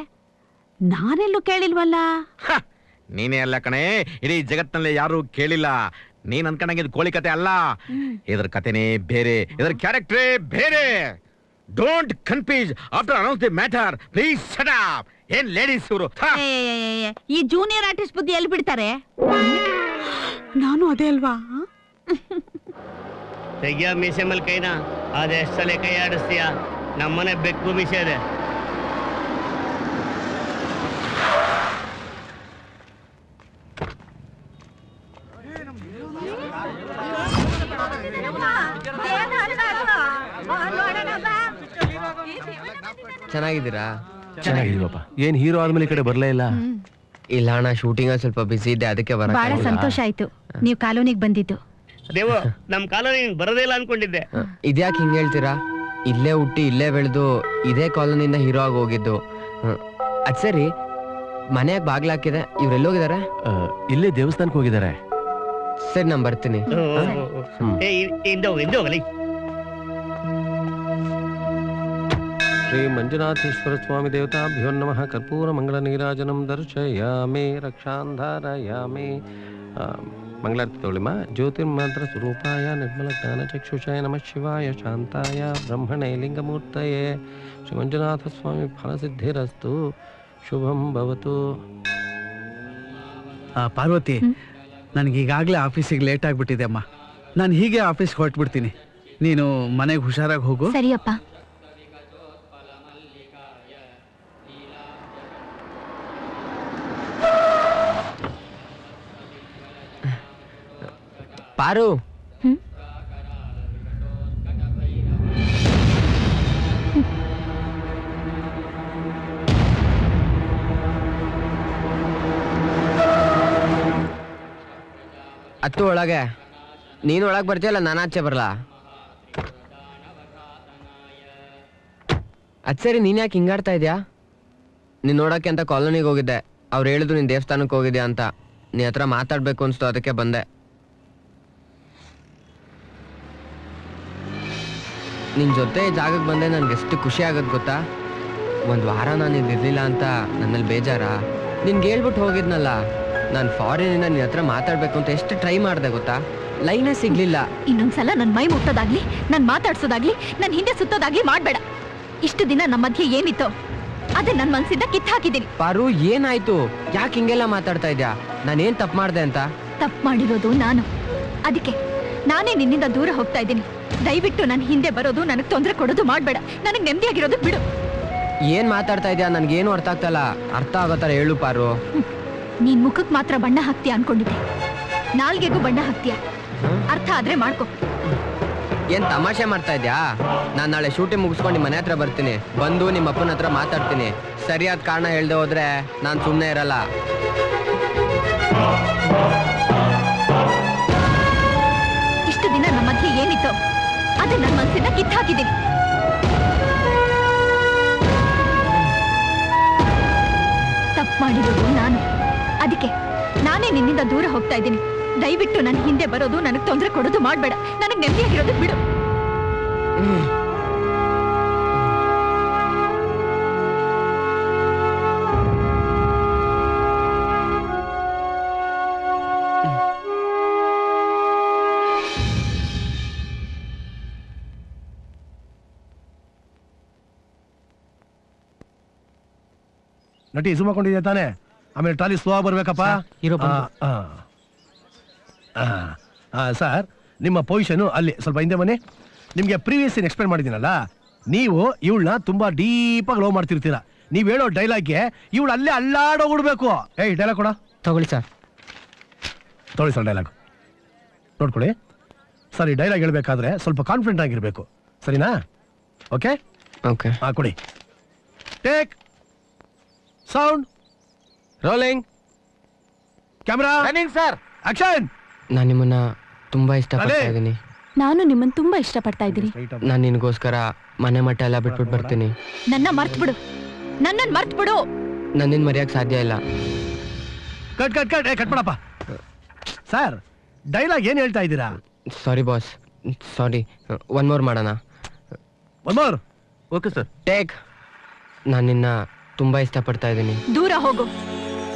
ನಾನೆಲ್ಲೂ ಕೇಳಿಲ್ವಲ್ಲ. ನೀನೇ ಅಲ್ಲ ಕಣೆ, ಇಡೀ ಜಗತ್ತಿನಲ್ಲಿ ಯಾರು ಕೇಳಿಲ್ಲ. ನೀನ್ ಅನ್ಕೊಂಡಂಗೆ ಕೋಳಿ ಕತೆ ಅಲ್ಲ, ಇದ್ರ ಕತೆನೇ ಬೇರೆ, ಇದ್ರ ಕ್ಯಾರೆಕ್ಟರೇ ಬೇರೆ. Don't confuse after announce the matter. Please shut up. ಏನ್ ಲೇಡೀಸ್ ಇವರು? ಈ ಜೂನಿಯರ್ ಆರ್ಟಿಸ್ಟ್ ಬುದ್ಧಿ ಎಲ್ಲಿ ಬಿಡ್ತಾರೆ? ನಾನು ಅದೇ ಅಲ್ವಾ? ತೆಗಿಯ ಮೀಸೆ ಮೇಲೆ ಕೈನಾ ಅದೆಷ್ಟಲೆ ಕೈ ಆಡಿಸ್ತೀಯ? ನಮ್ಮನೆ ಬೆಕ್ಕು ಮೀಸೆ ಇದೆ. ಚೆನ್ನಾಗಿದ್ದೀರಾ? ಚೆನ್ನಾಗಿದೀವಪ್ಪ. ಏನ್ ಹೀರೋ ಆದ್ಮೇಲೆ ಈ ಕಡೆ ಬರ್ಲೇ ಇಲ್ಲ? ಇಲ್ಲ ಅಣ್ಣ, ಶೂಟಿಂಗ್ ಅಲ್ಲಿ ಸ್ವಲ್ಪ ಬಿಸಿ ಇದ್ದೆ, ಅದಕ್ಕೆ ಬಹಳ ಸಂತೋಷ ಆಯ್ತು ನೀವು ಕಾಲೋನಿಗೆ ಬಂದಿದ್ದು. ದೇವ, ನಮ್ ಕಾಲೋನಿ ಬರೋದೇ ಇಲ್ಲ ಅನ್ಕೊಂಡಿದ್ದೆ. ಇದ್ಯಾಕೆ ಹಿಂಗ್ ಹೇಳ್ತೀರಾ? ಇಲ್ಲೇ ಹುಟ್ಟಿ ಇಲ್ಲೇ ಬೆಳೆದು ಇದೇ ಕಾಲೋನಿಯಿಂದ ಹೀರೋ ಆಗಿ ಹೋಗಿದ್ದು. ಅದ್ ಸರಿ, ಮನೆಯಾಗ ಬಾಗ್ಲಾಕಿದೆ, ಇವ್ರೆಲ್ಲೋಗಿದ್ದಾರೆ? ಇಲ್ಲೇ ದೇವಸ್ಥಾನಕ್ಕೆ ಹೋಗಿದ್ದಾರೆ. ಸರಿ, ನಾನ್ ಬರ್ತೀನಿ. ಶ್ರೀ ಮಂಜುನಾಥೇಶ್ವರ ಸ್ವಾಮಿ ದೇವತಾಭ್ಯೋ ನಮಃ. ಕರ್ಪೂರ ಮಂಗಳ ನೀರಾಜನಂ ದರ್ಶಯಾಮಿ, ರಕ್ಷಾಂಧಾರಯಾಮಿ. ಮಂಗಳಾರತಿ ತಗೊಳ್ಳಿಮ್ಮ. ಜ್ಯೋತಿರ್ಮಂತ್ರ ಸ್ವರೂಪಾಯ ನಿರ್ಮಲ ಜ್ಞಾನ ಚಕ್ಷುಷಾಯ ನಮಃ ಶಿವಾಯ ಶಾಂತಾಯ ಬ್ರಹ್ಮಣೇ ಲಿಂಗಮೂರ್ತಯೇ ಶ್ರೀ ಮಂಜುನಾಥ ಸ್ವಾಮಿ ಫಲಸಿದ್ಧಿರಸ್ತು. ಶುಭಂ ಭವತು. ಪಾರ್ವತಿ, ನನಗೆ ಈಗಾಗಲೇ ಆಫೀಸಿಗೆ ಲೇಟ್ ಆಗಿಬಿಟ್ಟಿದೆ ಅಮ್ಮ. ನಾನು ಹೀಗೆ ಆಫೀಸ್ಗೆ ಹೊರಟ್ಬಿಡ್ತೀನಿ. ನೀನು ಮನೆಗೆ ಹುಷಾರಾಗಿ ಹೋಗು. ಸರಿಯಪ್ಪ. ಪಾರು, ಹತ್ತು ಒಳಗೆ. ನೀನು ಒಳಗೆ ಬರ್ತೀಯಲ್ಲ, ನಾನು ಆಚೆ ಬರಲ್ಲ. ಅದ್ ಸರಿ, ನೀನ್ ಯಾಕೆ ಹಿಂಗಾಡ್ತಾ ಇದ್ಯಾ? ನೀನ್ ನೋಡಕ್ಕೆ ಅಂತ ಕಾಲೋನಿಗೆ ಹೋಗಿದ್ದೆ. ಅವ್ರು ಹೇಳಿದ್ರು ನೀನ್ ದೇವಸ್ಥಾನಕ್ಕೆ ಹೋಗಿದ್ಯಾ ಅಂತ. ನೀ ಹತ್ರ ಮಾತಾಡ್ಬೇಕು ಅನ್ಸ್ತು, ಅದಕ್ಕೆ ಬಂದೆ. ನಿನ್ ಜೊತೆ ಜಾಗಕ್ಕೆ ಬಂದೆ ನನ್ಗೆ ಎಷ್ಟು ಖುಷಿ ಆಗದ್ ಗೊತ್ತಾ? ಒಂದ್ ವಾರ ನಾನು ಇಲ್ಲಿರ್ಲಿಲ್ಲ ಅಂತ ನನ್ನಲ್ಲಿ ಬೇಜಾರ? ನಿನ್ಗೆ ಹೇಳ್ಬಿಟ್ಟು ಹೋಗಿದ್ನಲ್ಲ, ನಾನು ಫಾರಿನಿಂದ ನಿನ್ನ ಹತ್ರ ಮಾತಾಡ್ಬೇಕು ಅಂತ ಎಷ್ಟು ಟ್ರೈ ಮಾಡಿದೆ ಗೊತ್ತಾ, ಲೈನೇ ಸಿಗ್ಲಿಲ್ಲ. ಇನ್ನೊಂದ್ಸಲ ನನ್ ಮೈ ಮುಟ್ಟೋದಾಗ್ಲಿ, ನನ್ ಮಾತಾಡ್ಸೋದಾಗ್ಲಿ, ನನ್ ಹಿಂದೆ ಸುತ್ತೋದಾಗ್ಲಿ ಮಾಡ್ಬೇಡ. ಇಷ್ಟು ದಿನ ನಮ್ಮ ಮಧ್ಯೆ ಏನಿತ್ತು ಅದೇ ನನ್ ಮನ್ಸಿಂದ ಕಿತ್ ಹಾಕಿದ್ದೀನಿ. ಪಾರು, ಏನಾಯ್ತು? ಯಾಕೆ ಹಿಂಗೆಲ್ಲ ಮಾತಾಡ್ತಾ ಇದ್ಯಾ? ನಾನೇನ್ ತಪ್ಪು ಮಾಡ್ದೆ ಅಂತ? ತಪ್ಪು ಮಾಡಿರೋದು ನಾನು, ಅದಕ್ಕೆ ನಾನೇ ನಿನ್ನಿಂದ ದೂರ ಹೋಗ್ತಾ ಇದ್ದೀನಿ. ದಯವಿಟ್ಟು ನನ್ ಹಿಂದೆ ಬರೋದು, ನನಗ್ ತೊಂದರೆ ಕೊಡೋದು ಮಾಡ್ಬೇಡ. ನನಗ್ ನೆಮ್ಮದಿಯಾಗಿರೋದು ಬಿಡು. ಏನ್ ಮಾತಾಡ್ತಾ ಇದ್ಯಾ? ನನ್ಗೇನು ಅರ್ಥ ಆಗ್ತಲ್ಲ. ಅರ್ಥ ಆಗೋ ತರ ಹೇಳು ಪಾರು. ನೀನ್ ಮುಖಕ್ ಮಾತ್ರ ಬಣ್ಣ ಹಾಕ್ತೀಯ ಅನ್ಕೊಂಡಿದ್ದೆ, ನಾಲ್ಗೆಗೂ ಬಣ್ಣ ಹಾಕ್ತೀಯ. ಅರ್ಥ ಆದ್ರೆ ಮಾಡ್ಕೊ. ಏನ್ ತಮಾಷೆ ಮಾಡ್ತಾ ಇದ್ಯಾ? ನಾನ್ ನಾಳೆ ಶೂಟಿಂಗ್ ಮುಗಿಸ್ಕೊಂಡು ಮನೆ ಹತ್ರ ಬರ್ತೀನಿ, ಬಂದು ನಿಮ್ಮ ಅಪ್ಪನ ಹತ್ರ ಮಾತಾಡ್ತೀನಿ. ಸರಿಯಾದ ಕಾರಣ ಹೇಳ್ದೆ ಹೋದ್ರೆ ನಾನ್ ಸುಮ್ನೆ ಇರಲ್ಲ. ಇಷ್ಟು ದಿನ ನಮ್ಮ ಮಧ್ಯೆ ಏನಿತ್ತು ಅದೇ ನನ್ನ ಮನಸ್ಸಿಂದ ಕಿತ್ ಹಾಕಿದ್ದೀನಿ. ತಪ್ಪು ಮಾಡಿರೋದು ನಾನು, ಅದಕ್ಕೆ ನಾನೇ ನಿನ್ನಿಂದ ದೂರ ಹೋಗ್ತಾ ಇದ್ದೀನಿ. ದಯವಿಟ್ಟು ನನ್ನ ಹಿಂದೆ ಬರೋದು, ನನಗೆ ತೊಂದರೆ ಕೊಡೋದು ಮಾಡ್ಬೇಡ. ನನಗೆ ನೆಮ್ಮದಿಯಾಗಿರೋದು ಬಿಡು. ನಟಿ ಝೂಮ್ ಹಾಕೊಂಡಿದ್ಯಾ ತಾನೆ? ಆಮೇಲೆ ಟ್ರಾಲಿ ಸ್ಲೋ ಆಗಿ ಬರ್ಬೇಕಪ್ಪ. ಸರ್, ನಿಮ್ಮ ಪೊಸಿಷನ್ ಅಲ್ಲಿ ಸ್ವಲ್ಪ ಹಿಂದೆ ಬನ್ನಿ. ನಿಮ್ಗೆ ಪ್ರೀವಿಯಸ್ ಸೀನ್ ಎಕ್ಸ್ಪ್ಲೇನ್ ಮಾಡಿದ್ದೀನಲ್ಲ, ನೀವು ಇವಳನ್ನ ತುಂಬಾ ಡೀಪಾಗಿ ಲವ್ ಮಾಡ್ತಿರ್ತೀರಾ. ನೀವ್ ಹೇಳೋ ಡೈಲಾಗ್ಗೆ ಇವಳು ಅಲ್ಲೇ ಅಲ್ಲಾಡೋಗ್ಬಿಡ್ಬೇಕು. ಏಯ್, ಡೈಲಾಗ್ ಕೊಡ. ತಗೊಳ್ಳಿ ಸರ್. ತಗೊಳ್ಳಿ ಸರ್ ಡೈಲಾಗ್. ನೋಡ್ಕೊಳ್ಳಿ ಸರ್, ಈ ಡೈಲಾಗ್ ಹೇಳ್ಬೇಕಾದ್ರೆ ಸ್ವಲ್ಪ ಕಾನ್ಫಿಡೆಂಟ್ ಆಗಿರ್ಬೇಕು, ಸರಿನಾ? Okay okay. ಕೊಡಿ. Take sound rolling camera sir. Action. ನಾನು ನಿಮ್ಮನ್ನ ತುಂಬಾ ಇಷ್ಟಪಡ್ತಾ ಇದ್ದೀನಿ. ನಾನು ನಿಮ್ಮನ್ನ ತುಂಬಾ ಇಷ್ಟಪಡ್ತಾ ಇದ್ದೀನಿ. ನಾನು ನಿನಗೋಸ್ಕರ ಮನೆ ಮಟ್ಟ ಎಲ್ಲ ಬಿಟ್ಬಿಟ್ಟು ಬರ್ತೀನಿ. ನನ್ನ ಮರ್ತ್ ಬಿಡು, ನನ್ನನ್ನು ಮರ್ತ್ ಬಿಡು. ನನ್ನಿಂದ ಮರೆಯಕ್ಕೆ ಸಾಧ್ಯ ಇಲ್ಲ. ಕಟ್ ಕಟ್ ಕಟ್ ಕಟ್ ಮಾಡಪ್ಪ. ಸರ್, ಡೈಲಾಗ್ ಏನ್ ಹೇಳ್ತಾ ಇದ್ದೀರಾ? ಸಾರಿ ಬಾಸ್, ಸಾರಿ. ಒನ್ ಮೋರ್ ಮಾಡೋಣ. One more. Okay sir. Take. ನಾನು ನಿನ್ನ ತುಂಬಾ ಇಷ್ಟಪಡ್ತಾ ಇದ್ದೀನಿ. ದೂರ ಹೋಗು,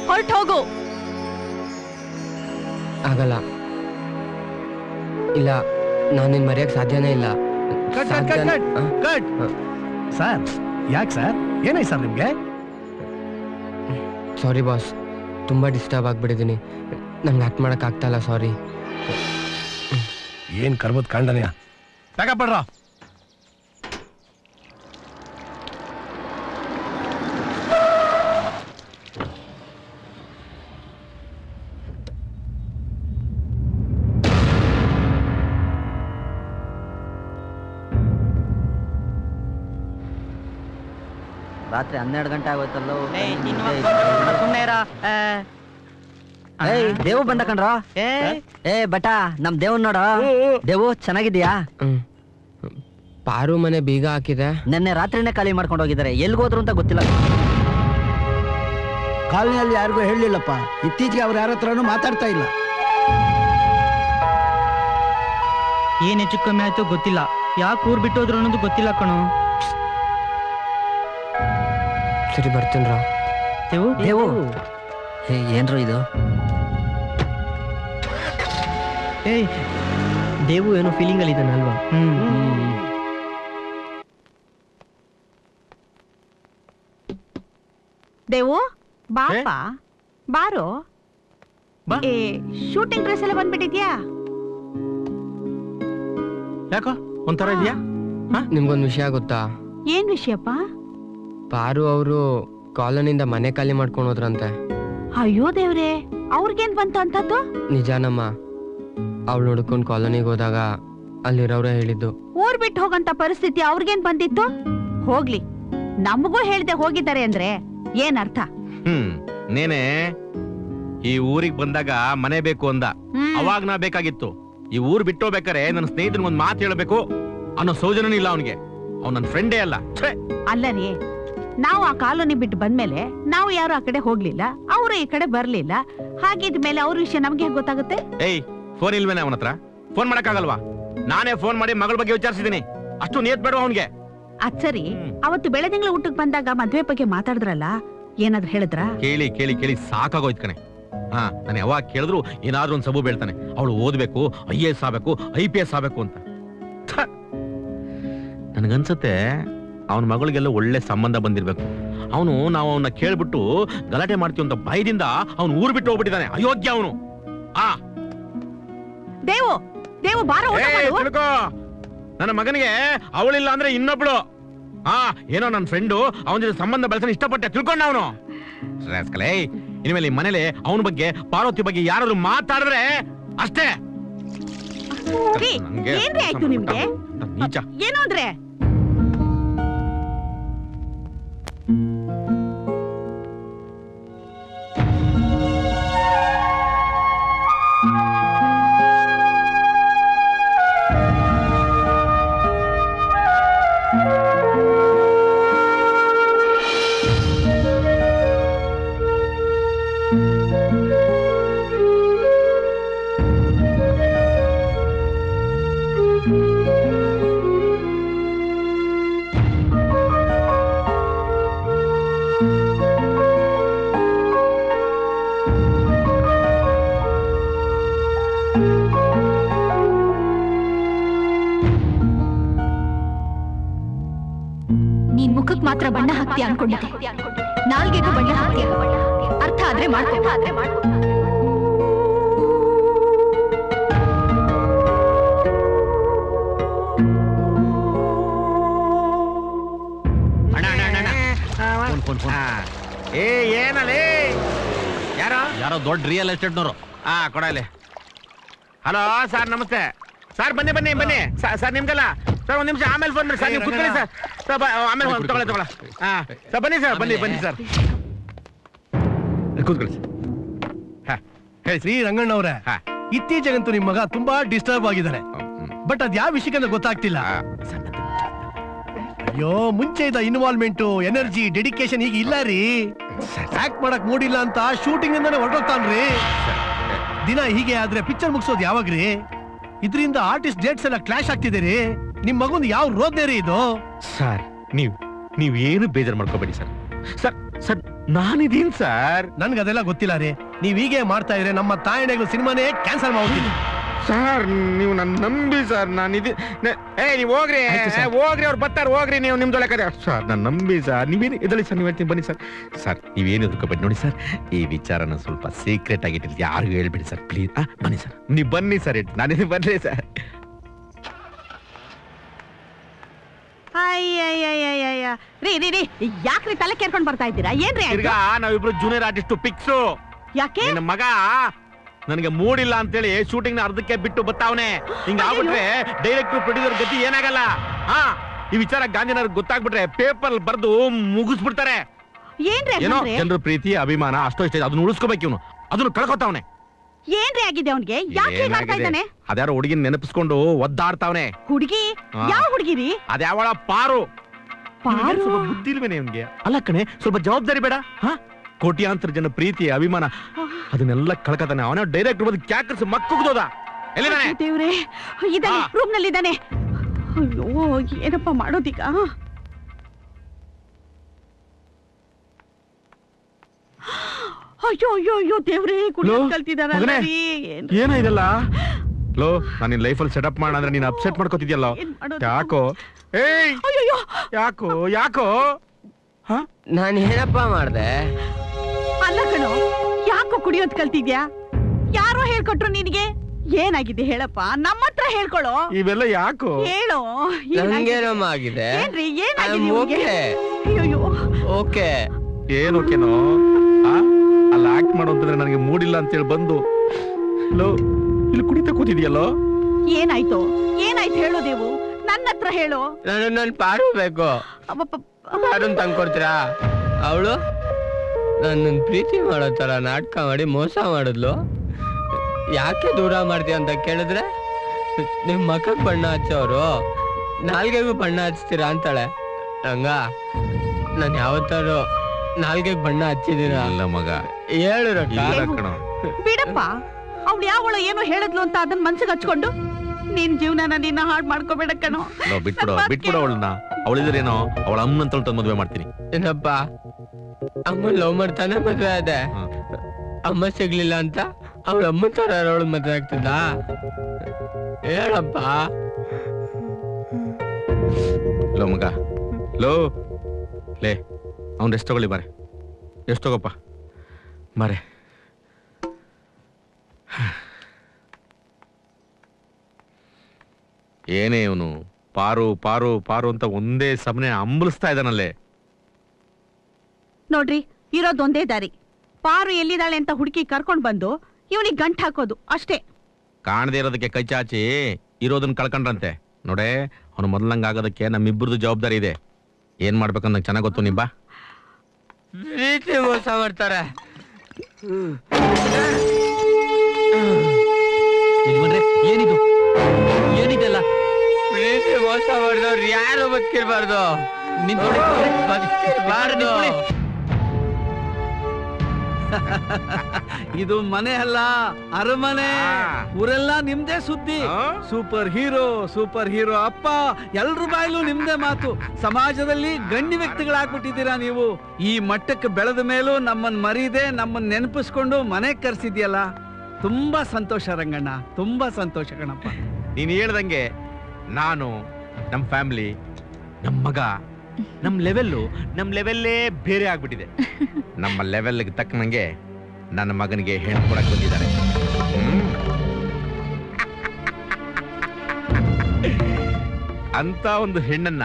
ಹೊರಟು ಹೋಗು. ಆಗಲ್ಲ, ಇಲ್ಲ, ನಾನು ನಿನ್ನ ಮರೆಯಕ್ಕೆ ಸಾಧ್ಯನೇ ಇಲ್ಲ. ಸರ್, ಯಾಕೆ ಸರ್, ಏನಾಯ್ತು ಸರ್ ನಿಮ್ಗೆ? ಸಾರಿ ಬಾಸ್, ತುಂಬಾ ಡಿಸ್ಟರ್ಬ್ ಆಗ್ಬಿಟ್ಟಿದ್ದೀನಿ. ನಂಗೆ ಆಕ್ಟ್ ಮಾಡಕ್ ಆಗ್ತಾ ಇಲ್ಲ. ಸಾರಿ. ಏನ್ ಕರ್ಮದ್ ಕಾಂಡನೆಯ. ಪ್ಯಾಕಪ್ ಮಾಡ್ರ. ರಾತ್ರಿ 12 ಗಂಟೆ ಆಗೋಯ್ತಲ್ಲೋ. ದೇವು ಬಂದ ಕಣ್ರ. ಬಟ, ನಮ್ ದೇವನ್ ನೋಡ. ದೇವು ಚೆನ್ನಾಗಿದ್ಯಾ? ಪಾರು ಮನೆ ಬೀಗ ಹಾಕಿದೆ. ನಿನ್ನೆ ರಾತ್ರಿನೇ ಖಾಲಿ ಮಾಡ್ಕೊಂಡು ಹೋಗಿದ್ದಾರೆ. ಎಲ್ಗೋದ್ರು ಅಂತ ಗೊತ್ತಿಲ್ಲ. ಕಾಲನಿಯಲ್ಲಿ ಯಾರಿಗೂ ಹೇಳಲಿಲ್ಲಪ್ಪ. ಇತ್ತೀಚೆಗೆ ಅವ್ರು ಯಾರ ಹತ್ರನೂ ಮಾತಾಡ್ತಾ ಇಲ್ಲ. ಏನ್ ಹೆಚ್ಚು ಕಮ್ಮಿ ಆಯ್ತು ಗೊತ್ತಿಲ್ಲ. ಯಾಕೆ ಊರ್ ಬಿಟ್ಟು ಹೋದ್ರು ಅನ್ನೋದು ಗೊತ್ತಿಲ್ಲ ಕಣೋ. ಸರಿ, ಬರ್ತೀನ್ರ. ದೇವು, ಏನ್ರು ಇದು? ದೇವು ಏನೋ ಫೀಲಿಂಗ್ ಅಲ್ಲಿ ಇದ್ದಾನಲ್ವಾ? ದೇವು, ಬಾಪ ಬಾರೋ. ಶೂಟಿಂಗ್ ಡ್ರೆಸ್ ಎಲ್ಲ ಬಂದ್ಬಿಟ್ಟಿದ್ಯಾ? ಯಾಕೋ ಒಂಥರ ಇದೆಯಾ? ನಿಮ್ಗೊಂದು ವಿಷಯ ಗೊತ್ತಾ? ಏನ್ ವಿಷಯಪ್ಪ? ಪಾರು ಅವರು ಕಾಲೋನಿಂದ ಮನೆ ಖಾಲಿ ಮಾಡ್ಕೊಂಡು ಹೋದ್ರಂತೆ. ಅಯ್ಯೋ ದೇವ್ರೆ, ಅವ್ರಿಗೇನ್ ಬಂತು ಅಂತದ್ದು? ನಿಜಾನಮ್ಮ. ಅವಳು ಹುಡ್ಕೊಂಡು ಕಾಲೋನಿಗೆ ಹೋದಾಗ ಅಲ್ಲಿರೋರೇ ಹೇಳಿದ್ದು. ಊರ್ ಬಿಟ್ಟು ಹೋಗಂತ ಪರಿಸ್ಥಿತಿ ಅವ್ರಿಗೇನ್ ಬಂದಿತ್ತು? ಹೋಗ್ಲಿ, ನಮಗೂ ಹೇಳ್ದೆ ಹೋಗಿದ್ದಾರೆ ಅಂದ್ರೆ ಏನ್ ಅರ್ಥ? ನೇನೆ ಈ ಊರಿಗೆ ಬಂದಾಗ ಮನೆ ಬೇಕು ಅಂದ. ಅವಾಗ ನಾ ಬೇಕಾಗಿತ್ತು. ಈ ಊರ್ ಬಿಟ್ಟೋಗ್ಬೇಕಾರೆ ನನ್ನ ಸ್ನೇಹಿತನಿಗೆ ಒಂದ್ ಮಾತು ಹೇಳ್ಬೇಕು ಅನ್ನೋ ಸೌಜನ್ಯನೂ ಇಲ್ಲ ಅವನಿಗೆ. ಅವ್ನು ನನ್ನ ಫ್ರೆಂಡೇ ಅಲ್ಲ. ಅಲ್ಲರಿ, ನಾವು ಆ ಕಾಲೋನಿ ಬಿಟ್ಟು ಬಂದ್ಮೇಲೆ ನಾವು ಯಾರು ಆ ಕಡೆ ಹೋಗ್ಲಿಲ್ಲ, ಅವರು ಈ ಕಡೆ ಬರ್ಲಿಲ್ಲ. ಹಾಗಿದ್ಮೇಲೆ ಅವ್ರ ವಿಷಯ ನಮ್ಗೆ ಹೇಗೆ ಗೊತ್ತಾಗುತ್ತೆ? ಏಯ್, ಫೋನ್ ಇಲ್ವೇನೆ ಅವನ ಹತ್ರ? ಫೋನ್ ಮಾಡಕ್ಕಾಗಲ್ವಾ? ನಾನೇ ಫೋನ್ ಮಾಡಿ ಮಗಳ ಬಗ್ಗೆ ವಿಚಾರಿಸಿದೀನಿ. ಅಷ್ಟು ನಿಯತ್ ಬೇಡ ಅವನ್ಗೆ. ಅದ್ ಸರಿ, ಅವತ್ತು ಬೆಳೆದಿಂಗಳ ಊಟಕ್ಕೆ ಬಂದಾಗ ಮದ್ವೆ ಬಗ್ಗೆ ಮಾತಾಡಿದ್ರಲ್ಲ, ಏನಾದ್ರು ಹೇಳಿದ್ರಾ? ಕೇಳಿ ಕೇಳಿ ಕೇಳಿ ಸಾಕಾಗೋಯ್ತು ಕಣೆ. ಹಾ, ನಾನು ಯಾವಾಗ ಕೇಳಿದ್ರು ಏನಾದ್ರೂ ಒಂದು ಸಬು ಬೀಳ್ತಾನೆ. ಅವಳು ಓದ್ಬೇಕು, IAS ಆಗ್ಬೇಕು, IPS ಆಗ್ಬೇಕು ಅಂತ. ನನ್ಗನ್ಸತ್ತೆ ಅವನ ಮಗಳಿಗೆಲ್ಲ ಒಳ್ಳೆ ಸಂಬಂಧ ಬಂದಿರ್ಬೇಕು. ನಾವು ಅವನ್ನ ಕೇಳ್ಬಿಟ್ಟು ಗಲಾಟೆ ಮಾಡ್ತೀವಿ ಅಂತ ಭಯದಿಂದ ಅವನು ಊರು ಬಿಟ್ಟು ಹೋಗ್ಬಿಟ್ಟಿದ್ದಾನೆ. ಅಯೋಗ್ಯ ಅವನು. ದೇವು ಬಾರೋ, ತಿಳ್ಕೋ, ನನ್ನ ಮಗನಿಗೆ ಅವಳಿಲ್ಲ ಅಂದ್ರೆ ಇನ್ನೊಬ್ಳು. ಏನೋ ನನ್ನ ಫ್ರೆಂಡು ಅವನ ಜೊತೆ ಸಂಬಂಧ ಬೆಳೆಸಲು ಇಷ್ಟಪಟ್ಟೆ ತಿಳ್ಕೊಂಡ ಅವನು. ಇನ್ಮೇಲೆ ಈ ಮನೇಲಿ ಅವನ ಬಗ್ಗೆ, ಪಾರ್ವತಿ ಬಗ್ಗೆ ಯಾರಾದ್ರೂ ಮಾತಾಡಿದ್ರೆ ಅಷ್ಟೇ. ಏನ್ರಿ ಆಯ್ತು ನಿಮ್ಗೆ? ಏನು ಅಂದ್ರೆ ಮಾತ್ರ ಬಣ್ಣ ಹಾಕ್ತೀಯ ಅನ್ಕೊಂಡಿದ್ದೆ. ನಾಲ್ಗೆಗೂ ಬಣ್ಣ ಹಾಕ್ತೀಯ. ಅರ್ಥ ಆದ್ರೆ ಮಾಡ್ಕೊ. ಏನಲ್ಲಿ ಯಾರೋ ದೊಡ್ಡ ರಿಯಲ್ ಎಸ್ಟೇಟ್ನವರು. ಕೊಡಲಿ. ಹಲೋ ಸರ್, ನಮಸ್ತೆ ಸರ್. ಬನ್ನಿ ಬನ್ನಿ ಬನ್ನಿ ಸರ್. ನಿಮ್ಗೆಲ್ಲ ಸರ್ ಒಂದ್ ನಿಮಿಷ ಆಮೇಲೆ ಬಂದ್ರಿ ಸರ್. ನೀವು ಕುತ್ಕೊಳ್ಳಿ ಸರ್. ಆಮೇಲೆ ತಗೊಳ್ಳ. ಸರ್ ಬನ್ನಿ ಸರ್, ಬನ್ನಿ ಬನ್ನಿ ಸರ್, ಕೂತ್ಕೊಳ್ಳಿ ಸರ್. ಹೇಳಿ ಶ್ರೀ ರಂಗಣ್ಣವ್ರೆ, ಇತ್ತೀಚೆಗಂತೂ ನಿಮ್ ಮಗ ತುಂಬಾ ಡಿಸ್ಟರ್ಬ್ ಆಗಿದ್ದಾರೆ. ಬಟ್ ಅದ್ ಯಾವ ವಿಷಯಕ್ಕೆ ಗೊತ್ತಾಗ್ತಿಲ್ಲ. ಅಯ್ಯೋ, ಮುಂಚೆ ಇದ್ದ ಇನ್ವಾಲ್ವ್ಮೆಂಟ್, ಎನರ್ಜಿ, ಡೆಡಿಕೇಶನ್ ಈಗ ಇಲ್ಲ ರೀ. ಆಕ್ಟ್ ಮಾಡಕ್ ಮೂಡಿಲ್ಲ ಅಂತ ಶೂಟಿಂಗ್ ಇಂದಾನೆ ಹೊರಟೋಗ್ತಾನ್ರಿ. ದಿನ ಹೀಗೆ ಆದ್ರೆ ಪಿಕ್ಚರ್ ಮುಗಿಸೋದು ಯಾವಾಗ್ರಿ? ಇದರಿಂದ ಆರ್ಟಿಸ್ಟ್ ಡೇಟ್ಸ್ ಎಲ್ಲ ಕ್ಲಾಶ್ ಆಗ್ತಿದೆ. ನಿಮ್ ಮಗುಂದು ಯಾವ ರೋದ್ನೆ ರೀ ಇದು? ಸರ್ ನೀವ್ ಏನು ಬೇಜಾರು ಮಾಡ್ಕೋಬೇಡಿ ಸರ್. ಸರ್ ಸರ್ ನಾನಿದೀನ್ ಸರ್. ನನ್ಗೆ ಅದೆಲ್ಲ ಗೊತ್ತಿಲ್ಲ ರೀ. ನೀವ್ ಹೀಗೆ ಮಾಡ್ತಾ ಇದ್ರೆ ನಮ್ಮ ತಾಯಣೆಗಳು ಸಿನಿಮಾನೇ ಕ್ಯಾನ್ಸಲ್ ಮಾಡ್ತೀನಿ ಸರ್. ನೀವು ನನ್ನ ನಂಬಿ ಸರ್. ನಾನಿದಿ ನೀವು ಹೋಗ್ರಿ ಅವ್ರು ಬರ್ತಾರೆ, ಹೋಗ್ರಿ ನೀವು ನಿಮ್ದೊಳೆ ಕಡೆ. ಸರ್ ನಾನು ನಂಬಿ ಸರ್. ನೀವೇನು ಇದಳಿ ಸರ್, ನೀವು ಹೇಳ್ತೀನಿ ಬನ್ನಿ ಸರ್. ಸರ್ ನೀವೇನು ಎದ್ಕೋಬೇಡಿ ನೋಡಿ ಸರ್. ಈ ವಿಚಾರನ ಸ್ವಲ್ಪ ಸೀಕ್ರೆಟ್ ಆಗಿಟ್ಟಿಲ್ಲ, ಯಾರಿಗೂ ಹೇಳ್ಬೇಡಿ ಸರ್ ಪ್ಲೀಸ್. ಬನ್ನಿ ಸರ್, ನೀವು ಬನ್ನಿ ಸರ್. ನಾನಿದ್ದೀನಿ, ಬನ್ನಿ ಸರ್. ರೀ ಯಾಕ್ರಿ ತಲೆ ಕೇರ್ಕೊಂಡ್ ಬರ್ತಾ ಇದ್ದೀರಾ? ಏನ್ರಿ ಈಗ ನಾವಿಬ್ರು ಜೂನಿಯರ್ ಆರ್ಟಿಸ್ಟ್ ಫಿಕ್ಸು. ಯಾಕೆ? ನನ್ನ ಮಗ ನನಗೆ ಮೂಡಿಲ್ಲ ಅಂತೇಳಿ ಶೂಟಿಂಗ್ ನ ಅರ್ಧಕ್ಕೆ ಬಿಟ್ಟು ಬರ್ತಾವನೆ. ಹಿಂಗ ಆಗ್ಬಿಟ್ರೆ ಡೈರೆಕ್ಟರ್ ಪ್ರೊಡ್ಯೂಸರ್ ಗತಿ ಏನಾಗಲ್ಲ. ಈ ವಿಚಾರ ಗಾಂಧಿನಗರ್ ಗೊತ್ತಾಗ್ಬಿಟ್ರೆ ಪೇಪರ್ ಬರ್ದು ಮುಗಿಸ್ಬಿಡ್ತಾರೆ. ಏನೋ ಜನರ ಪ್ರೀತಿ, ಅಭಿಮಾನ ಅಷ್ಟೋ ಇಷ್ಟ, ಅದನ್ನ ಉಳಿಸ್ಕೋಬೇಕು. ಇವನು ಅದನ್ನು ಕಳ್ಕೊತಾವನೆ. ಏನ್ರಿ ಆಗಿದೆ ಅವನ್ಗೆ? ಯಾಕೆ ಮಾಡ್ತಾ ಇದ್ದಾನೆ? ಅದ್ಯಾರೋ ಹುಡುಗಿನ ನೆನಪಿಸ್ಕೊಂಡು ಒದ್ದಾಡ್ತಾವನೆ. ಹುಡುಗಿ? ಯಾವ ಹುಡುಗಿರಿ? ಅದ್ಯಾವಳ ಪಾರು. ಸ್ವಲ್ಪ ಬುದ್ಧಿ ಇಲ್ವೇನೆ ಅವನ್ಗೆ? ಅಲ್ಲ ಕಣೆ, ಸ್ವಲ್ಪ ಜವಾಬ್ದಾರಿ ಬೇಡ? ಕೋಟ್ಯಾಂತರ ಜನ ಪ್ರೀತಿ, ಅಭಿಮಾನ ಅದನ್ನೆಲ್ಲ ಕಳ್ಕತಾನೆ. ಅವನ ಡೈರೆಕ್ಟ್ ಬಂದು ಕ್ಯಾಕರ್ಸ್ ಮಕ್ಕುಗ್ದೋದ. ಎಲ್ಲಿದ್ದಾನೆ? ದೇವ್ರೆ, ಇದ್ದಾನೆ, ರೂಮ್ ನಲ್ಲಿ ಇದ್ದಾನೆ. ಅಯ್ಯೋ, ಏನಪ್ಪ ಮಾಡೋದೀಗ? ಅಯ್ಯೋ ಅಯ್ಯೋ ಅಯ್ಯೋ ದೇವ್ರೆ, ಕಲ್ತಿದಾರಲ್ಲ. ಏನ ಇದೆಲ್ಲ? ಲೋ, ನಾನು ನಿನ್ ಲೈಫಲ್ಲಿ ಸೆಟಪ್ ಮಾಡ ಅಂದ್ರೆ ನೀನ್ ಅಪ್ಸೆಟ್ ಮಾಡ್ಕೋತಿದ್ಯಲ್ಲ. ಯಾಕೋ? ಯಾಕೋ ನಾನು ಏನಪ್ಪ ಮಾಡ್ದೆ? ಅಲ್ಲ ಕಣೋ, ಯಾಕೋ ಕುಡಿಯೋದ್ ಕಲ್ತಿದ್ಯಾ? ಯಾರೋ ಹೇಳ್ಕೊಟ್ರು ನಿನಗೆ? ಏನಾಗಿದೆ ಹೇಳಪ್ಪ, ನಮ್ಮ ಹತ್ರ ಹೇಳ್ಕೊಳೋ. ಇವೆಲ್ಲ ಯಾಕೋ ಹೇಳೋ. ನಂಗೇನಮ್ಮ ಆಗಿದೆ? ಏನ್ರಿ ಏನಾಗಿದೆ? ಓಕೆ ಏನೋಕೆನೋ ಅಲ್ಲ ಆಕ್ಟ್ ಮಾಡೋ ಅಂತಂದ್ರೆ ನನಗೆ ಮೂಡಿಲ್ಲ ಅಂತೇಳಿ ಬಂದು ಲೋ ಇಲ್ಲಿ ಕುಡಿತ ಕೂತಿದ್ಯಲ್ಲೋ. ಏನಾಯ್ತು ಹೇಳೋ ದೇವು, ನನ್ನ ಹತ್ರ ಹೇಳೋ. ನನ್ ಪಾಡಬೇಕು. ಪಾಡನ್ ತಂದ್ಕೊಡ್ತೀರಾ? ಅವಳು ನನ್ನ ಪ್ರೀತಿ ಮಾಡೋ ತರ ನಾಟಕ ಮಾಡಿ ಮೋಸ ಮಾಡಿದ್ಲು. ಯಾಕೆ ದೂರ ಮಾಡ್ತೀಯ ಅಂತ ಕೇಳಿದ್ರೆ, ನಿಮ್ ಮಕ್ಕಕ್ ಬಣ್ಣ ಹಚ್ಚೋರು ನಾಲ್ಗೆಗೂ ಬಣ್ಣ ಹಚ್ತೀರಾ ಅಂತಾಳೆ. ರಂಗ, ನಾನು ಯಾವತ್ತಾರು ನಾಲ್ಗೆಗ್ ಬಣ್ಣ ಹಚ್ಚಿದೀನ? ಅಲ್ಲ ಮಗ, ಹೇಳು. ಬಿಡಪ್ಪ, ಅವ್ಳು ಯಾವಳ ಏನೋ ಹೇಳಿದ್ಲು ಅಂತ ಅದನ್ನ ಮನ್ಸಿಗೆ ಹಚ್ಕೊಂಡು ನಿನ್ ಜೀವನ ನಿನ್ನ ಹಾಳು ಮಾಡ್ಕೋಬೇಡ ಕಣೋ. ಬಿಟ್ಬಿಡು ಅವಳನ್ನ. ಅವಳಿದ್ರೇನೋ ಅವಳ ಅಮ್ಮನಂತ ಮದುವೆ ಮಾಡ್ತೀನಿ. ಏನಪ್ಪ ಅಮ್ಮ ಲವ್ ಮಾಡ್ತಾನೆ ಮದ್ವೆ ಆದೆ. ಅಮ್ಮ ಸಿಗ್ಲಿಲ್ಲ ಅಂತ ಅವಳ ಅಮ್ಮ ತರ ಅವಳು ಮದ್ವೆ ಆಗ್ತದ? ಹೇಳಪ್ಪ. ಲೋ ಮಗ, ಲೋ ಲೇ, ಅವ್ನು ಎಷ್ಟು ತಗೊಳ್ಳಿ ಬಾರೆ, ಎಷ್ಟು ತಗೋಪ್ಪ ಬಾರೆ. ಏನೇ ಇವನು ಪಾರು ಪಾರು ಪಾರು ಅಂತ ಒಂದೇ ಸಮನೆ ಅಂಬಲಿಸ್ತಾ ಇದ್ದಾನಲ್ಲೇ. ನೋಡ್ರಿ, ಇರೋದೊಂದೇ ದಾರಿ. ಪಾರು ಎಲ್ಲಿದ್ದಾಳೆ ಅಂತ ಹುಡುಕಿ ಕರ್ಕೊಂಡ್ ಬಂದು ಇವನಿಗೆ ಗಂಟ್ ಹಾಕೋದು ಅಷ್ಟೇ. ಕಾಣದೇ ಇರೋದಕ್ಕೆ ಕೈ ಚಾಚಿ ಇರೋದನ್ನ ಕಳ್ಕೊಂಡ್ರಂತೆ. ನೋಡೆ, ಅವನು ಮೊದಲಂಗ ಆಗೋದಕ್ಕೆ ನಮ್ಮಿಬ್ಬರದು ಜವಾಬ್ದಾರಿ ಇದೆ. ಏನ್ ಮಾಡ್ಬೇಕಂತ ನಂಗೆ ಚೆನ್ನಾಗ್ ಗೊತ್ತು. ನಿಬ್ಬಾ ಪ್ರೀತಿ ಮೋಸ ಮಾಡ್ತಾರೆ. ಏನಿದು ಏನಿದೆಲ್ಲ? ಪ್ರೀತಿ ಮೋಸ ಮಾಡಿದವ್ರು ಯಾರು ಬದುಕಿರ್ಬಾರ್ದು. ಬದುಕಿರ್ಬಾರ್ದು. ಇದು ಮನೆ ಅಲ್ಲ, ಅರಮನೆ. ಊರೆಲ್ಲ ನಿಮ್ದೇ ಸುದ್ದಿ. ಸೂಪರ್ ಹೀರೋ ಅಪ್ಪ, ಎಲ್ರ ಬಾಯಲ್ಲೂ ನಿಮ್ದೇ ಮಾತು. ಸಮಾಜದಲ್ಲಿ ಗಣ್ಯ ವ್ಯಕ್ತಿಗಳಾಗ್ಬಿಟ್ಟಿದ್ದೀರಾ ನೀವು. ಈ ಮಟ್ಟಕ್ಕೆ ಬೆಳೆದ ಮೇಲೂ ನಮ್ಮನ್ನ ಮರೀದೆ ನಮ್ಮನ್ನ ನೆನಪಿಸ್ಕೊಂಡು ಮನೆಗೆ ಕರ್ಸಿದ್ಯಲ್ಲ, ತುಂಬಾ ಸಂತೋಷ ರಂಗಣ್ಣ, ತುಂಬಾ ಸಂತೋಷ ಕಣಪ್ಪ. ನೀನ್ ಹೇಳ್ದಂಗೆ ನಾನು, ನಮ್ ಫ್ಯಾಮಿಲಿ, ನಮ್ ಮಗ, ನಮ್ ಲೆವೆಲ್ಲೇ ಬೇರೆ ಆಗ್ಬಿಟ್ಟಿದೆ. ನಮ್ಮ ಲೆವೆಲ್ಗೆ ತಕ್ಕನಂಗೆ ನನ್ನ ಮಗನಿಗೆ ಹೆಣ್ಣು ಕೊಡಕ್ ಬಂದಿದ್ದಾರೆ. ಅಂತ ಒಂದು ಹೆಣ್ಣನ್ನ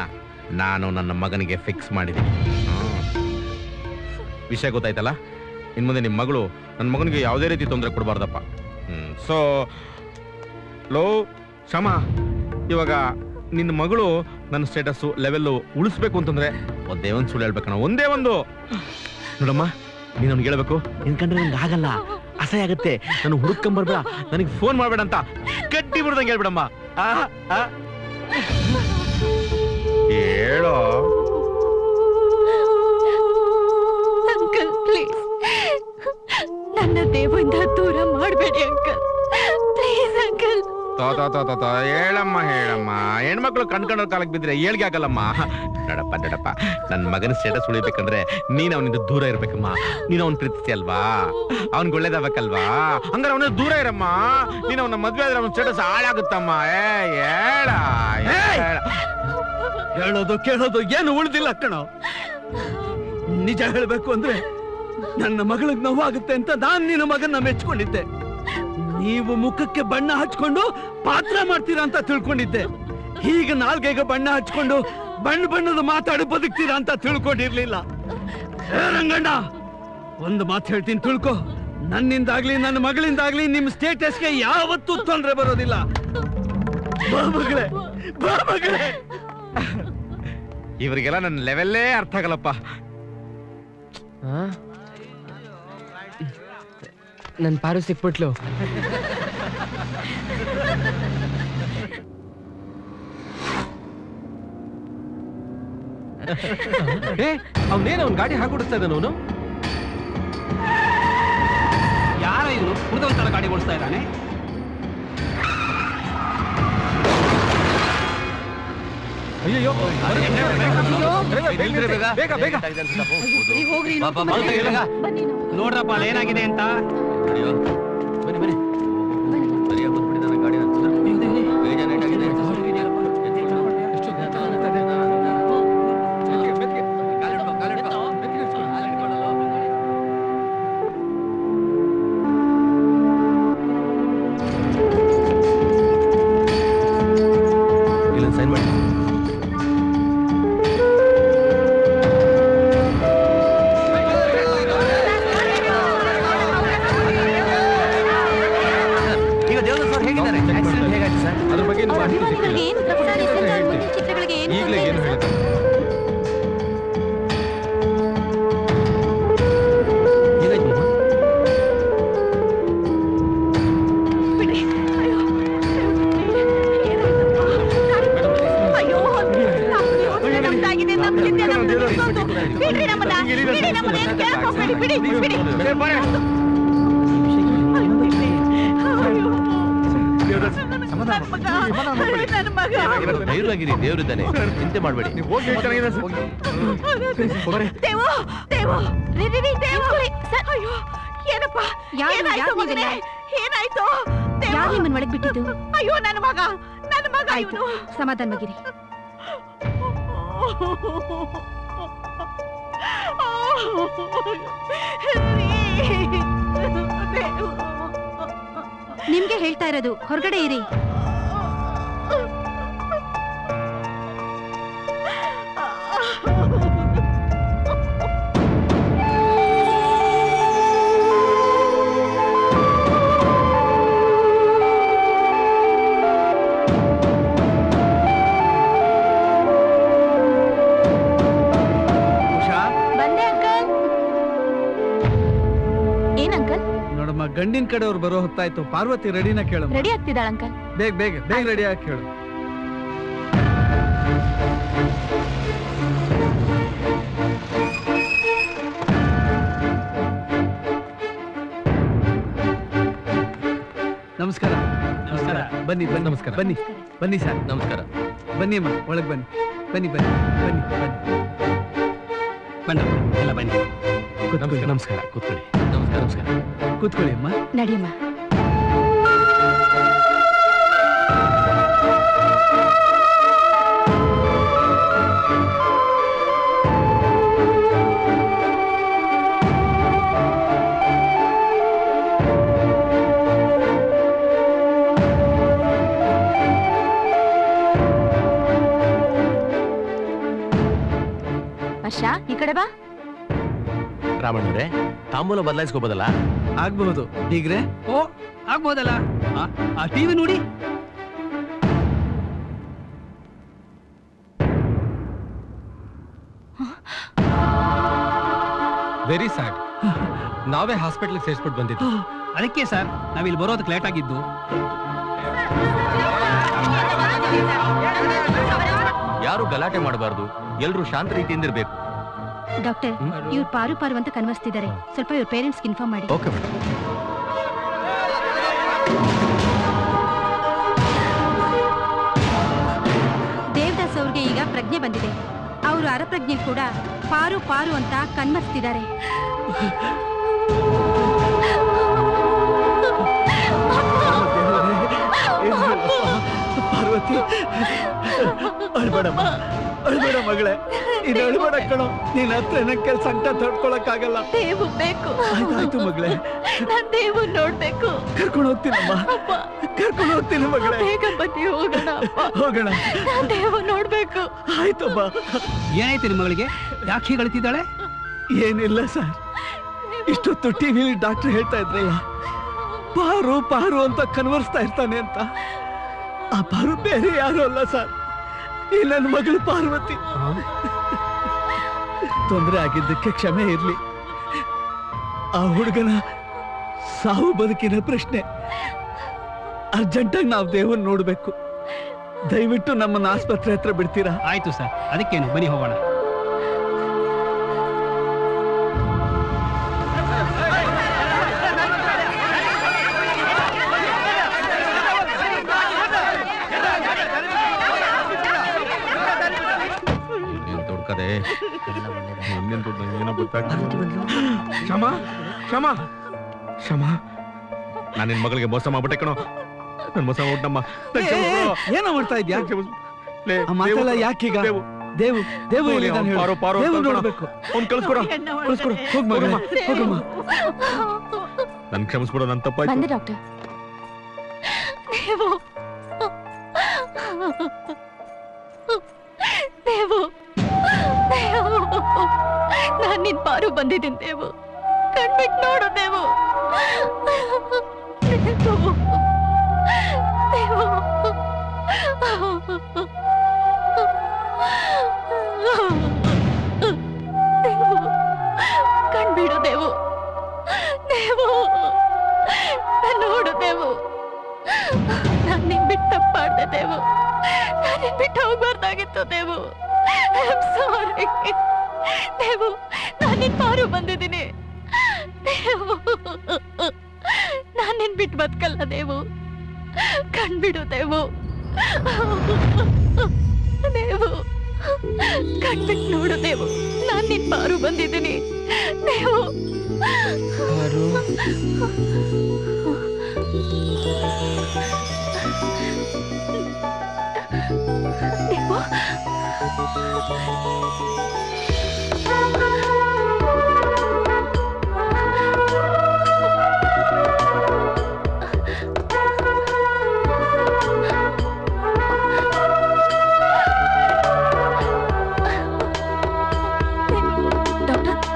ನಾನು ನನ್ನ ಮಗನಿಗೆ ಫಿಕ್ಸ್ ಮಾಡಿದ್ದೀನಿ. ವಿಷಯ ಗೊತ್ತಾಯ್ತಲ್ಲ? ಇನ್ ಮುಂದೆ ನಿಮ್ಮ ಮಗಳು ನನ್ನ ಮಗನಿಗೆ ಯಾವುದೇ ರೀತಿ ತೊಂದರೆ ಕೊಡಬಾರ್ದಪ್ಪ. ಸೊ ಲೋ ಕ್ಷಮ, ಇವಾಗ ನಿನ್ನ ಮಗಳು ನನ್ನ ಸ್ಟೇಟಸ್ಸು ಲೆವೆಲ್ಲು ಉಳಿಸ್ಬೇಕು ಅಂತಂದ್ರೆ ಒಂದೇ ಒಂದು ಸುಳ್ಳು ಹೇಳ್ಬೇಕಣ್ಣ, ಒಂದೇ ಒಂದು. ನೋಡಮ್ಮ, ನೀನು ಅವ್ನಿಗೆ ಹೇಳ್ಬೇಕು, ನಿನ್ ಕಂಡ್ರೆ ನಂಗೆ ಆಗಲ್ಲ, ಅಸಹ್ಯ ಆಗುತ್ತೆ, ನಾನು ಹುಡುಕೊಂಬರ್ಬೇಡ, ನನಗೆ ಫೋನ್ ಮಾಡ್ಬೇಡ ಅಂತ ಗಟ್ಟಿ ಬಿಡ್ದಂಗೆ ಹೇಳ್ಬಿಡಮ್ಮ. ಹೇಳೋ ಅಂಕಲ್, ಪ್ಲೀಸ್ ನನ್ನ ದೇವಿಂದ ದೂರ ಮಾಡಬೇಡಿ ಅಂಕಲ್, ಪ್ಲೀಸ್ ಅಂಕಲ್. ಹೇಳಮ್ಮ ಹೆಣ್ಮಕ್ಳು ಕಣ್ಕೊಂಡ್ರ ಕಾಲಕ್ಕೆ ಬಿದ್ರೆ ಏಳ್ಗೆ ಆಗಲ್ಲಮ್ಮ. ನಡಪ್ಪ, ನನ್ನ ಮಗನ ಸ್ಟೇಟಸ್ ಉಳಿಬೇಕಂದ್ರೆ ನೀನ್ ಅವನಿಂದ ದೂರ ಇರ್ಬೇಕಮ್ಮ. ನೀನ್ ಅವನ್ ಪ್ರೀತಿಸಿ ಅಲ್ವಾ, ಅವ್ನಿಗೆ ಒಳ್ಳೇದಾಗಬೇಕಲ್ವಾ? ಹಂಗಾರೆ ಅವನ ದೂರ ಇರಮ್ಮ. ನೀನ್ ಅವನ ಮದ್ವೆ ಆದ್ರೆ ಅವನ ಸ್ಟೇಟಸ್ ಹಾಳಾಗುತ್ತಮ್ಮ. ಹೇಳೋದು ಕೇಳೋದು ಏನು ಉಳಿದಿಲ್ಲ ಕಣೋ. ನಿಜ ಹೇಳ್ಬೇಕು ಅಂದ್ರೆ ನನ್ನ ಮಗಳಿಗೆ ನೋವಾಗುತ್ತೆ ಅಂತ ನಾನ್ ನಿನ್ನ ಮಗನ್ನ ಮೆಚ್ಕೊಂಡಿದ್ದೆ. ನೀವು ಮುಖಕ್ಕೆ ಬಣ್ಣ ಹಚ್ಕೊಂಡು ಪಾತ್ರ ಮಾಡ್ತೀರಾ ಅಂತ ತಿಳ್ಕೊಂಡಿದ್ದೆ. ಈಗ ನಾಲ್ಗೆಗೆ ಬಣ್ಣ ಹಚ್ಕೊಂಡು ಬಣ್ಣದ ಮಾತಾಡಿ ಬದುಕ್ತೀರಾ ಅಂತ ತಿಳ್ಕೊಂಡಿರ್ಲಿಲ್ಲ. ರಂಗಣ್ಣ, ಒಂದು ಮಾತು ಹೇಳ್ತೀನಿ ತಿಳ್ಕೊ, ನನ್ನಿಂದಾಗ್ಲಿ ನನ್ನ ಮಗಳಿಂದಾಗ್ಲಿ ನಿಮ್ ಸ್ಟೇಟಸ್ಗೆ ಯಾವತ್ತೂ ತೊಂದರೆ ಬರೋದಿಲ್ಲ. ಬಾಬಗಳೇ, ಇವರಿಗೆಲ್ಲ ನನ್ನ ಲೆವೆಲ್ಲೇ ಅರ್ಥ ಆಗಲ್ಲಪ್ಪ. ನನ್ ಪಾರು ಸಿಕ್ಬಿಟ್ಲು. ಅವನೇನು ಅವ್ನ ಗಾಡಿ ಹಾಕೊಡಿಸ್ತಾ ಇದ್ದಾನ ಅವನು? ಯಾರ ಇದು ಕುಡಿದೊಂತರ ಗಾಡಿ ಓಡಿಸ್ತಾ ಇದ್ದಾನೆ? ಅಯ್ಯೋ, ನೋಡ್ರಪ್ಪ ಅಲ್ಲಿ ಏನಾಗಿದೆ ಅಂತ. ಸೈನ್ ಮಾಡಿ. ಅದ್ರ ಬಗ್ಗೆ ಈಗಲೇ ಏನು ಹೇಳ್ತಾರೆ? ನನ್ನ ಮಗ ಧೈರ್ಯವಾಗಿರಿ, ದೇವ್ರಿದ್ದಾನೆ, ಚಿಂತೆ ಮಾಡಬೇಡಿ. ದೇವು ದೇವು ರೀ ರೀ ದೇವು ಅಯ್ಯೋ ಏನಪ್ಪ ಏನಾಯ್ತು ಮಗನೇ ಏನಾಯ್ತು ಯಾರು ನಿಮ್ಮನ್ನ ಒಳಗೆ ಬಿಟ್ಟಿದ್ದು? ಅಯ್ಯೋ ನನ್ನ ಮಗ ಆಯ್ತು, ಸಮಾಧಾನವಾಗಿರಿ. ನಿಮ್ಗೆ ಹೇಳ್ತಾ ಇರೋದು, ಹೊರಗಡೆ ಇರಿ. ಗಂಡಿನ ಕಡೆಯವ್ರು ಬರೋ ಹೊತ್ತಾಯ್ತು. ಪಾರ್ವತಿ ರೆಡಿನ ಕೇಳು. ರೆಡಿ ಆಗ್ತಿದ್ದಾಳ ಅಂಕಲ್? ಬೇಗ ಬೇಗ ಬೇಗ ರೆಡಿ ಆಗಿ ಕೇಳು. ನಮಸ್ಕಾರ. ನಮಸ್ಕಾರ. ಬನ್ನಿ ಬನ್ನಿ. ನಮಸ್ಕಾರ. ಬನ್ನಿ ಬನ್ನಿ ಸರ್. ನಮಸ್ಕಾರ. ಬನ್ನಿ ಅಮ್ಮ, ಒಳಗೆ ಬನ್ನಿ. ಬನ್ನಿ ಬನ್ನಿ ಬನ್ನಿ ಬನ್ನಿ ಬನ್ನಿ ಎಲ್ಲ ಬನ್ನಿ. ನಮಸ್ಕಾರ. ಕೂತ್ಕೊಳ್ಳಿ. ನಮಸ್ಕಾರ. ನಮಸ್ಕಾರ. ಕೂತ್ಕೊಳ್ಳಿ ಅಮ್ಮ. ನಡಿಯಮ್ಮ. ವರ್ಷ ಈ ಕಡೆ ಬಾ. ರಾಮಣ್ಣವ್ರೆ, ತಾಂಬೂಲ ಬದಲಾಯಿಸ್ಕೋಬೋದಲ್ಲ? ಆಗ್ಬಹುದು. ಹೀಗ್ರೆ ಓ ಆಗ್ಬೋದಲ್ಲ. ಆ ಟಿವಿ ನೋಡಿ. Very sad. ನಾವೇ ಹಾಸ್ಪಿಟಲ್ ಸೇರಿಸ್ಬಿಟ್ಟು ಬಂದಿದ್ದು. ಅದಕ್ಕೆ ಸರ್ ನಾವಿಲ್ಲಿ ಬರೋದಕ್ಕೆ ಲೇಟ್ ಆಗಿದ್ದು. ಯಾರು ಗಲಾಟೆ ಮಾಡಬಾರ್ದು, ಎಲ್ರು ಶಾಂತ ರೀತಿಯಿಂದ ಇರಬೇಕು. ಡಾಕ್ಟರ್, ಇವ್ರು ಪಾರು ಪಾರು ಅಂತ ಕನ್ವರ್ಸ್ತಿದ್ದಾರೆ. ಸ್ವಲ್ಪ ಇವ್ರ ಪೇರೆಂಟ್ಸ್ಗೆ ಇನ್ಫಾರ್ಮ್ ಮಾಡಿ. Okay madam. ದೇವದಾಸ್ ಅವ್ರಿಗೆ ಈಗ ಪ್ರಜ್ಞೆ ಬಂದಿದೆ. ಅವರು ಅರಪ್ರಜ್ಞೆ ಕೂಡ ಪಾರು ಪಾರು ಅಂತ ಕನ್ವರ್ಸ್ತಿದ್ದಾರೆ. ಪಾರ್ವತಿ, ಅಳ್ಬೇಡಮ್ಮ, ಅಳ್ಬೇಡ ಮಗಳೇ. ಇದು ಅಳ್ಬೇಡ ಕಣೋ. ನೀನ್ ಹತ್ರ ನನ್ ಕೆಲ್ಸ ಸಂಕಟ ತಡ್ಕೊಳಕ್ಕಾಗಲ್ಲ. ದೇವು ಬೇಕು. ಆಯ್ತಾಯ್ತು ಮಗಳೇ, ನಾನ್ ದೇವು ನೋಡ್ಬೇಕು. ಕರ್ಕೊಂಡು ಹೋಗ್ತೀನಮ್ಮ, ಕರ್ಕೊಂಡು ಹೋಗ್ತೀನಿ ಮಗಳೇ. ಬೇಗ ಬನ್ನಿ, ಹೋಗೋಣ ಹೋಗೋಣ. ನಾನ್ ದೇವು ನೋಡ್ಬೇಕು. ಆಯ್ತಮ್ಮ. ಏನಾಯ್ತು ನಿಮ್ಮ ಮಗಳಿಗೆ? ಯಾಕೆ ಹೀಗೆ ಅಳ್ತಿದ್ದಾಳೆ? ಏನಿಲ್ಲ ಸರ್, ಇಷ್ಟೊತ್ತು ಟಿವಿಲಿ ಡಾಕ್ಟರ್ ಹೇಳ್ತಾ ಇದ್ರಲ್ಲ, ಪಾರು ಪಾರು ಅಂತ ಕನ್ವರ್ಸ್ತಾ ಇರ್ತಾನೆ ಅಂತ. ಆ ಪಾರು ಬೇರೆ ಯಾರು ಅಲ್ಲ ಸರ್, ಈ ನನ್ನ ಮಗಳು ಪಾರ್ವತಿ. ತೊಂದರೆ ಆಗಿದ್ದಕ್ಕೆ ಕ್ಷಮೆ ಇರ್ಲಿ. ಆ ಹುಡುಗನ ಸಾವು ಬದುಕಿನ ಪ್ರಶ್ನೆ. ಅರ್ಜೆಂಟಾಗಿ ನಾವು ದೇವನ್ ನೋಡ್ಬೇಕು. ದಯವಿಟ್ಟು ನಮ್ಮನ್ನ ಆಸ್ಪತ್ರೆ ಹತ್ರ ಬಿಡ್ತೀರಾ? ಆಯ್ತು ಸರ್, ಅದಕ್ಕೇನು, ಬನ್ನಿ ಹೋಗೋಣ. ಕ್ಷಮಾ ಕ್ಷಮಾ ಕ್ಷಮಾ, ನಾನು ನಿನ್ ಮಗಳಿಗೆ ಮೋಸ ಮಾಡ್ಬಿಟ್ಟೆ ಕಣೋ. ನನ್ ಮೋಸ ಮಾಡ್ಬಿಟ್ಟಮ್ಮ. ಏನೋ ಮಾಡ್ತಾ ಇದ್ಯಾ? ಆ ಮಾತೆಲ್ಲ ಯಾಕೀಗ? ದೇವು ದೇವು ನೋಡ್ಬೇಕು. ಅವ್ನು ಕಳ್ಸ್ಕೊಡ, ಹೋಗ್ ಮಗಮ್ಮ, ಹೋಗಮ್ಮ. ನನ್ ಕ್ಷಮಿಸ್ಬಿಡೋ, ನನ್ ತಪ್ಪಾಯ್ತು. ಬಂದೆ ಡಾಕ್ಟರ್. ದೇವು ದೇವು ದೇವು, ನಾನ್ ನಿನ್ ಪಾರು ಬಂದಿದ್ದೀನಿ ದೇವು. ಕಣ್ಬಿಟ್ಟು ನೋಡು ದೇವು. ದೇವು ದೇವು ದೇವು, ಕಣ್ಬಿಡು ದೇವು. ದೇವು ನೋಡು ದೇವು, ನಾನ್ ನಿನ್ ಬಿಟ್ಟು ತಪ್ಪಾಡ್ದೆ ದೇವು. ನಾನ್ ನಿನ್ ಬಿಟ್ಟು ಹೋಗ್ಬಾರ್ದಾಗಿತ್ತು ದೇವು. ಸಾರಿ ದೇವು, ನಾನ್ ನಿನ್ ಪಾರು ಬಂದಿದ್ದೀನಿ ದೇವು. ನಾನ್ ನಿನ್ ಬಿಟ್ಟು ಬದುಕಲ್ಲ ದೇವು. ಕಣ್ಬಿಡು ದೇವು. ದೇವು ಕಣ್ಬಿಟ್ಟು ನೋಡು ದೇವು, ನಾನ್ ನಿನ್ ಪಾರು ಬಂದಿದ್ದೀನಿ ದೇವು. ದೇವು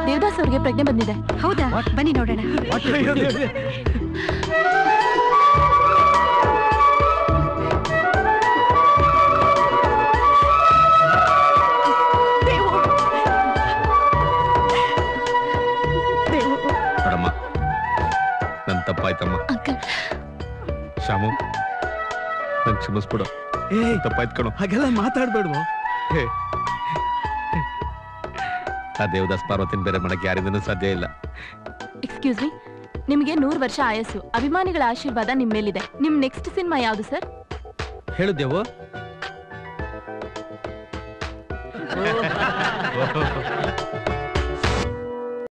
ದೇವದಾಸ್ ಅವ್ರಿಗೆ ಪ್ರಜ್ಞೆ ಬಂದಿದೆ. ಹೌದಾ? ಬನ್ನಿ ನೋಡೋಣ. ನೋಡಮ್ಮ, ನನ್ ತಪ್ಪಾಯ್ತಮ್ಮ. ಶಾಮು, ನನ್ ಕ್ಷಮಿಸ್ಬಿಡು. ತಪ್ಪಾಯ್ತು ಕಣೋ. ಹಾಗೆಲ್ಲ ಮಾತಾಡ್ಬೇಡ್ವೋ. ಆ ದೇವದಾಸ್ ಪಾರ್ವತಿನ ಬೇರೆ ಮಾಡಕ್ಕೆ ಯಾರಿಂದನೂ ಸಾಧ್ಯ ಇಲ್ಲ. ಎಕ್ಸ್ಕ್ಯೂಸ್ ಮೀ, ನಿಮಗೆ 100 ವರ್ಷ ಆಯಸ್ಸು. ಅಭಿಮಾನಿಗಳ ಆಶೀರ್ವಾದ ನಿಮ್ಮ ಮೇಲಿದೆ. ನಿಮ್ ನೆಕ್ಸ್ಟ್ ಸಿನಿಮಾ ಯಾವುದು ಸರ್? ಹೇಳು ದೇವು.